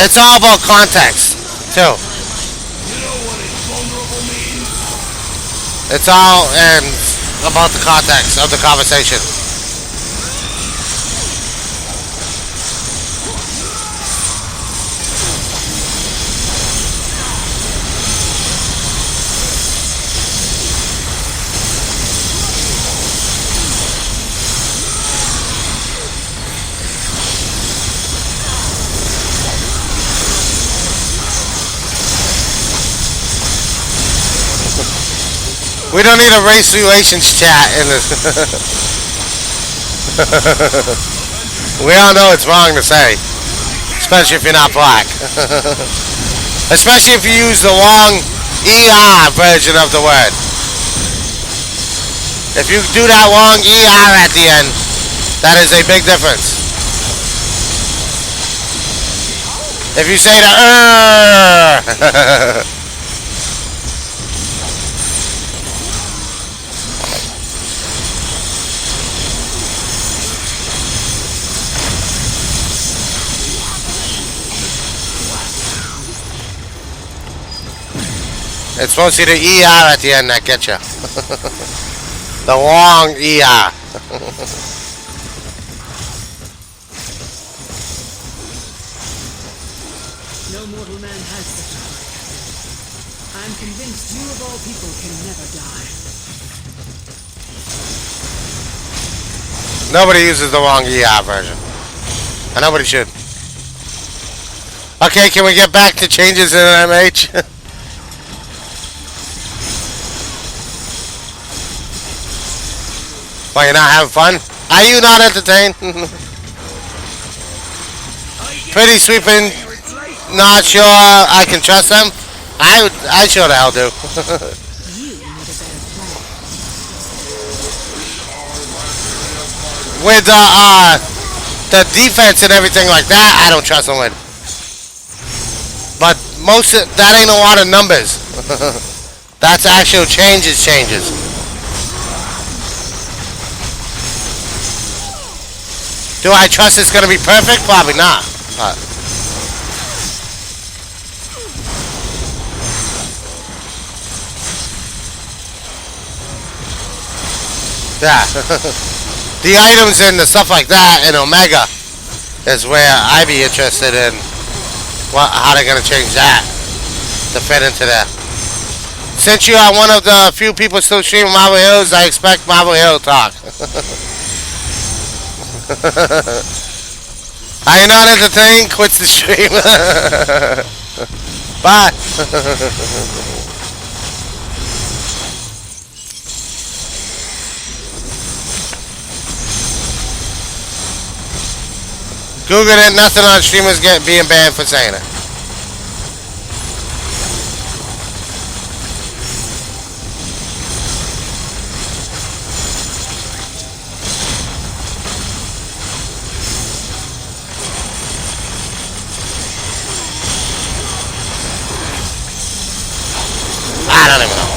It's all about context, too. It's all and about the context of the conversation. We don't need a race relations chat in this. We all know it's wrong to say. Especially if you're not black. Especially if you use the wrong ER version of the word. If you do that wrong ER at the end, that is a big difference. If you say the It's supposed to be the ER at the end that gets you. The long ER. No mortal man has such a heart. I'm convinced you of all people can never die. Nobody uses the wrong ER version. And nobody should. Okay, can we get back to changes in MH? Why, you're not having fun? Are you not entertained? Pretty sweeping. Not sure I can trust them. I sure the hell do. With the defense and everything like that, I don't trust them with. But most of that ain't a lot of numbers. That's actual changes. Do I trust it's going to be perfect? Probably not. But yeah. The items and the stuff like that in Omega is where I'd be interested in how they're going to change that to fit into that. Since you are one of the few people still streaming Marvel Heroes, I expect Marvel Hero talk. Are you not entertained? Quits the stream. Bye. Google it. Nothing on streamers being banned for saying it. I don't even know.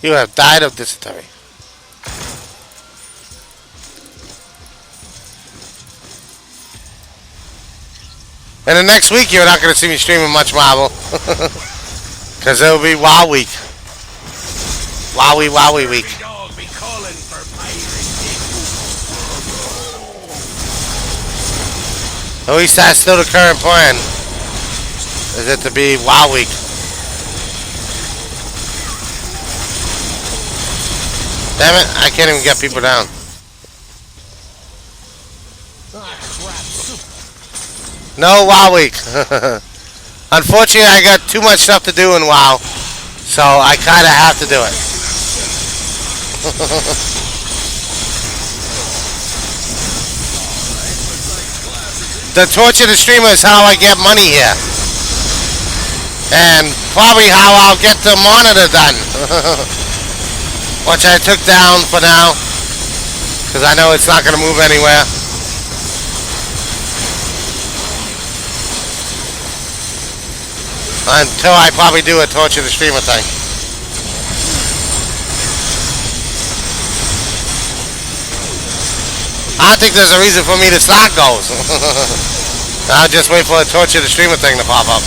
You have died of dysentery. And the next week, you're not going to see me streaming much Marvel. Because it'll be WoW week. Wowie week. At least that's still the current plan. Is it to be WoW week. Damn it, I can't even get people down. No WoW week. Unfortunately, I got too much stuff to do in WoW. So I kind of have to do it. The torture the streamer is how I get money here. And probably how I'll get the monitor done. Which I took down for now, because I know it's not going to move anywhere. Until I probably do a torture the streamer thing. I don't think there's a reason for me to start goals. I'll just wait for a torture the streamer thing to pop up.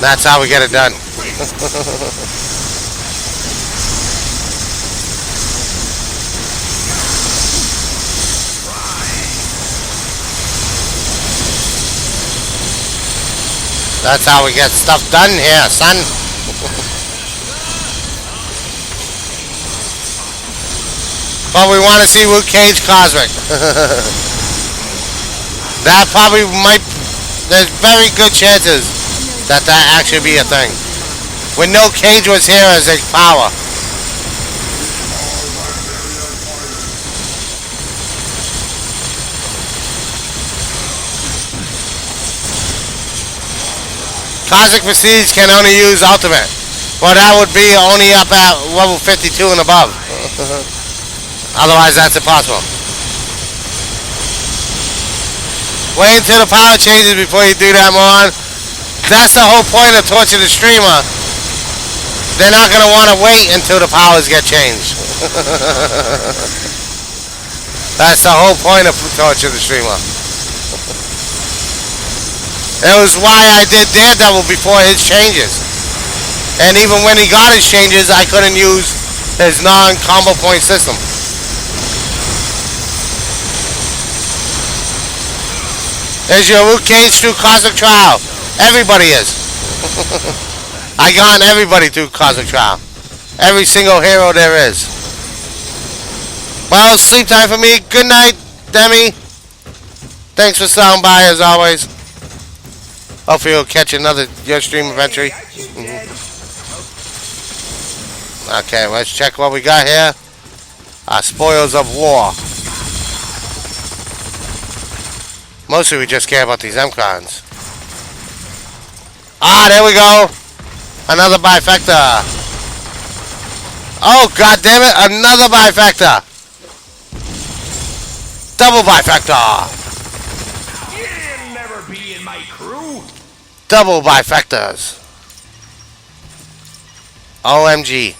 That's how we get it done. That's how we get stuff done here, son. But we want to see Luke Cage Cosmic. That probably might... There's very good chances that actually be a thing. When no Cage was here as a power. Cosmic Prestige can only use Ultimate. Well, that would be only up at level 52 and above. Otherwise, that's impossible. Wait until the power changes before you do that, Moron. That's the whole point of Torture the Streamer. They're not going to want to wait until the powers get changed. That's the whole point of Torture the Streamer. It was why I did Daredevil before his changes. And even when he got his changes, I couldn't use his non-combo point system. Is your Luke Cage through Cosmic Trial? Everybody is. I got everybody through Cosmic Trial. Every single hero there is. Well, sleep time for me. Good night, Demi. Thanks for stopping by as always. Hopefully you'll catch your stream eventually. Okay, let's check what we got here. Spoils of War. Mostly we just care about these M-Crons. Ah, there we go. Another bifector. Oh, god damn it, another bifector. Double bifector. You'll never be in my crew. Double bifectors. OMG.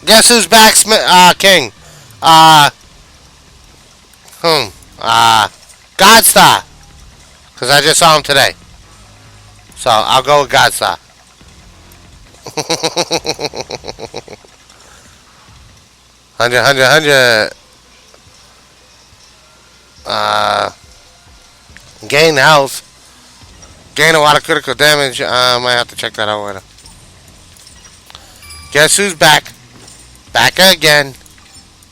Guess who's back, King? Godstar. Because I just saw him today. So, I'll go with Godstar. Hundred. Gain health. Gain a lot of critical damage. I might have to check that out later. Guess who's back? Back again.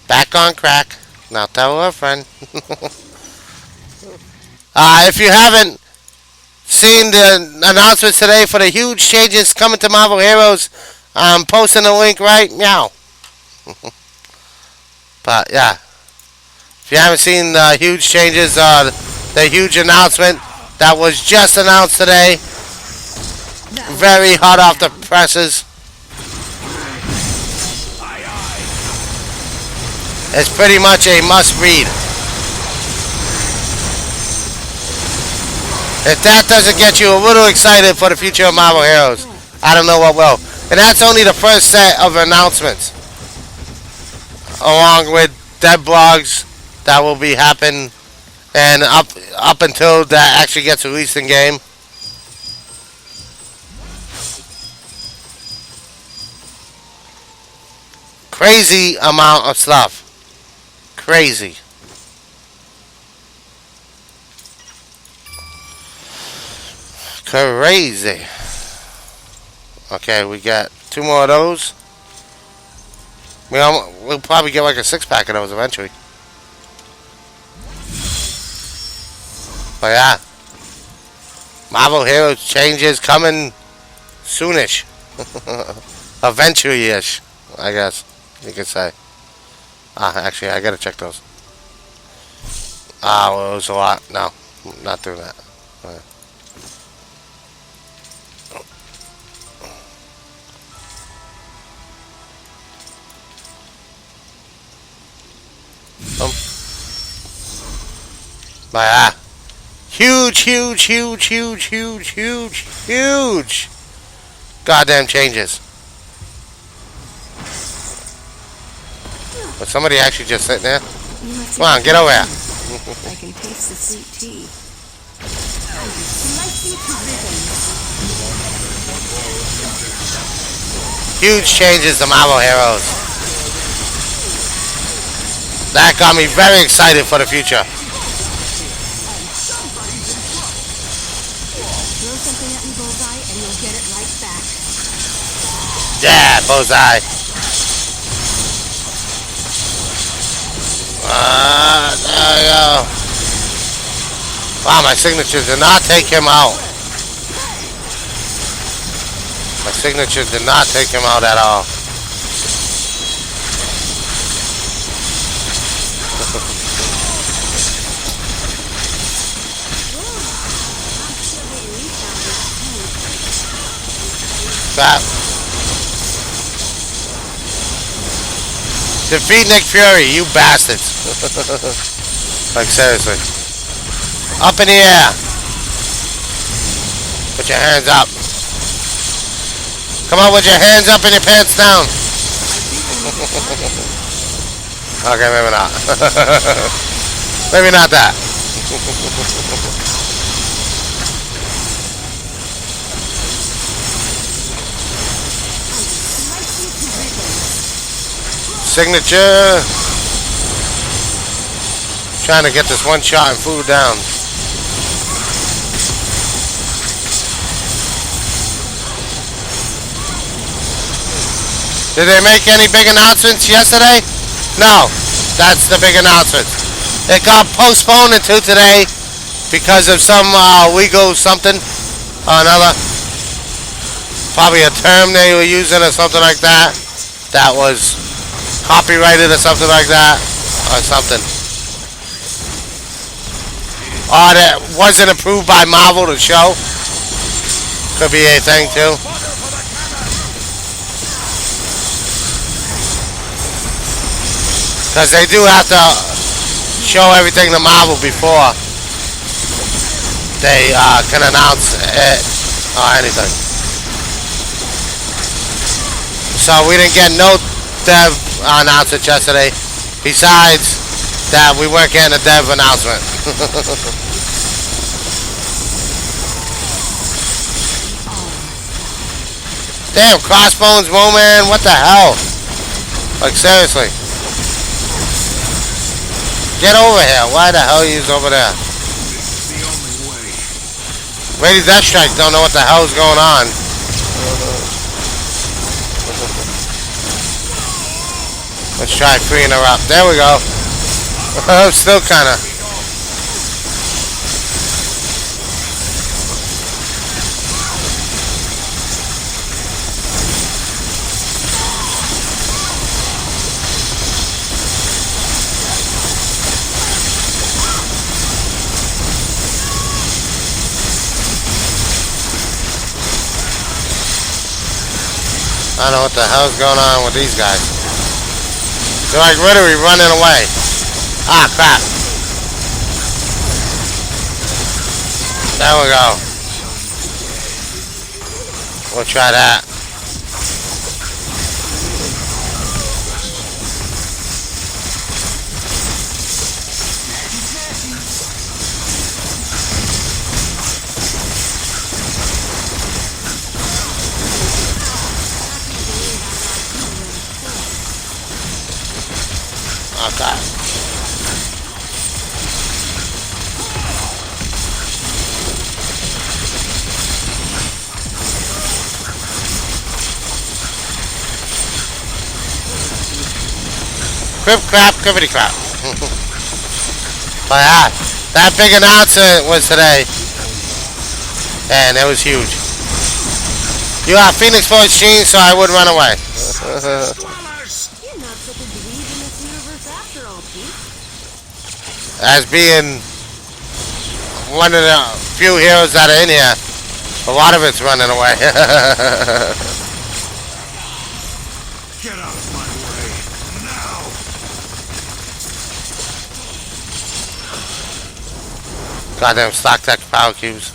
Back on crack. Now tell her friend. If you haven't seen the announcements today for the huge changes coming to Marvel Heroes, I'm posting the link right now. But yeah, if you haven't seen the huge changes, the huge announcement that was just announced today, very hot off the presses. It's pretty much a must read. If that doesn't get you a little excited for the future of Marvel Heroes, I don't know what will. And that's only the first set of announcements, along with dev blogs that will be happening, and up until that actually gets released in game. Crazy amount of stuff. Crazy. Crazy. Okay, we got 2 more of those. We'll probably get like a 6-pack of those eventually. But yeah, Marvel Heroes changes coming soonish. Eventually-ish, I guess you could say. Actually, I gotta check those. Well, it was a lot. No, not doing that. Okay. But huge goddamn changes. But somebody actually just sitting there. Come on, get over here. I can taste the sweet tea. Huge changes to Marvel Heroes. That got me very excited for the future. Throw something at me, Bullseye, and you'll get it right back. Yeah, Bullseye. There we go. Wow, my signatures did not take him out. My signatures did not take him out at all. Stop. Defeat Nick Fury, you bastards. Like, seriously. Up in the air. Put your hands up. Come on with your hands up and your pants down. Okay, maybe not. Maybe not that. Signature. Trying to get this one shot and food down. Did they make any big announcements yesterday? No. That's the big announcement. It got postponed until today because of some legal something or another. Probably a term they were using or something like that. That was copyrighted or something like that. Or something. Or that wasn't approved by Marvel to show. Could be a thing too. Because they do have to show everything to Marvel before they can announce it or anything. So we didn't get no dev announcement yesterday. Besides that, we weren't getting a dev announcement. Damn, Crossbones Moment, what the hell? Like, seriously. Get over here. Why the hell are you over there? Lady Deathstrike don't know what the hell's going on. Let's try freeing her up. There we go. Still kind of. I don't know what the hell's going on with these guys. They're like literally running away. Ah, crap. There we go. We'll try that. Okay. Crip crap, cribbity crap. But yeah, that big announcement was today. And it was huge. You have Phoenix Force Gene, so I would run away. As being one of the few heroes that are in here, a lot of it's running away. Get out of my way now! Goddamn stock tech power cubes.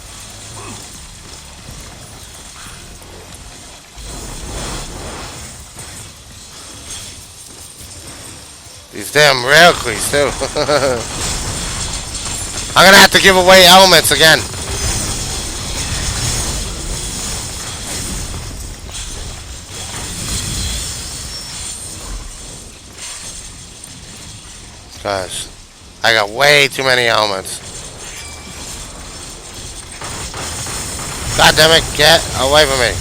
These damn rail cleats too. I'm gonna have to give away elements again. Cause I got way too many elements. God damn it, get away from me.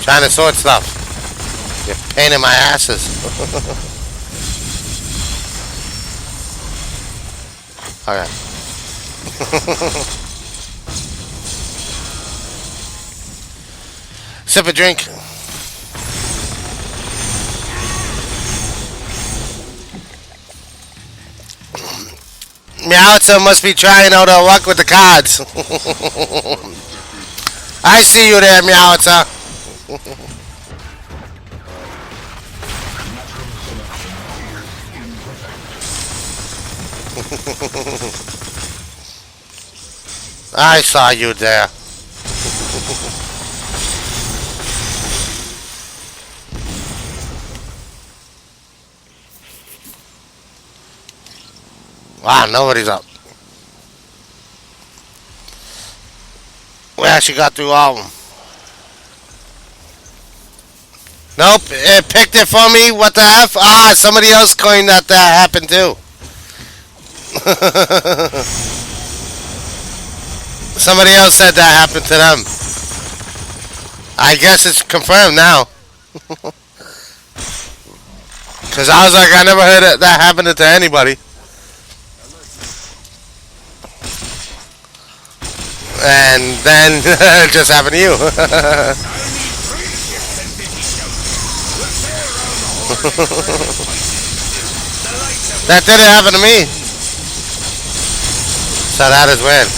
Trying to sort stuff. You're pain in my asses. Okay. Sip a drink. Meowita must be trying out her luck with the cards. I see you there, Meowita. I saw you there. Wow, nobody's up. We actually got through all of them. Nope, it picked it for me. What the F? Ah, somebody else claimed that happened too. Somebody else said that happened to them. I guess it's confirmed now. Because I was like, I never heard that happened to anybody. And then it just happened to you. That didn't happen to me. So that is weird.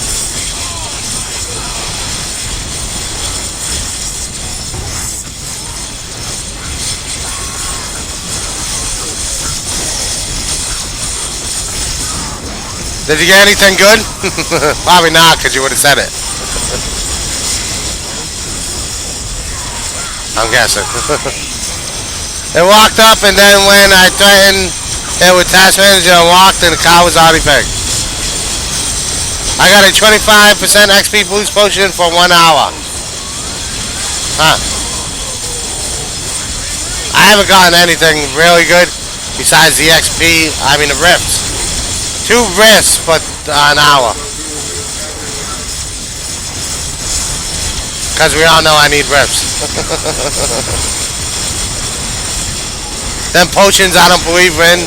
Did you get anything good? Probably not, because you would have said it. I'm guessing. It walked up, and then when I threatened it with task manager, it walked, and the car was already pegged. I got a 25% XP boost potion for 1 hour. Huh. I haven't gotten anything really good besides the XP, I mean the rifts. 2 rifts, but an hour. Because we all know I need rifts. Them potions I don't believe in.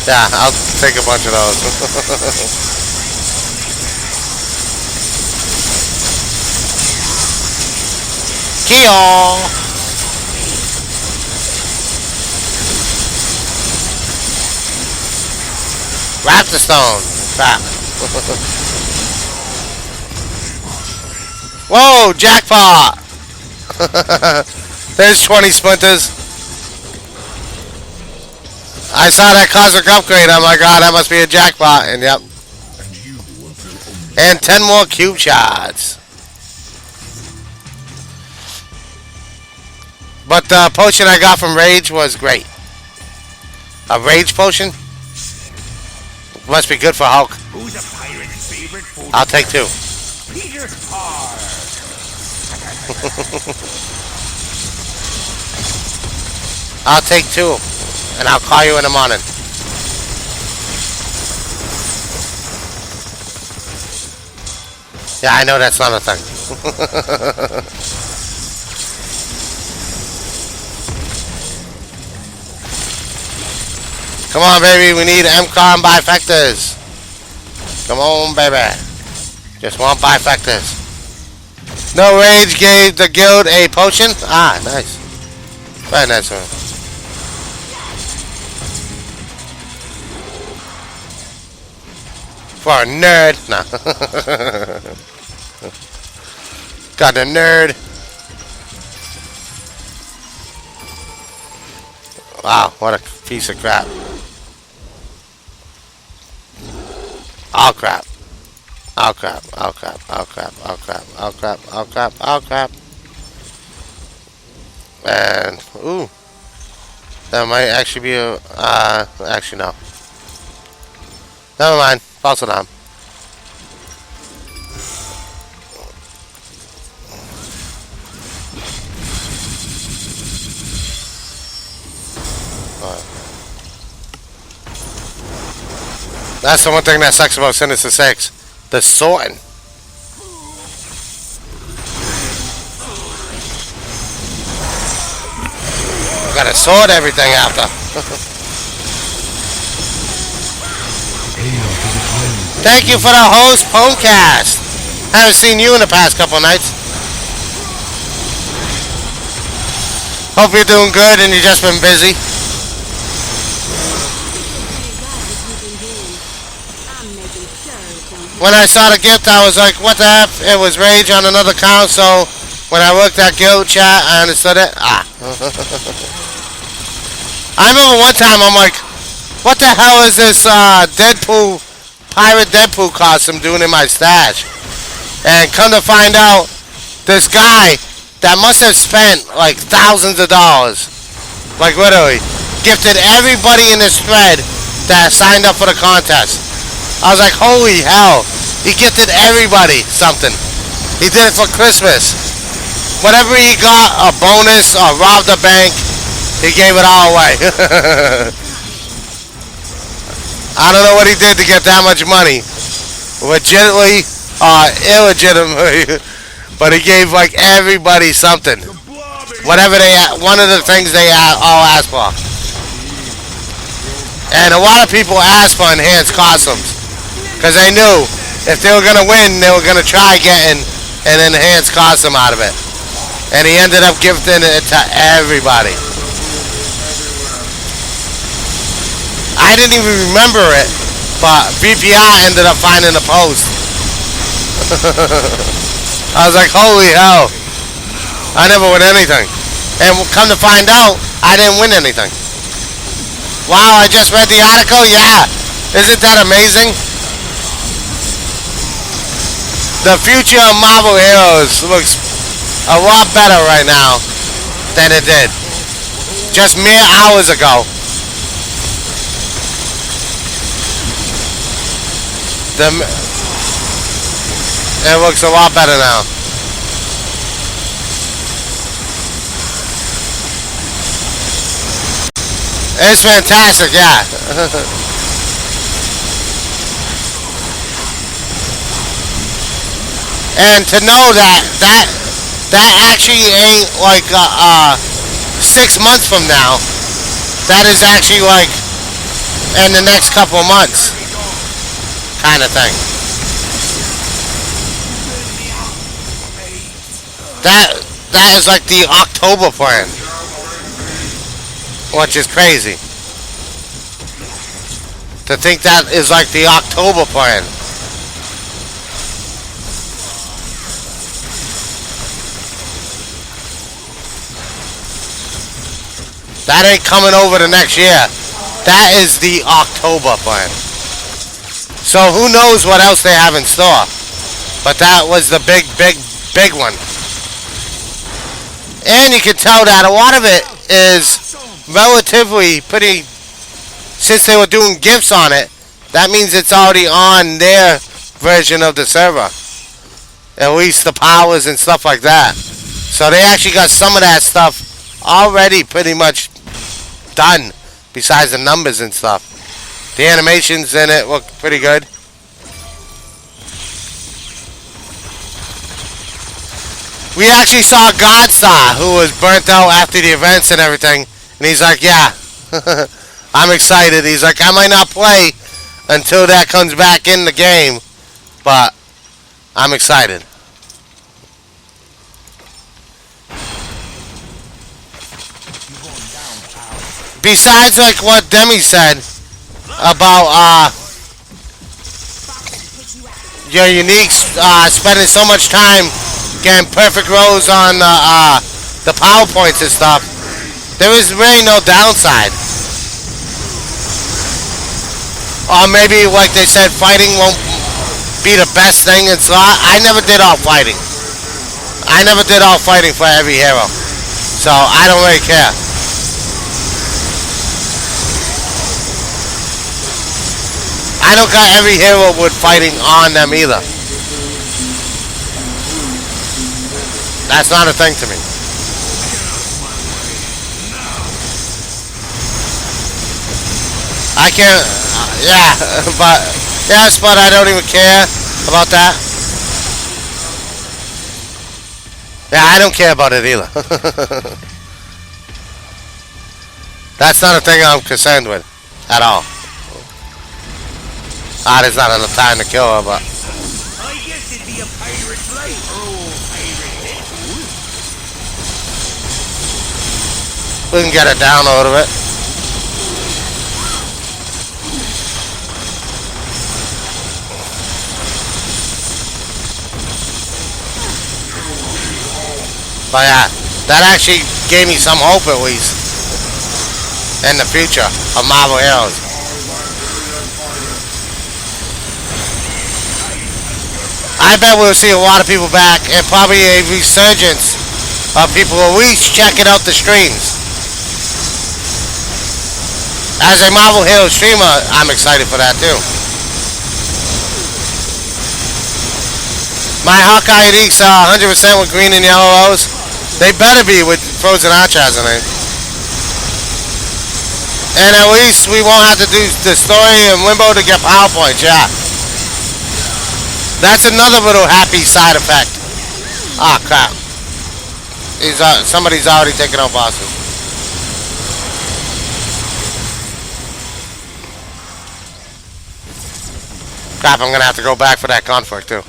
Yeah, I'll take a bunch of those. Keel. Raptor Stone. Crap. Whoa, jackpot! There's 20 splinters. I saw that cosmic upgrade. I'm like, God, that must be a jackpot. And yep. And 10 more cube shots. But the potion I got from Rage was great. A Rage potion? Must be good for Hulk. Who's a pirate's favorite food? I'll take 2. Peter Parr. I'll take 2. And I'll call you in the morning. Yeah, I know that's not a thing. Come on, baby. We need MCOM bifectors. Come on, baby. Just want bifectors. No Rage gave the guild a potion. Ah, nice. Very nice one. For a nerd. Nah. Got the nerd. Wow, what a piece of crap. Oh crap. Oh crap. Oh crap. Oh crap. Oh crap. Oh crap. Oh crap. Oh crap. And ooh. That might actually be a actually no. Never mind. False alarm. That's the one thing that sucks about Sinister 6. The sorting. Gotta sort everything after. Thank you for the host, Pomecast. Haven't seen you in the past couple of nights. Hope you're doing good and you've just been busy. When I saw the gift, I was like, what the F? It was Rage on another account, so when I looked at guild chat, I understood it. Ah. I remember one time, I'm like, what the hell is this Deadpool, Pirate Deadpool costume doing in my stash? And come to find out, this guy that must have spent like thousands of dollars, like literally, gifted everybody in this thread that signed up for the contest. I was like, holy hell. He gifted everybody something. He did it for Christmas. Whatever he got, a bonus or robbed a bank, he gave it all away. I don't know what he did to get that much money. Legitimately or illegitimately. But he gave like everybody something. Whatever they, one of the things they all asked for. And a lot of people asked for enhanced costumes. Because they knew if they were going to win, they were going to try getting an enhanced costume out of it. And he ended up gifting it to everybody. I didn't even remember it, but VPI ended up finding the post. I was like, holy hell. I never win anything. And come to find out, I didn't win anything. Wow, I just read the article? Yeah. Isn't that amazing? The future of Marvel Heroes looks a lot better right now than it did just mere hours ago. It looks a lot better now. It's fantastic, yeah. And to know that actually ain't like 6 months from now, that is actually like in the next couple of months, kind of thing. That is like the October plan, which is crazy. To think that is like the October plan. That ain't coming over the next year. That is the October plan. So who knows what else they have in store. But that was the big one. And you can tell that a lot of it is relatively pretty, since they were doing gifts on it, that means it's already on their version of the server. At least the powers and stuff like that. So they actually got some of that stuff already pretty much done, besides the numbers and stuff. The animations in it look pretty good. We actually saw Godstar, who was burnt out after the events and everything, and he's like, yeah, I'm excited. He's like, I might not play until that comes back in the game, but I'm excited. Besides like what Demi said about your uniques spending so much time getting perfect rows on the PowerPoints and stuff, there is really no downside. Or maybe like they said, fighting won't be the best thing in slot. I never did all fighting. I never did all fighting for every hero, so I don't really care. I don't got every hero with fighting on them either. That's not a thing to me. I can't, yeah, but I don't even care about that. Yeah, I don't care about it either. That's not a thing I'm concerned with at all. There's not enough time to kill her, but I guess it'd be a pirate's life. Oh, pirate. we can get it down a little bit. But yeah, that actually gave me some hope at least in the future of Marvel Heroes. I bet we'll see a lot of people back and probably a resurgence of people at least checking out the streams. As a Marvel Hero streamer, I'm excited for that too. My Hawkeye Elite's 100% with green and yellow O's. They better be with Frozen Archers in it. And at least we won't have to do the story in Limbo to get PowerPoints, yeah. That's another little happy side effect. Ah, crap. Somebody's already taken out bosses. Crap, I'm gonna have to go back for that conflict too.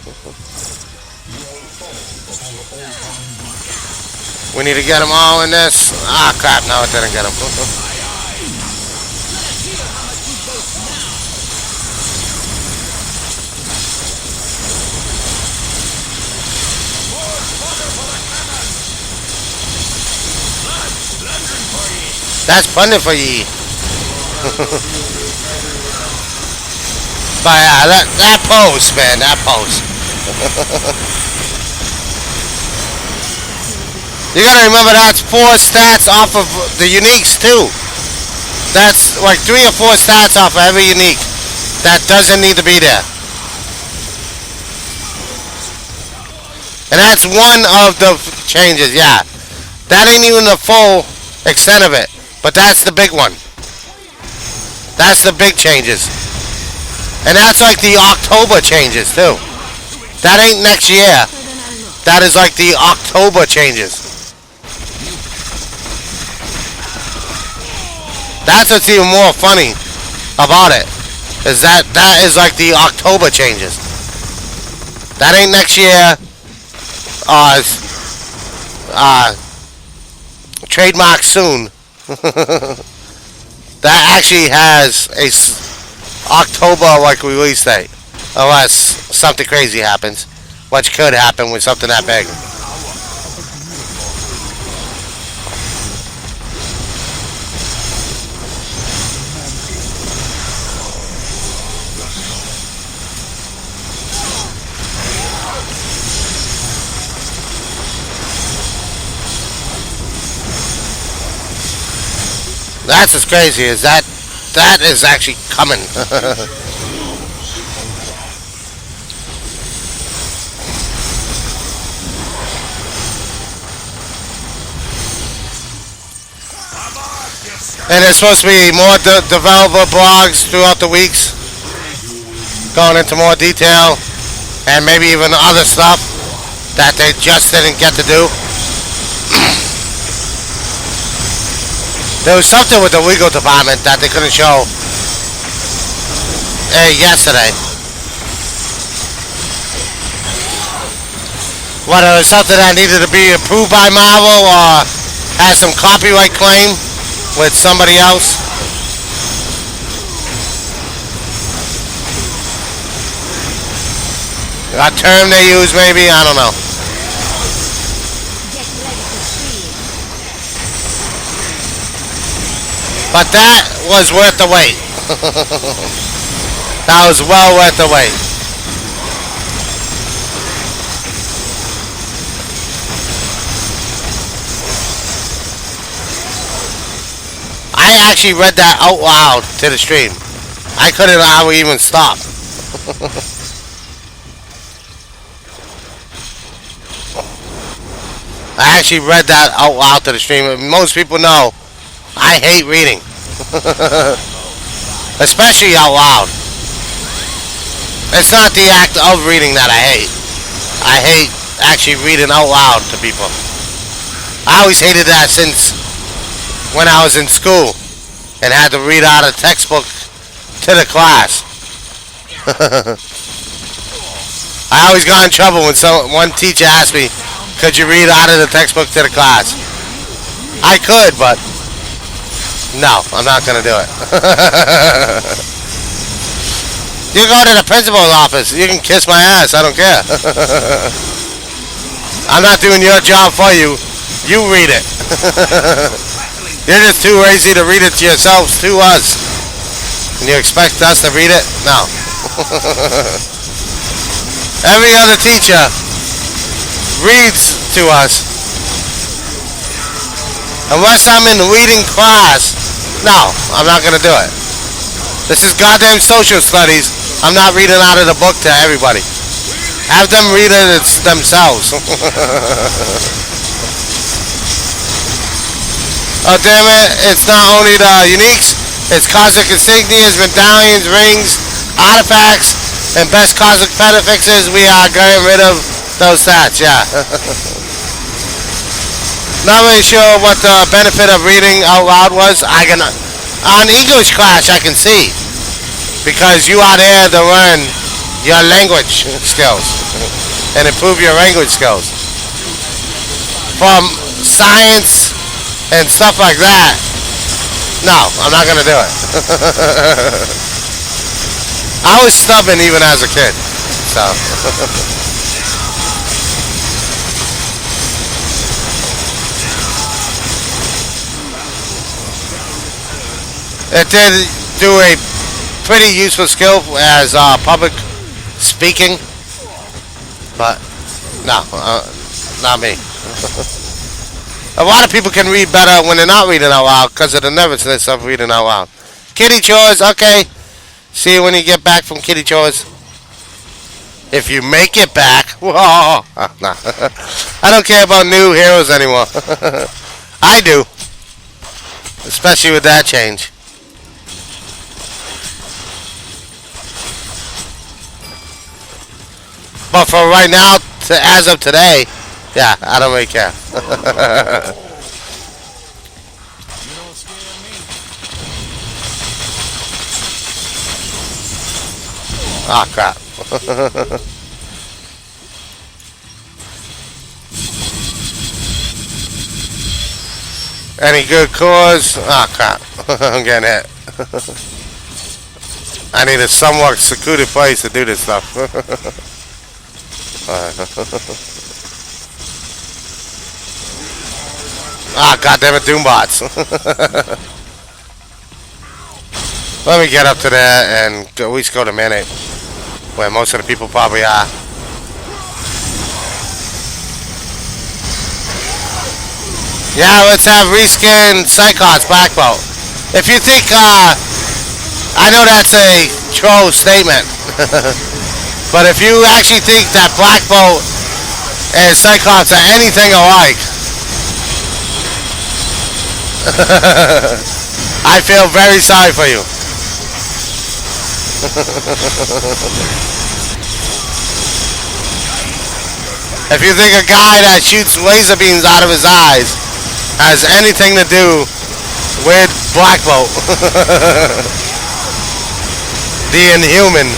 We need to get them all in this. Ah, crap, no, it didn't get them. That's plenty for ye. But yeah, that pose, man, that pose. You gotta remember that's 4 stats off of the uniques too. That's like 3 or 4 stats off of every unique that doesn't need to be there. And that's one of the changes, yeah. That ain't even the full extent of it. But that's the big one. That's the big changes. And that's like the October changes too. That ain't next year. That is like the October changes. That's what's even more funny about it. Is that is like the October changes. That ain't next year. Trademark soon. That actually has a October like release date, unless something crazy happens, which could happen with something that big. That's as crazy as that is actually coming. And there's supposed to be more developer blogs throughout the weeks, going into more detail, and maybe even other stuff that they just didn't get to do. There was something with the legal department that they couldn't show yesterday. Whether it was something that needed to be approved by Marvel or has some copyright claim with somebody else. A term they use maybe, I don't know. But that was worth the wait. That was well worth the wait. I actually read that out loud to the stream. I couldn't even stop. I actually read that out loud to the stream. Most people know I hate reading. Especially out loud. It's not the act of reading that I hate. I hate actually reading out loud to people. I always hated that since when I was in school and had to read out a textbook to the class. I always got in trouble when one teacher asked me, could you read out of the textbook to the class? I could, but no, I'm not going to do it. You go to the principal's office. You can kiss my ass. I don't care. I'm not doing your job for you. You read it. You're just too lazy to read it to yourselves, to us. And you expect us to read it? No. Every other teacher reads to us. Unless I'm in the reading class, no, I'm not going to do it. This is goddamn social studies. I'm not reading out of the book to everybody. Have them read it themselves. Oh, damn it. It's not only the uniques. It's cosmic insignias, medallions, rings, artifacts, and best cosmic petafixes. We are getting rid of those stats, yeah. Not really sure what the benefit of reading out loud was. On English class, I can see, because you are there to learn your language skills and improve your language skills. From science and stuff like that, no, I'm not gonna do it. I was stubborn even as a kid, so. It did do a pretty useful skill as public speaking, but no, not me. A lot of people can read better when they're not reading out loud because of the nervousness of reading out loud. Kitty chores, okay. See you when you get back from kitty chores. If you make it back. Whoa. Nah. I don't care about new heroes anymore. I do. Especially with that change. But for right now, as of today, yeah, I don't really care. Ah, crap. Any good cause? Ah, crap. I'm getting hit. I need a somewhat secluded place to do this stuff. Ah, goddammit, Doombots. Let me get up to there and at least go to Manate, where most of the people probably are. Yeah, let's have reskin Cyclops Black Bolt. If you think, I know that's a troll statement, but if you actually think that Black Bolt and Cyclops are anything alike, I feel very sorry for you. If you think a guy that shoots laser beams out of his eyes has anything to do with Black Bolt, the Inhuman,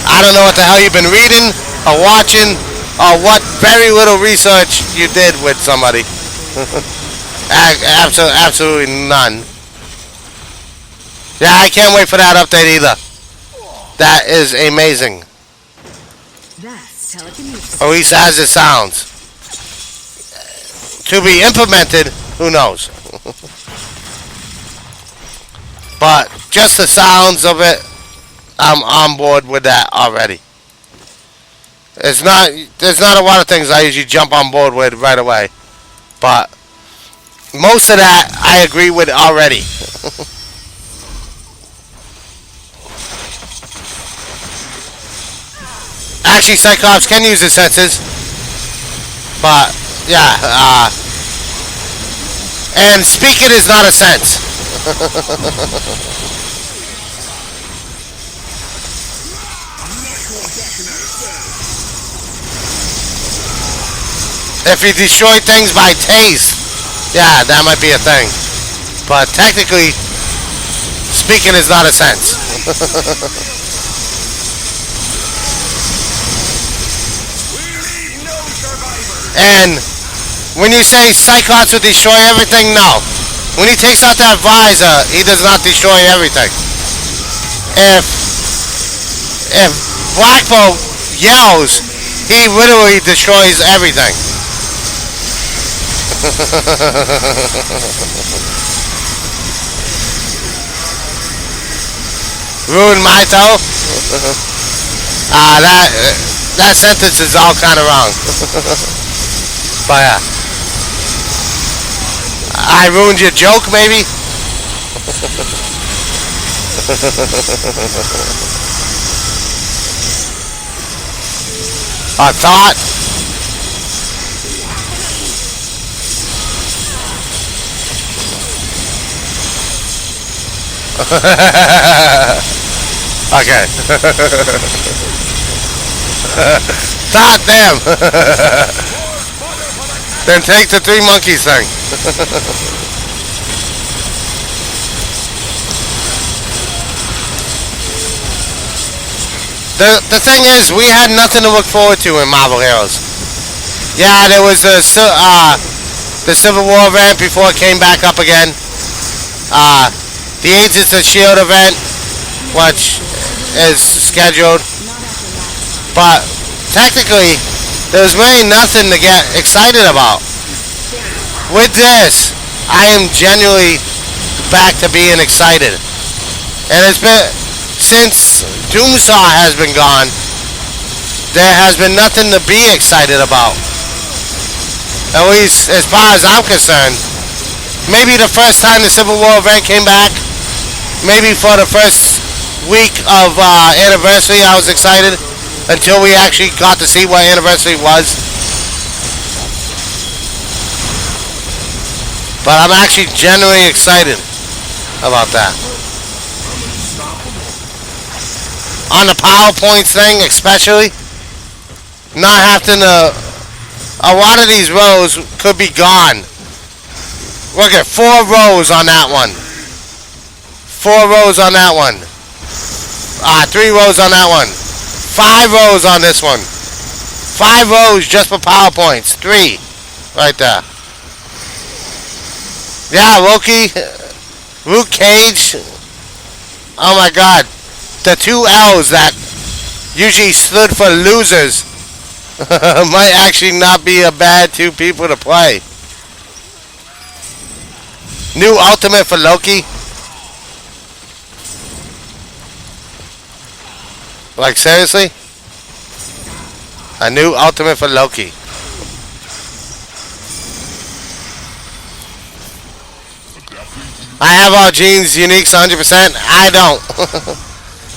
I don't know what the hell you've been reading or watching or what very little research you did with somebody. Absolutely none. Yeah, I can't wait for that update either. That is amazing. That's telekinesis. At least as it sounds. To be implemented, who knows? But just the sounds of it, I'm on board with that already. There's not a lot of things I usually jump on board with right away. But most of that I agree with already. Actually, Cyclops can use his senses. But, yeah, and speaking is not a sense. If you destroy things by taste, yeah, that might be a thing. But technically, speaking is not a sense. And when you say Cyclops will destroy everything, no. When he takes out that visor, he does not destroy everything. If Black Bolt yells, he literally destroys everything. Ruin my toe? That sentence is all kind of wrong. But yeah. I ruined your joke, maybe? A thought? Okay. Thought them. Then take the three monkeys thing. The thing is, we had nothing to look forward to in Marvel Heroes. Yeah, there was the Civil War event before it came back up again. The Agents of S.H.I.E.L.D. event, which is scheduled. But technically, there's really nothing to get excited about. With this, I am genuinely back to being excited. And it's been, since Doomsaw has been gone, there has been nothing to be excited about. At least as far as I'm concerned. Maybe the first time the Civil War event came back, maybe for the first week of Anniversary I was excited, until we actually got to see what Anniversary was. But I'm actually genuinely excited about that. On the PowerPoints thing especially, not having to, a lot of these rows could be gone. Look at 4 rows on that one. 4 rows on that one. 3 rows on that one. 5 rows on this one. 5 rows just for PowerPoints. 3. Right there. Yeah, Loki. Luke Cage. Oh my god. The 2 L's that usually stood for losers might actually not be a bad 2 people to play. New ultimate for Loki. Like, seriously? A new ultimate for Loki. I have all Gene's uniques 100%. I don't.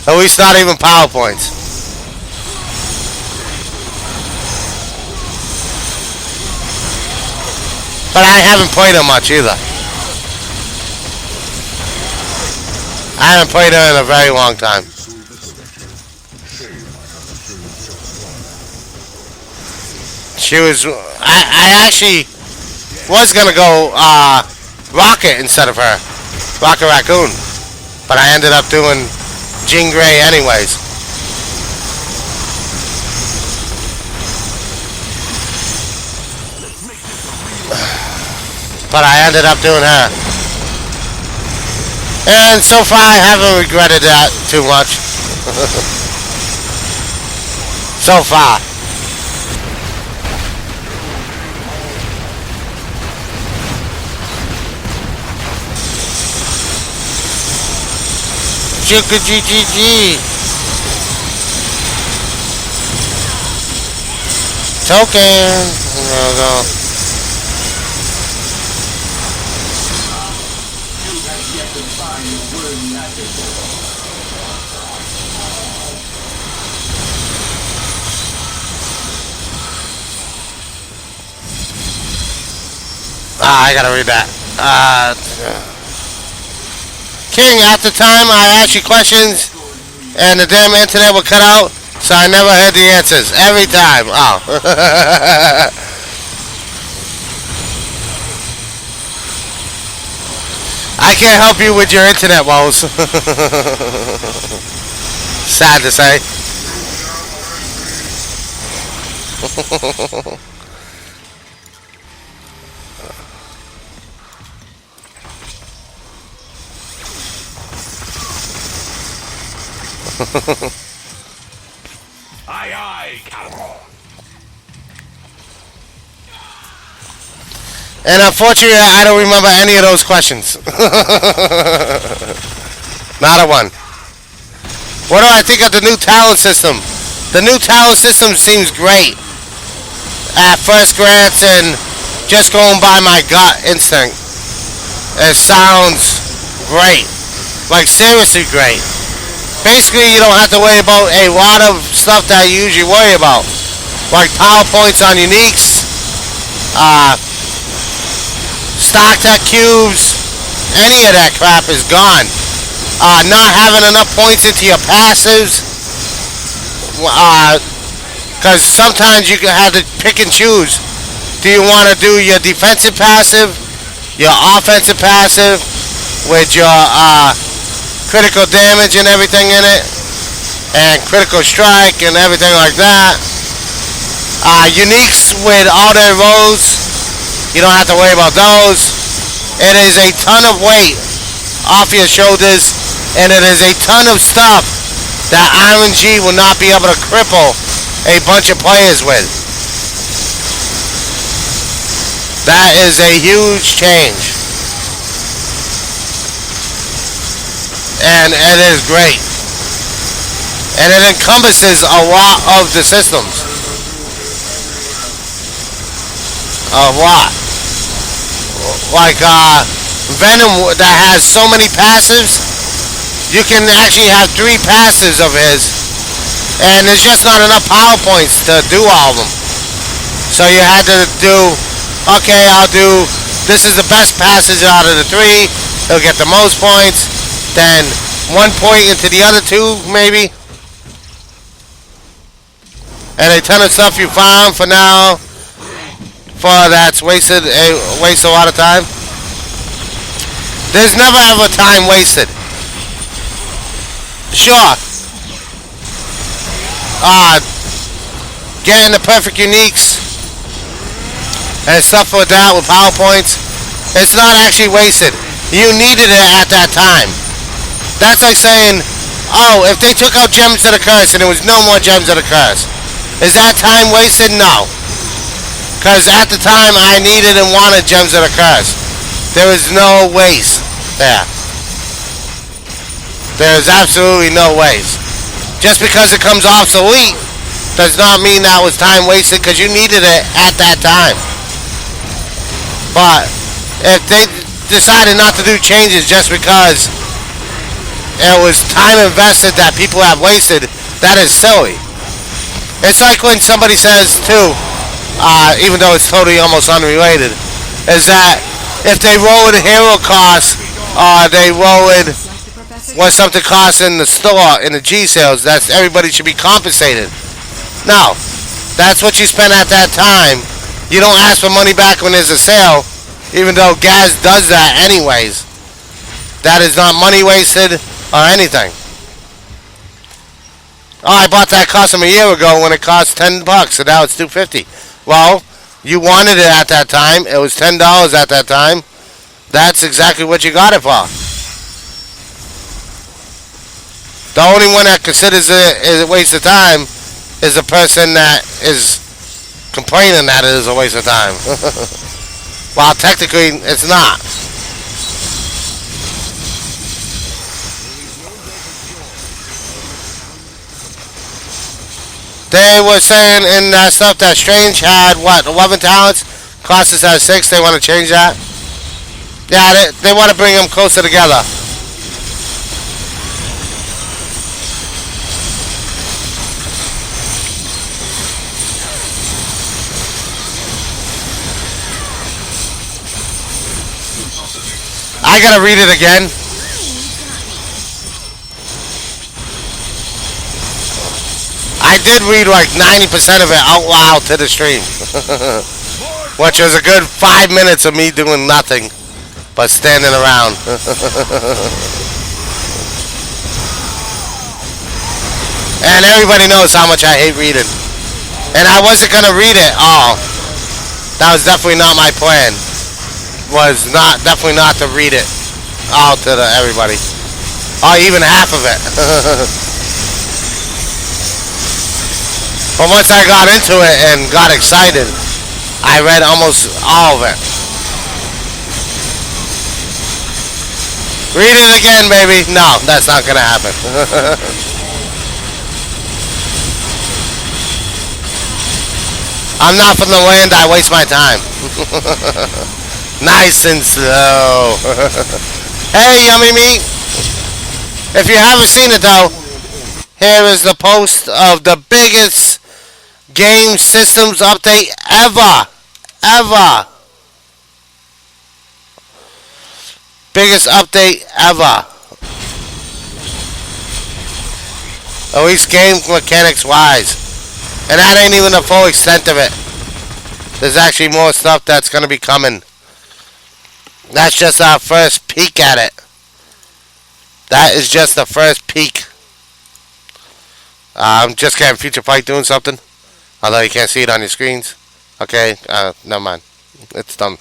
At least not even PowerPoints. But I haven't played her much either. I haven't played her in a very long time. She was... I actually was going to go Rocket instead of her. Rocket Raccoon. But I ended up doing Jean Grey anyways. But I ended up doing her. And so far I haven't regretted that too much. So far. Chicka GGG. Token. There we go. I gotta read that. King, at the time I asked you questions and the damn internet would cut out, so I never heard the answers. Every time. Oh. I can't help you with your internet woes. Sad to say. Aye, aye, Cameron. And unfortunately, I don't remember any of those questions. Not a one. What do I think of the new talent system? The new talent system seems great. At first glance and just going by my gut instinct. It sounds great. Like, seriously great. Basically, you don't have to worry about a lot of stuff that you usually worry about. Like PowerPoints on uniques, stock tech cubes, any of that crap is gone. Not having enough points into your passives, because sometimes you can have to pick and choose. Do you want to do your defensive passive, your offensive passive, with your critical damage and everything in it, and critical strike and everything like that. Uniques with all their rows, you don't have to worry about those. It is a ton of weight off your shoulders, and it is a ton of stuff that RNG will not be able to cripple a bunch of players with. That is a huge change. And it is great. And it encompasses a lot of the systems. A lot. Like Venom that has so many passives, you can actually have 3 passives of his, and there's just not enough PowerPoints to do all of them. So you had to do, okay, I'll do, this is the best passage out of the 3, he'll get the most points, then 1 point into the other 2 maybe, and a ton of stuff you found for now, for that's waste a lot of time. There's never ever time wasted. Sure, getting the perfect uniques and stuff like that with PowerPoints, it's not actually wasted. You needed it at that time. That's like saying, oh, if they took out Gems of the Curse and there was no more Gems of the Curse, is that time wasted? No. Because at the time I needed and wanted Gems of the Curse. There is no waste there. There is absolutely no waste. Just because it comes obsolete does not mean that was time wasted, because you needed it at that time. But if they decided not to do changes just because it was time invested that people have wasted, that is silly. It's like when somebody says too, even though it's totally almost unrelated, is that if they roll in hero costs, they roll in what something costs in the store, in the G sales, that's everybody should be compensated. No, that's what you spend at that time. You don't ask for money back when there's a sale, even though Gaz does that anyways. That is not money wasted or anything. Oh, I bought that custom a year ago when it cost $10, and now it's $2.50. Well, you wanted it at that time. It was $10 at that time. That's exactly what you got it for. The only one that considers it a waste of time is the person that is complaining that it is a waste of time. While technically it's not. They were saying in that stuff that Strange had, what, 11 talents? Colossus has 6. They want to change that? Yeah, they want to bring them closer together. I gotta read it again. I did read like 90% of it out loud to the stream. Which was a good 5 minutes of me doing nothing but standing around. And everybody knows how much I hate reading. And I wasn't gonna read it all. That was definitely not my plan. Was definitely not to read it all to everybody, or even half of it. But once I got into it and got excited, I read almost all of it. Read it again, baby. No, that's not gonna happen. I'm not from the land I waste my time. Nice and slow. Hey, Yummy Meat. If you haven't seen it though, here is the post of the biggest game systems update ever. Ever. Biggest update ever. At least game mechanics wise. And that ain't even the full extent of it. There's actually more stuff that's going to be coming. That's just our first peek at it. That is just the first peek. I'm just getting Future Fight doing something. Although you can't see it on your screens. Okay, never mind. It's done.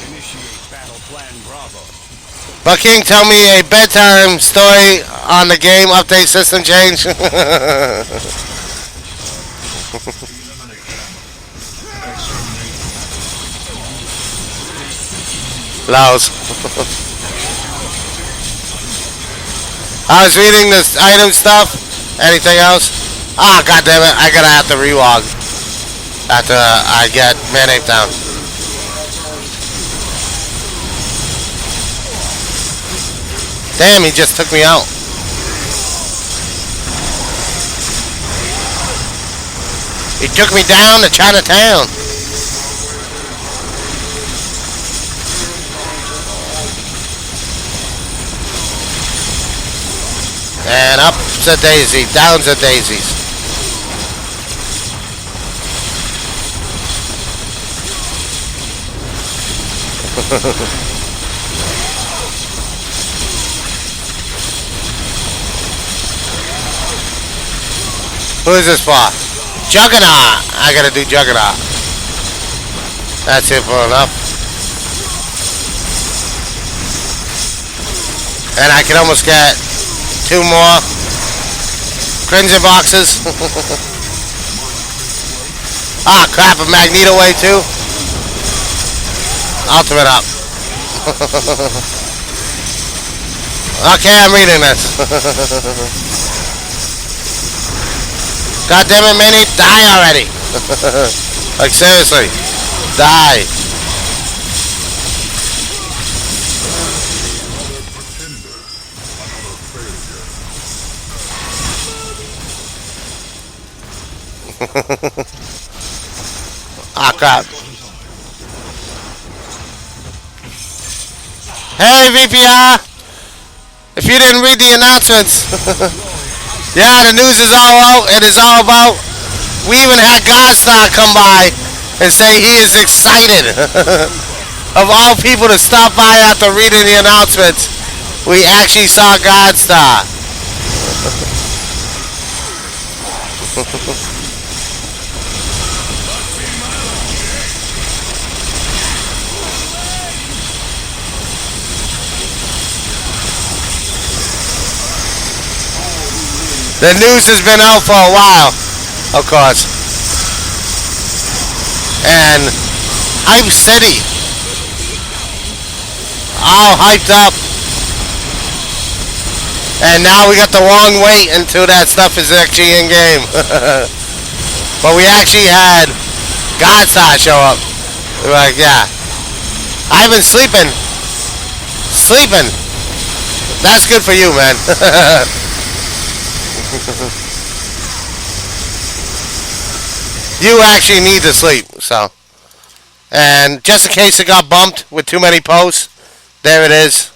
Initiate battle plan Bravo. But King, tell me a bedtime story on the game update system change. Laos. I was reading this item stuff. Anything else? Ah, goddamn it! I gotta have to relog after I get Man Ape down. Damn, he just took me out. He took me down to Chinatown. And up's a daisy, down's a daisies. Who is this for? Juggernaut! I gotta do Juggernaut. That's simple enough. And I can almost get 2 more Crimson boxes. Ah, crap, a Magneto wave too. Ultimate up. Okay, I'm reading this. God damn it, Manny, die already. Like, seriously, die. Ah, crap. Hey, VPR! If you didn't read the announcements, yeah, the news is all out. It is all about. We even had Godstar come by and say he is excited. Of all people to stop by after reading the announcements, we actually saw Godstar. The news has been out for a while, of course. And Hype City, all hyped up. And now we got the long wait until that stuff is actually in game. But we actually had Godstar show up. We're like, yeah. I've been sleeping. Sleeping. That's good for you, man. You actually need to sleep, so. And just in case it got bumped with too many posts, there it is.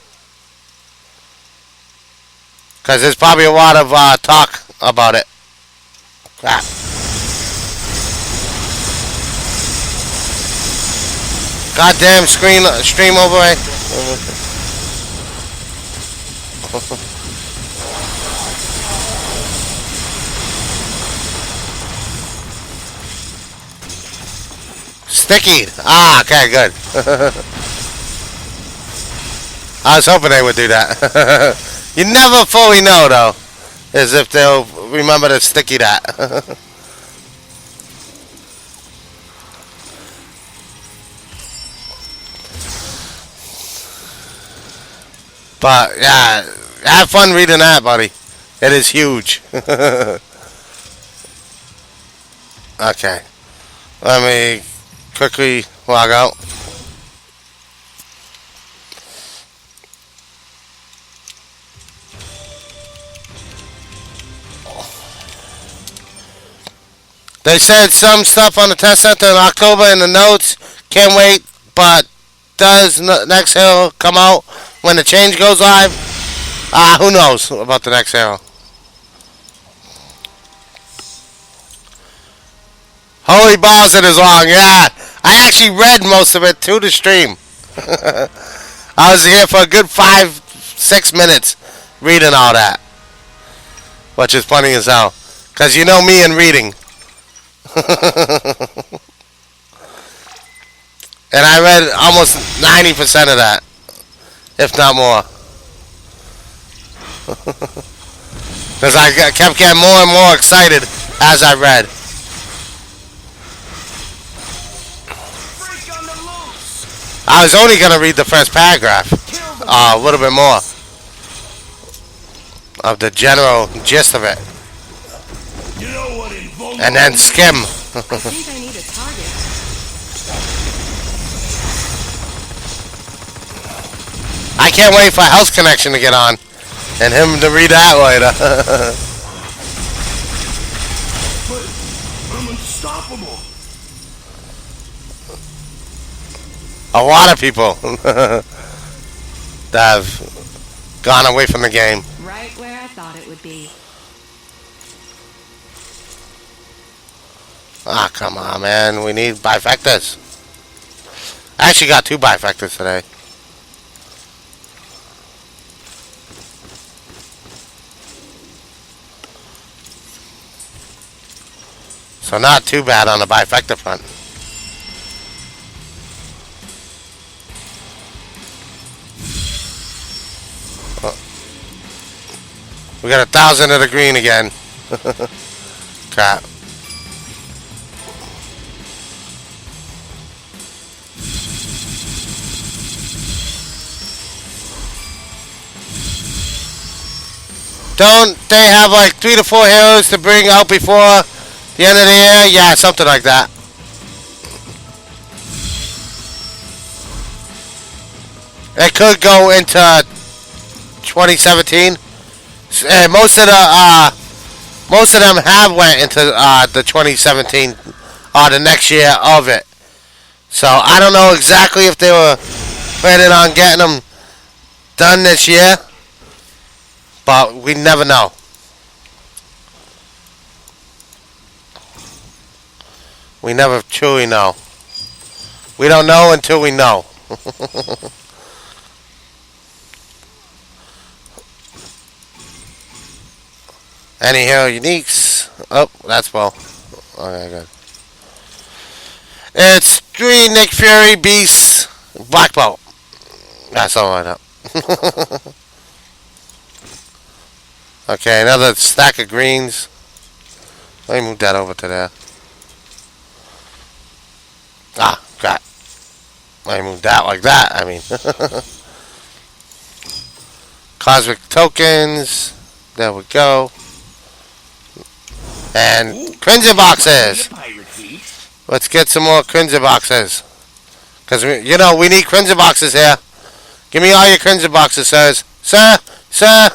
Because there's probably a lot of talk about it. Crap. Goddamn stream overlay. Sticky. Ah, okay, good. I was hoping they would do that. You never fully know, though, as if they'll remember to sticky that. But, yeah, have fun reading that, buddy. It is huge. Okay. Let me quickly log out. They said some stuff on the test center in October in the notes. Can't wait, but does next hero come out when the change goes live? Who knows about the next hero? Holy balls, it is long. Yeah, I actually read most of it to the stream. I was here for a good 5-6 minutes reading all that, which is funny as hell. Cause you know me and reading. And I read almost 90% of that, if not more. Because I kept getting more and more excited as I read. I was only going to read the first paragraph, a little bit more of the general gist of it. And then skim. I think I need a target. I can't wait for Health Connection to get on and him to read that later. But I'm unstoppable. A lot of people that have gone away from the game. Right where I thought it would be. Ah, come on, man. We need bifectors. I actually got 2 bifectors today. So not too bad on the bifecta front. We got 1,000 of the green again. Crap. Don't they have like 3 to 4 heroes to bring out before the end of the year? Yeah, something like that. It could go into 2017. Most of them have went into the 2017 or the next year of it. So I don't know exactly if they were planning on getting them done this year, but we never know. We never truly know. We don't know until we know. Any hero uniques? Oh, that's well. Okay, good. It's 3 Nick Fury Beasts Black Bolt. That's all right up. Okay, another stack of greens. Let me move that over to there. Ah, crap. Let me move that like that, I mean. Cosmic tokens. There we go. And Crimson boxes. Let's get some more Crimson boxes. Because, you know, we need Crimson boxes here. Give me all your Crimson boxes, sirs. Sir! Sir!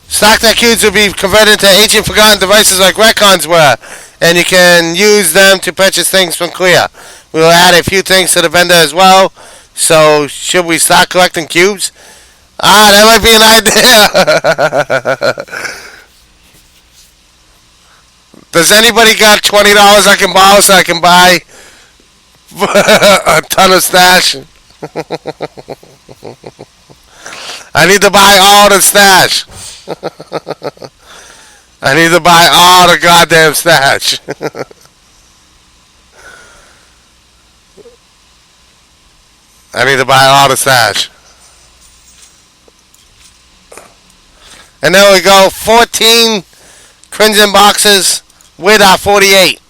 Stock that cubes will be converted into ancient forgotten devices like retcons were. And you can use them to purchase things from Clear. We will add a few things to the vendor as well. So, should we start collecting cubes? Ah, that might be an idea. Does anybody got $20 I can borrow so I can buy a ton of stash? I need to buy all the stash. I need to buy all the goddamn stash. I need to buy all the stash. And there we go. 14 Crimson boxes with our 48.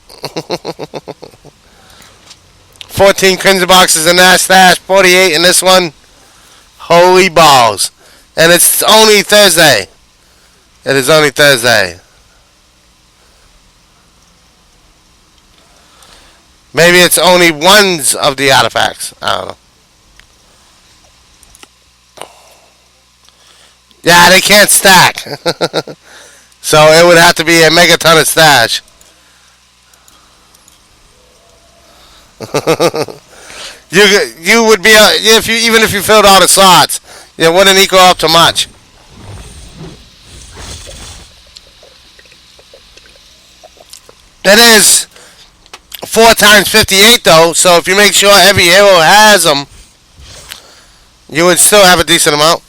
14 Crimson boxes in that stash. 48 in this one. Holy balls. And it's only Thursday. It is only Thursday. Maybe it's only ones of the artifacts. I don't know. Yeah, they can't stack. So it would have to be a megaton of stash. You would be even if you filled all the slots, it wouldn't equal up to much. That is 4 times 58 though, so if you make sure every hero has them, you would still have a decent amount.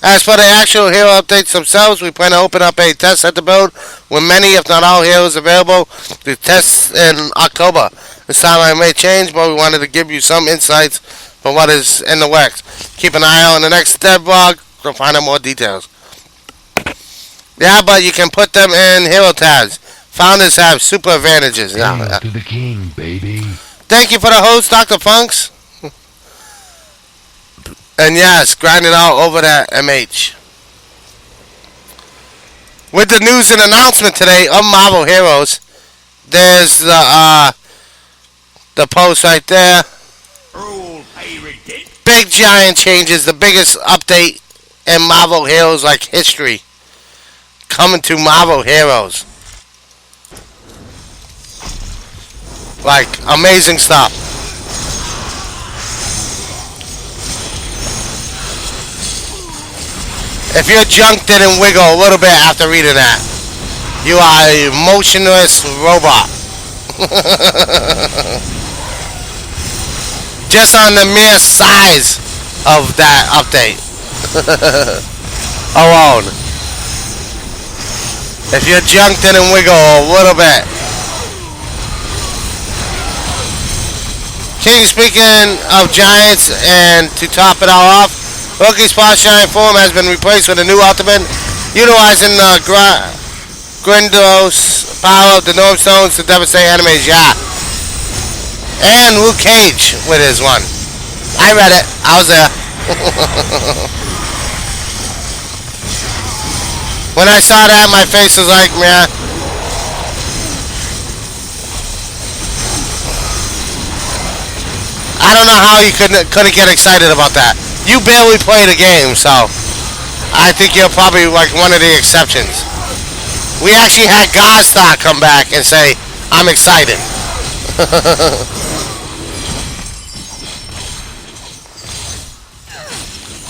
As for the actual hero updates themselves, we plan to open up a test center build with many, if not all, heroes available to test in October. This timeline may change, but we wanted to give you some insights for what is in the works. Keep an eye out on the next dev blog to find out more details. Yeah, but you can put them in hero tabs. Founders have super advantages. Hail to the king, baby. Thank you for the host, Dr. Funks. And yes, grinding out over that MH. With the news and announcement today of Marvel Heroes, there's the post right there. Big giant changes, the biggest update in Marvel Heroes like history. Coming to Marvel Heroes. Like amazing stuff. If your junk didn't wiggle a little bit after reading that, you are a motionless robot. Just on the mere size of that update alone. If your junk didn't wiggle a little bit. King, speaking of giants, and to top it all off, Loki's past giant form has been replaced with a new ultimate, utilizing Grindos' power of the Norm Stones to devastate enemies. Yeah. And Luke Cage with his one. I read it. I was there. When I saw that, my face was like, man. I don't know how you couldn't get excited about that. You barely play the game, so I think you're probably like one of the exceptions. We actually had Godstar come back and say, I'm excited.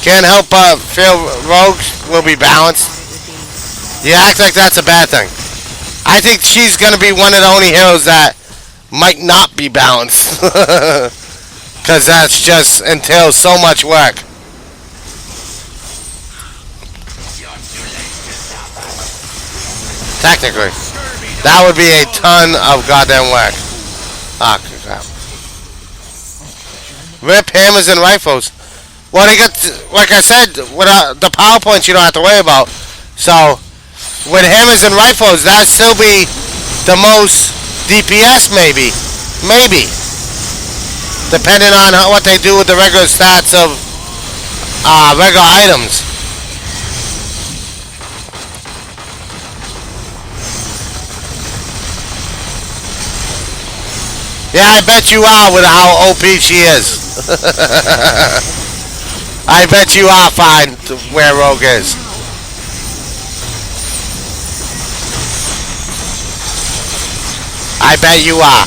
Can't help but feel Rogue will be balanced. You act like that's a bad thing. I think she's going to be one of the only heroes that might not be balanced. Because that's just entails so much work. Technically. That would be a ton of goddamn work. Ah, crap. Rip hammers and rifles. Well, they got, like I said, with the PowerPoints you don't have to worry about. So, with hammers and rifles, that'd still be the most DPS, maybe. Maybe. Depending on what they do with the regular stats of regular items. Yeah, I bet you are with how OP she is. I bet you are fine where Rogue is. I bet you are.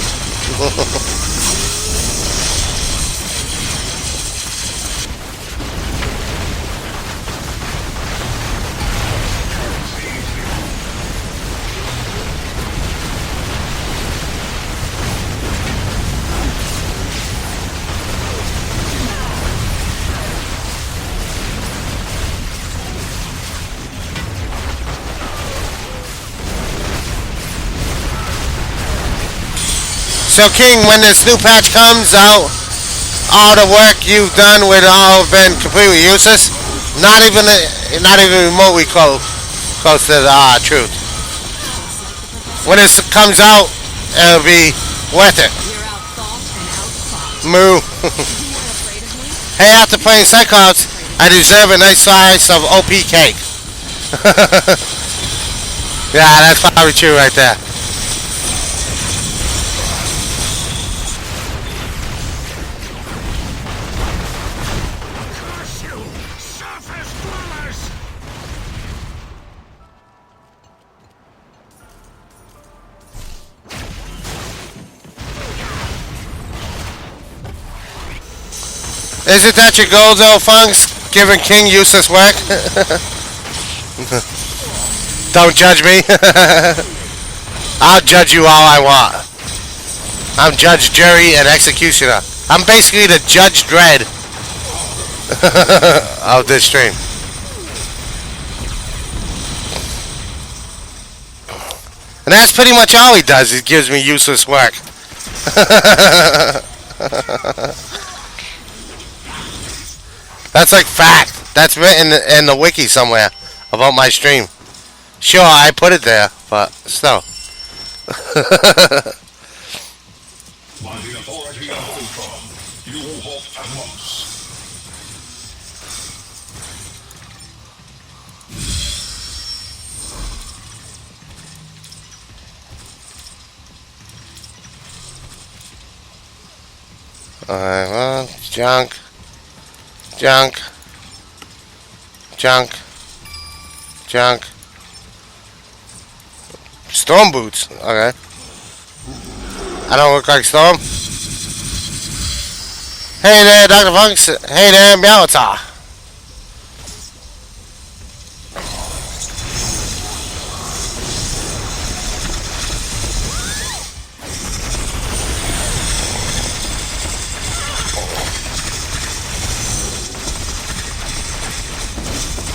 So King, when this new patch comes out, all the work you've done would all have been completely useless. Not even remotely close to the truth. When this comes out, it'll be worth it. Moo. Hey, after playing Cyclops, I deserve a nice slice of OP cake. Yeah, that's probably true right there. Isn't that your goal, though, Funks? Giving King useless work? Don't judge me. I'll judge you all I want. I'm judge, jury, and executioner. I'm basically the Judge Dredd of this stream. And that's pretty much all he does. He gives me useless work. That's like fact. That's written in the wiki somewhere about my stream. Sure, I put it there, but still. By the authority of Ultron, you halt at once. Alright, well, junk. Junk. Junk. Junk. Storm boots. Okay. I don't look like Storm. Hey there, Dr. Funks. Hey there, Meowita.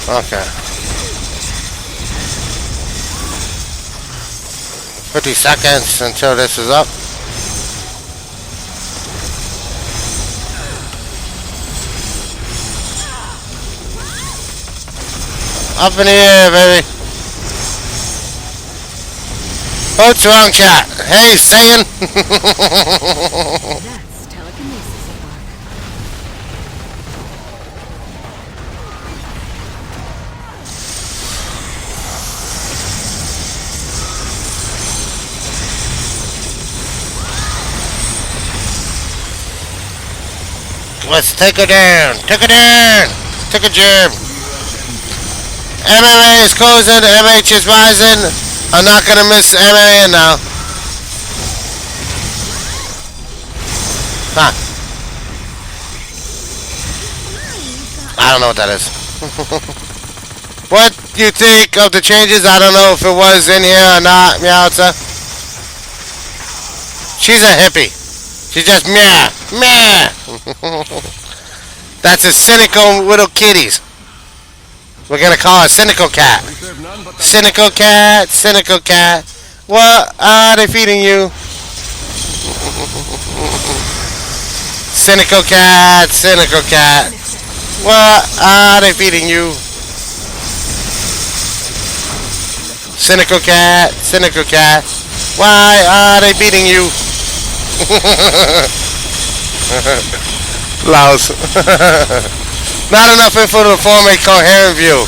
Okay. 50 seconds until this is up. Up in the air, baby. What's wrong, chat? Hey, Saiyan. That's telekinesis at work. Let's take her down. Take her down. Take a jab. MMA is closing. MH is rising. I'm not gonna miss MMA now. Huh. I don't know what that is. What do you think of the changes? I don't know if it was in here or not, Meowta. She's a hippie. She's just meh, meh. That's a cynical little kitties. We're gonna call her Cynical Cat. Cynical Cat, Cynical Cat. What are they feeding you? Cynical Cat, Cynical Cat. What are they feeding you? Cynical Cat, Cynical Cat. Why are they beating you? Louse. Not enough info to form a coherent view.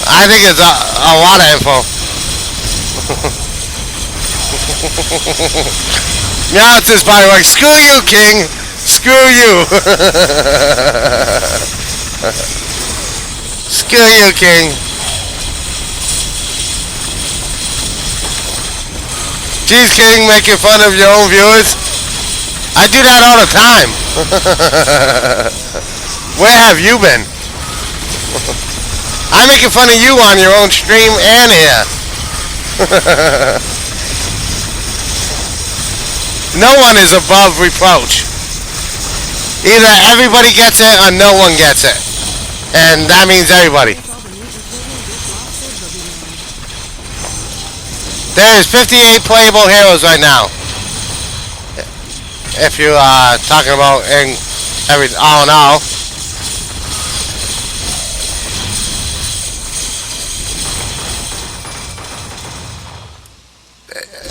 I think it's a lot of info. Now it's just by like, screw you, King. Screw you. Screw you, King. Jeez, King, making fun of your own viewers. I do that all the time. Where have you been? I'm making fun of you on your own stream and here. No one is above reproach. Either everybody gets it or no one gets it. And that means everybody. There's 58 playable heroes right now. If you are talking about in every all in all.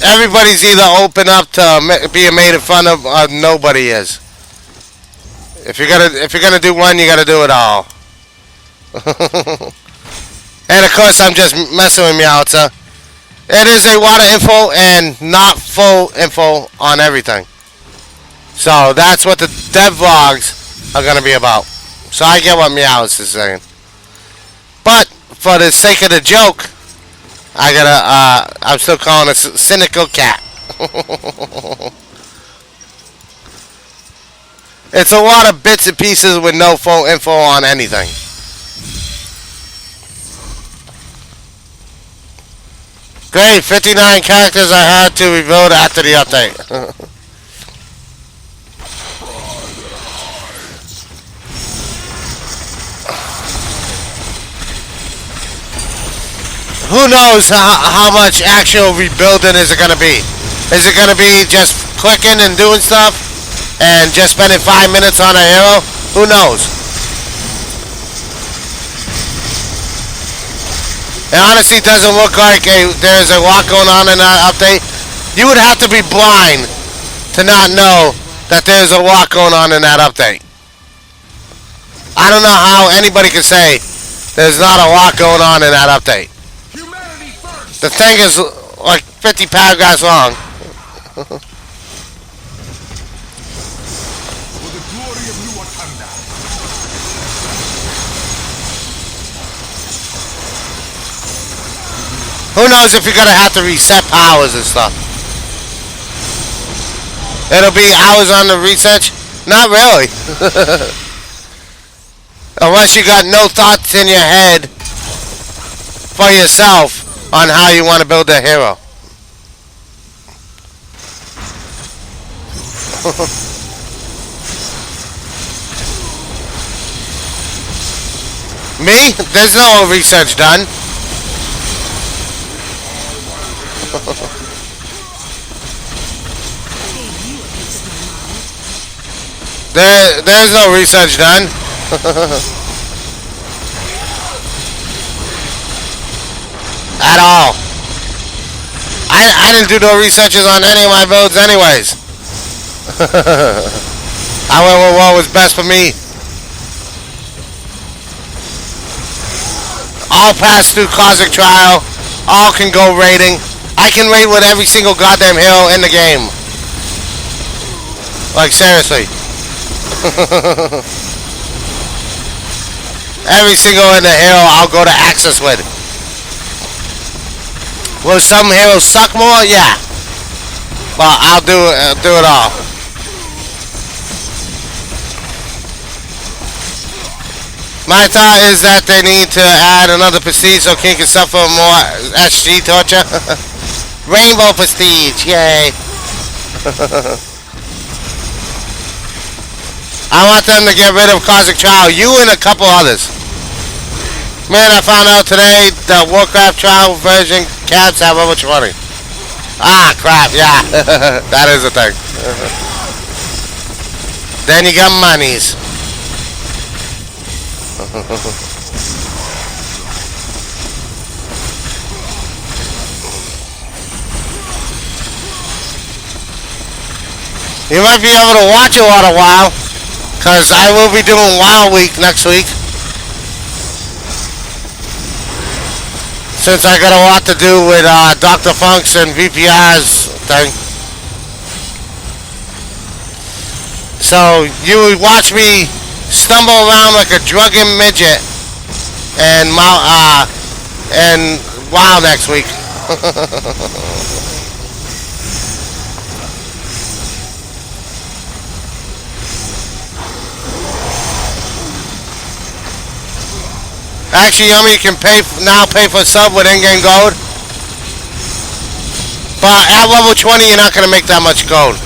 Everybody's either open up to being made fun of or nobody is. If you're gonna do one, you gotta do it all. And of course I'm just messing with Meowta. It is a lot of info and not full info on everything. So that's what the dev vlogs are going to be about. So I get what Meows is saying. But for the sake of the joke, I'm still calling it Cynical Cat. It's a lot of bits and pieces with no full info on anything. Great, 59 characters I had to rebuild after the update. Who knows how much actual rebuilding is it going to be? Is it going to be just clicking and doing stuff and just spending 5 minutes on a hero? Who knows? It honestly doesn't look like there's a lot going on in that update. You would have to be blind to not know that there's a lot going on in that update. I don't know how anybody can say there's not a lot going on in that update. The thing is like 50 paragraphs long. Who knows if you're gonna have to reset powers and stuff? It'll be hours on the research? Not really. Unless you got no thoughts in your head for yourself on how you want to build a hero. Me? There's no research done. There's no research done. At all. I didn't do no researches on any of my builds anyways. I went with what was best for me. All pass through Cosmic Trial. All can go raiding. I can raid with every single goddamn hill in the game. Like, seriously. Every single in the hill I'll go to Axis with. Will some heroes suck more? Yeah. But I'll do it all. My thought is that they need to add another prestige so King can suffer more SG torture. Rainbow prestige, yay. I want them to get rid of Cosmic Trial. You and a couple others. Man, I found out today the Warcraft Trial version caps have level 20. Ah, crap, yeah. That is a thing. Then you got monies. You might be able to watch it on a while, because I will be doing WoW Week next week. Since I got a lot to do with Dr. Funk's and VPR's thing. So you would watch me stumble around like a drunken midget and WoW next week. Actually, Yummy, you can pay for a sub with in-game gold. But at level 20, you're not going to make that much gold.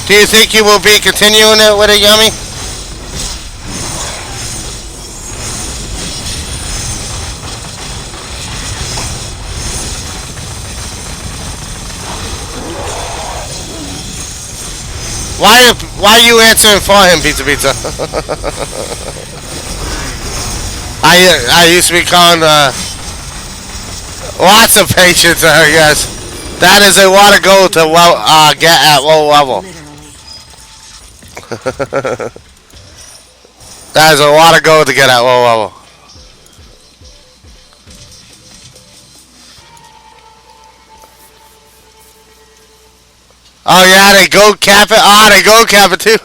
Do you think you will be continuing it with it, Yummy? Why are you answering for him, Pizza Pizza? I used to be calling lots of patience, I guess. That is a lot of gold to get at low level. That is a lot of gold to get at low level. Oh yeah, they go cap it. Ah, they go cap it too.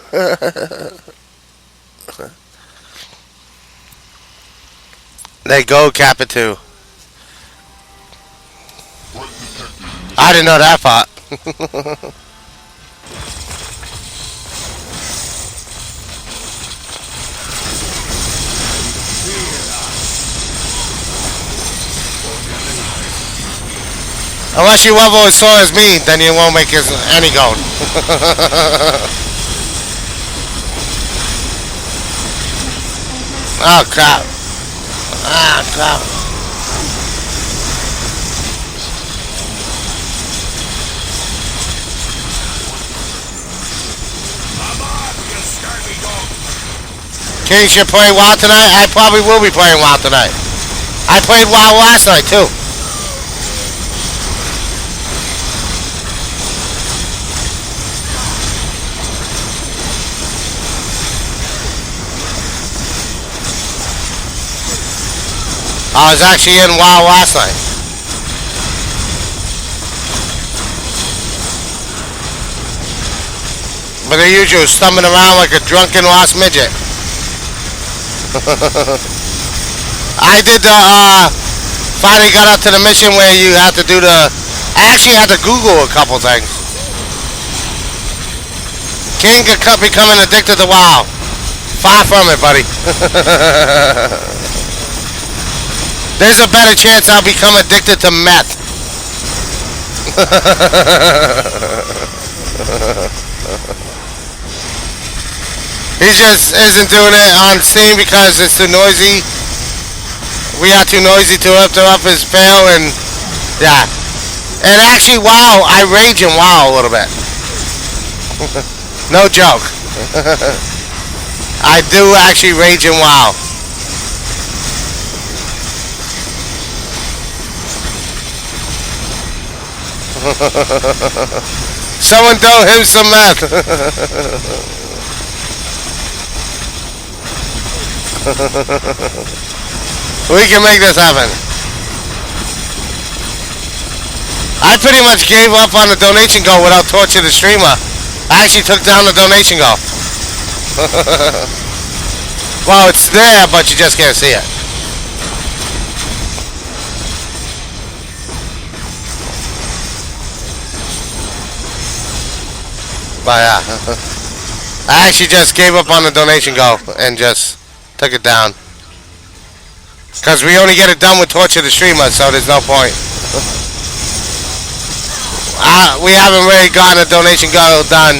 They go cap it too. I didn't know that part. Unless you level as tall as me, then you won't make any gold. Oh crap. Ah crap. King should play WoW tonight. I probably will be playing WoW tonight. I played WoW last night too. I was actually in WoW last night. But the usual stumbling around like a drunken lost midget. I did the, finally got up to the mission where you have to do the, I actually had to Google a couple things. King could becoming addicted to WoW. Far from it, buddy. There's a better chance I'll become addicted to meth. He just isn't doing it on Steam because it's too noisy. We are too noisy to up his fail, and yeah. And actually, WoW, I rage in WoW a little bit. No joke. I do actually rage in WoW. Someone throw him some meth. We can make this happen. I pretty much gave up on the donation goal without Torture the Streamer. I actually took down the donation goal. Well, it's there, but you just can't see it. But yeah, I actually just gave up on the donation goal and just took it down. Because we only get it done with Torture the Streamer, so there's no point. We haven't really gotten a donation goal done,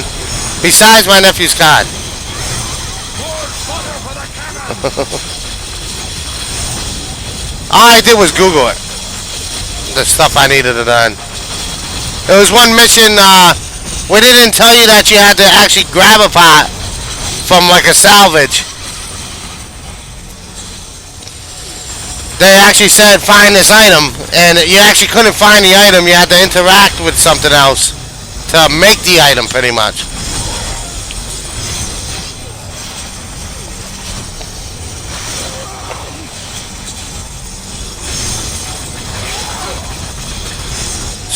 besides my nephew's card. All I did was Google it. The stuff I needed to done. There was one mission, we didn't tell you that you had to actually grab a pot from like a salvage. They actually said find this item, and you actually couldn't find the item. You had to interact with something else to make the item, pretty much.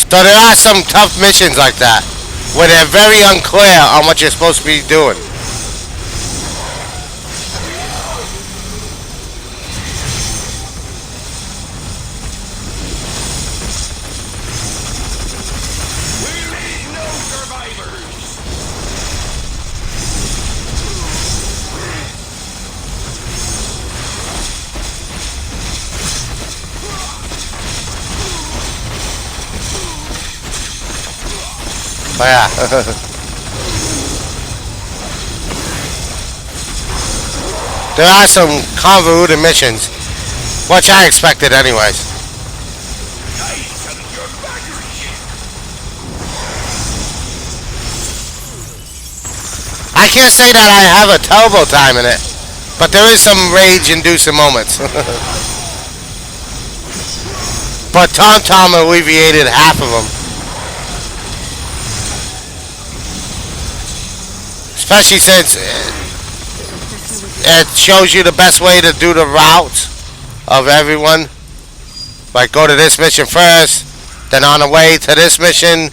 So there are some tough missions like that, where they're very unclear on what you're supposed to be doing. Oh yeah. There are some convoluted missions, which I expected anyways. I can't say that I have a terrible time in it, but there is some rage-inducing moments. But Tom alleviated half of them. Especially since it shows you the best way to do the route of everyone. Like, go to this mission first, then on the way to this mission,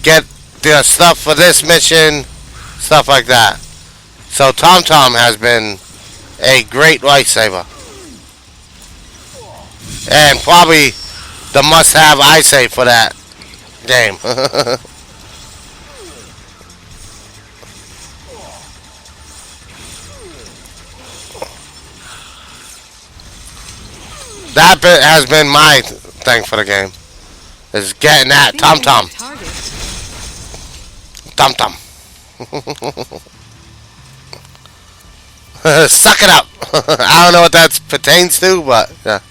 get the stuff for this mission, stuff like that. So TomTom has been a great lifesaver. And probably the must-have I say for that game. That bit has been my thing for the game. Is getting that TomTom. TomTom. Suck it up. I don't know what that pertains to, but yeah.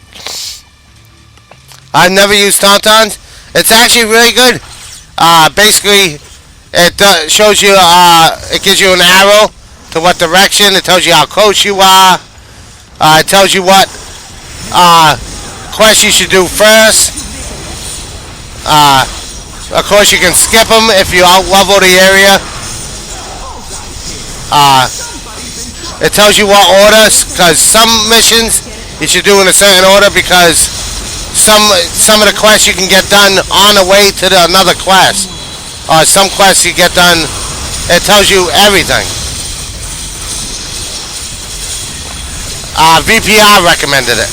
I've never used TomToms. It's actually really good. Basically, it shows you, it gives you an arrow to what direction. It tells you how close you are. It tells you what quest you should do first. Of course, you can skip them if you out-level the area. It tells you what order, because some missions you should do in a certain order, because some of the quests you can get done on the way to another quest. Or some quests you get done, it tells you everything. VPR recommended it.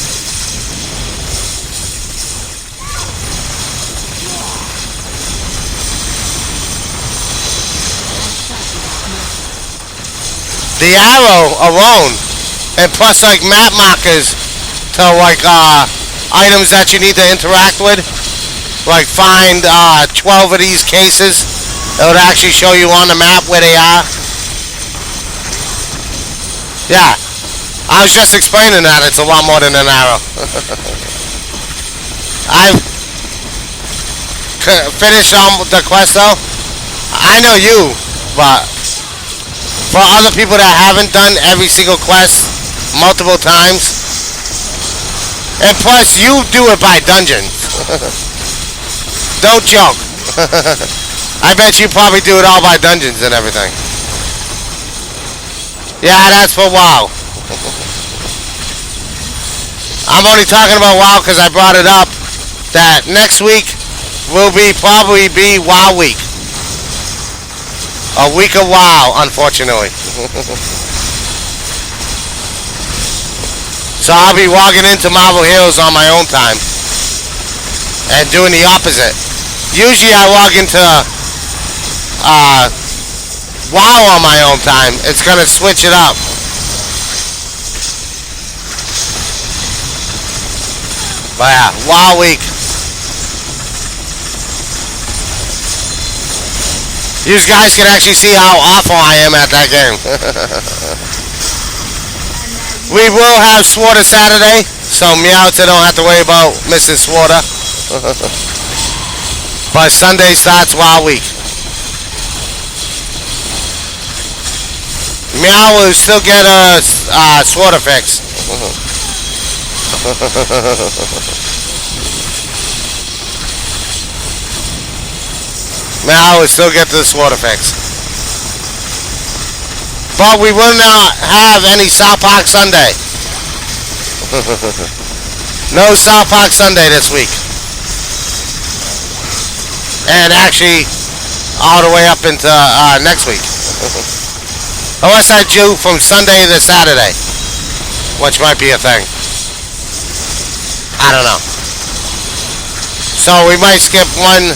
The arrow alone, and plus like map markers to like items that you need to interact with, like find 12 of these cases. It would actually show you on the map where they are. Yeah, I was just explaining that it's a lot more than an arrow. I've finished the quest though. I know you, but for other people that haven't done every single quest multiple times. And plus, you do it by dungeons. Don't joke. I bet you probably do it all by dungeons and everything. Yeah, that's for WoW. I'm only talking about WoW because I brought it up that next week will probably be WoW week. A week of WoW, unfortunately. So I'll be walking into Marvel Heroes on my own time and doing the opposite. Usually I walk into WoW on my own time. It's gonna switch it up. But yeah, WoW week. You guys can actually see how awful I am at that game. We will have Swarter Saturday, so Meowta don't have to worry about Mrs. Swarter. But Sunday starts WoW week. Meow will still get a Swarter fix. Meow will still get the Swarter fix. But we will not have any South Park Sunday. No South Park Sunday this week. And actually, all the way up into next week. Unless I do from Sunday to Saturday, which might be a thing. I don't know. So we might skip one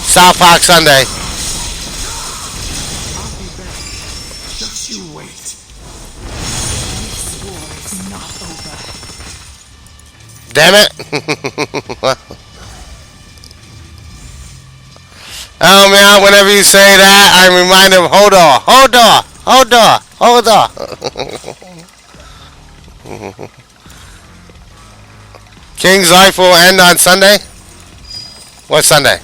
South Park Sunday. Just you wait. This war is not over. Damn it. Oh man, whenever you say that, I'm reminded of hold on. King's life will end on Sunday? What Sunday?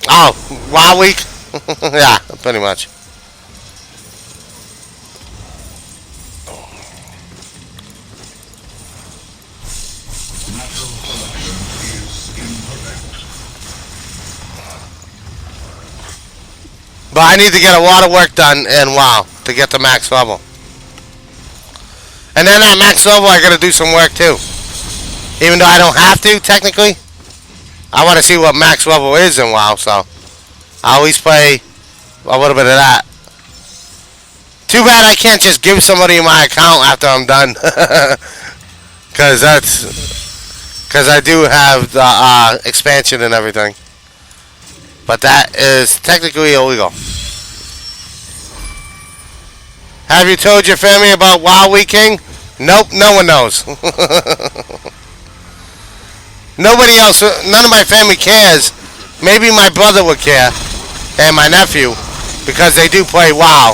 Oh, WoW week? Yeah, pretty much. Natural selection is imperfect. But I need to get a lot of work done in WoW to get to max level. And then at max level, I gotta do some work too. Even though I don't have to, technically. I want to see what max level is in WoW, so I always play a little bit of that. Too bad I can't just give somebody my account after I'm done. Because I do have the expansion and everything. But that is technically illegal. Have you told your family about WoW Week, King? Nope, no one knows. Nobody else, none of my family cares. Maybe my brother would care, and my nephew, because they do play WoW.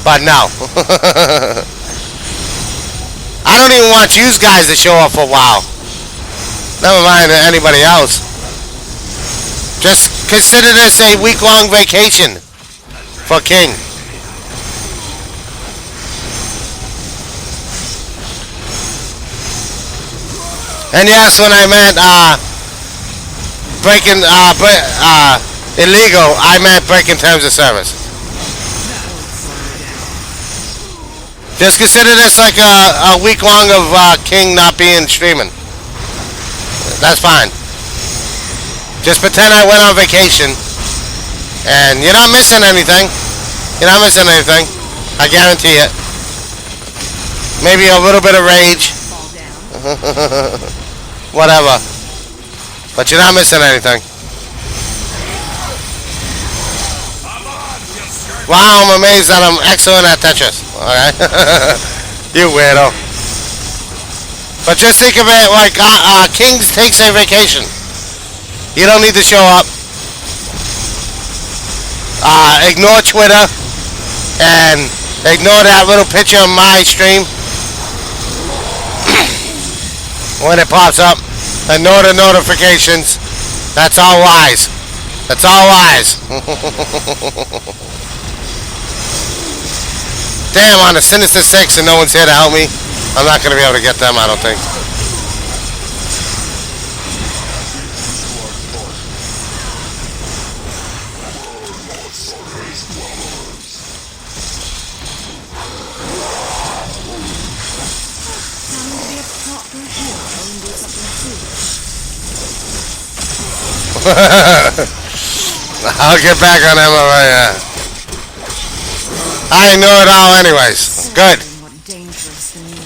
But no. I don't even want you guys to show up for WoW. Never mind anybody else. Just consider this a week-long vacation for King. And yes, when I meant breaking illegal, I meant breaking terms of service. Just consider this like a week long of King not being streaming. That's fine. Just pretend I went on vacation, and you're not missing anything. You're not missing anything. I guarantee it. Maybe a little bit of rage. Whatever. But you're not missing anything. Wow, I'm amazed that I'm excellent at Tetris. Alright? You weirdo. But just think of it like Kings takes a vacation. You don't need to show up. Ignore Twitter. And ignore that little picture of my stream. When it pops up, ignore the notifications. That's all lies. That's all lies. Damn, on the Sinister Six and no one's here to help me. I'm not going to be able to get them, I don't think. I'll get back on Emma right now. I know it all anyways. Good.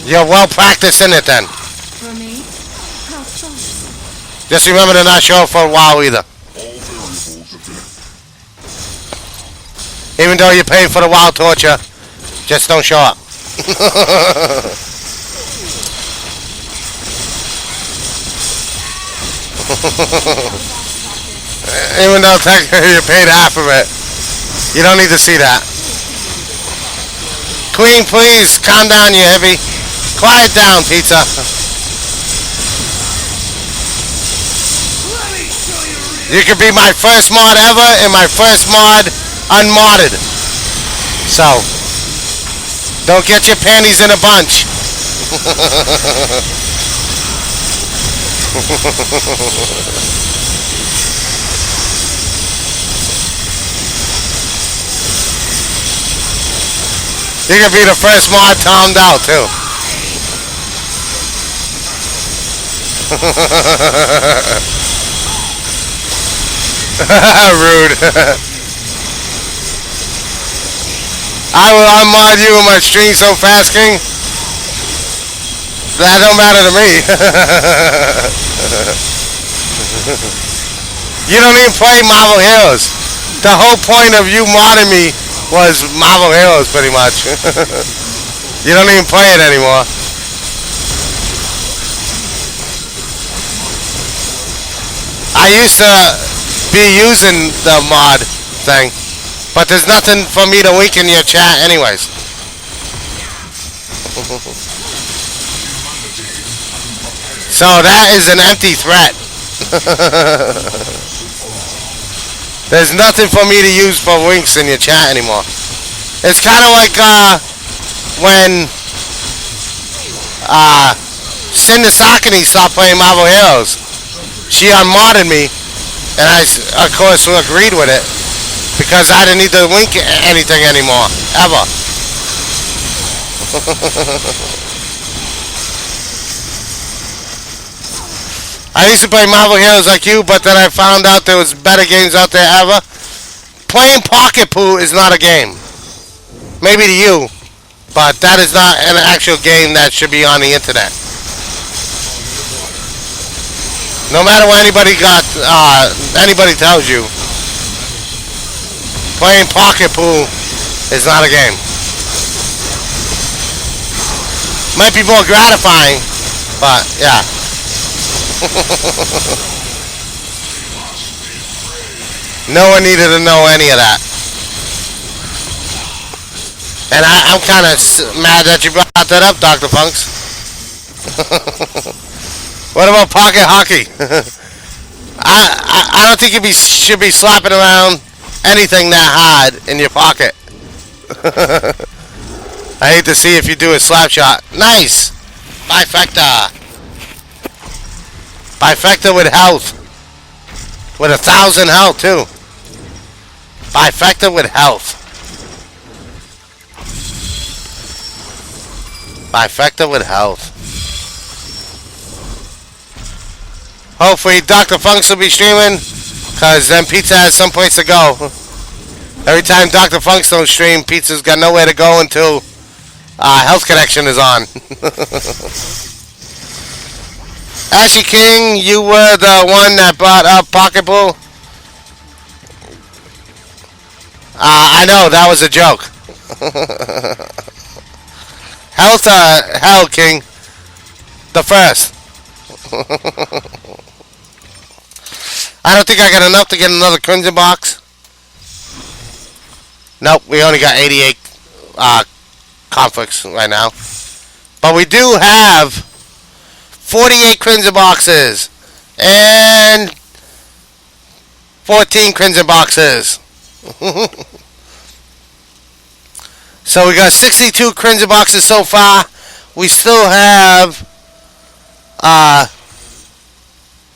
You're well practiced in it then. For me? How so? Just remember to not show up for a while either. Even though you pay for the wild torture, just don't show up. Even though technically you paid half of it. You don't need to see that. Queen, please, calm down, you heavy. Quiet down, pizza. You could be my first mod ever and my first mod unmodded. So, don't get your panties in a bunch. You could be the first mod Tomed out too. Rude. I will unmod you in my stream so fast, King. That don't matter to me. You don't even play Marvel Heroes. The whole point of you modding me was Marvel Heroes, pretty much. You don't even play it anymore. I used to be using the mod thing, but there's nothing for me to link in your chat anyways. So that is an empty threat. There's nothing for me to use for links in your chat anymore. It's kind of like when Cinder Sakani stopped playing Marvel Heroes. She unmodded me, and I, of course, agreed with it because I didn't need to link anything anymore, ever. I used to play Marvel Heroes like you, but then I found out there was better games out there ever. Playing Pocket Poo is not a game. Maybe to you, but that is not an actual game that should be on the internet. No matter what anybody tells you, playing Pocket Poo is not a game. Might be more gratifying, but yeah. No one needed to know any of that. And I'm kind of mad that you brought that up, Dr. Funks. What about pocket hockey? I don't think you should be slapping around anything that hard in your pocket. I hate to see if you do a slap shot. Nice! Bifecta. Bifecta with health. With 1,000 health, too. Bifecta with health. Bifecta with health. Hopefully Dr. Funks will be streaming, because then Pizza has someplace to go. Every time Dr. Funks don't stream, Pizza's got nowhere to go until Health Connection is on. Ashy King, you were the one that brought up Pocket Pool. I know, that was a joke. Hell, King. The first. I don't think I got enough to get another Crimson box. Nope, we only got 88 conflicts right now. But we do have 48 Crimson boxes and 14 crimson boxes. So we got 62 crimson boxes so far. We still have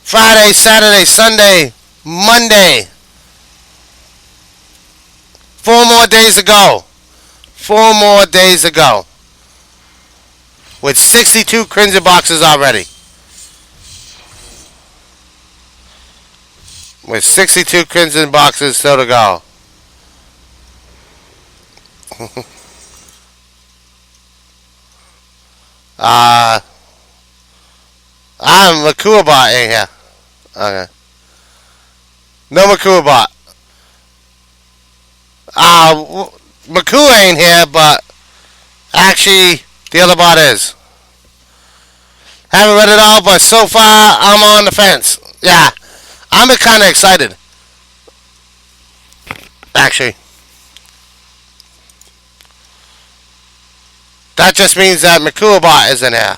Friday, Saturday, Sunday, Monday. 4 more days to go. 4 more days to go. With 62 crimson boxes already. With 62 crimson boxes still to go. Makuabot ain't here. Okay. No Makuabot. Makua ain't here, but actually the other bot is. Haven't read it all, but so far I'm on the fence. Yeah, I'm kind of excited. Actually. That just means that Makuabot is in here.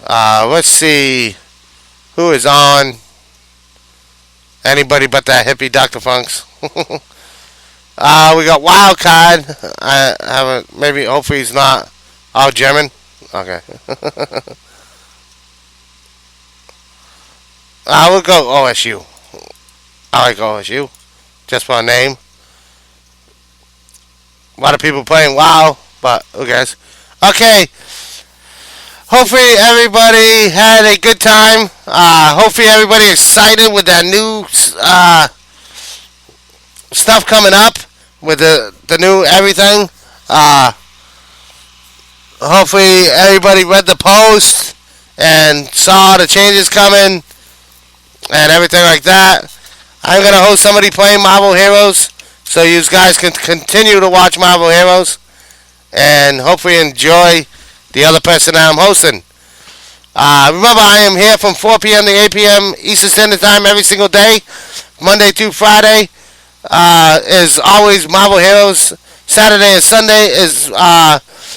Let's see who is on. Anybody but that hippie Dr. Funks. We got Wildcard. I haven't. Maybe. Hopefully he's not. Oh, German. Okay. I will go OSU. I like OSU. Just for a name. A lot of people playing WoW, but who cares? Okay. Hopefully everybody had a good time. Hopefully everybody excited with that new stuff coming up with the new everything. Hopefully everybody read the post and saw the changes coming and everything like that. I'm gonna host somebody playing Marvel Heroes, so you guys can continue to watch Marvel Heroes and hopefully enjoy the other person that I'm hosting. Remember, I am here from 4 p.m. to 8 p.m. Eastern Standard Time every single day, Monday through Friday. Is always Marvel Heroes. Saturday and Sunday is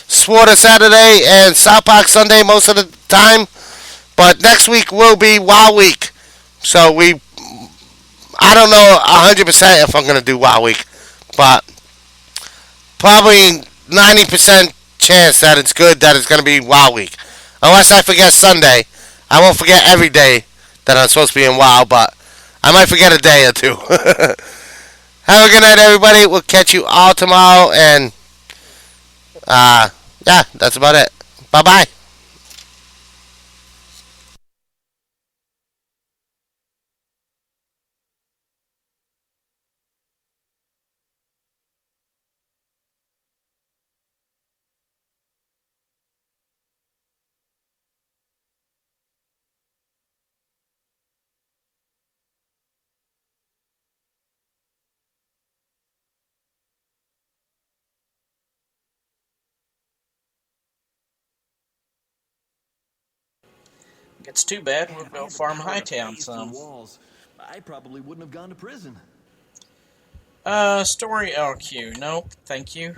Swarter Saturday and South Park Sunday most of the time. But next week will be WoW Week. So I don't know 100% if I'm going to do WoW Week. But probably 90% chance that it's good that it's going to be WoW Week. Unless I forget Sunday. I won't forget every day that I'm supposed to be in WoW, but I might forget a day or two. Have a good night, everybody. We'll catch you all tomorrow, and yeah, that's about it. Bye-bye. It's too bad we'll go farm Hightown some. Walls. I probably wouldn't have gone to prison. Story LQ. No, thank you.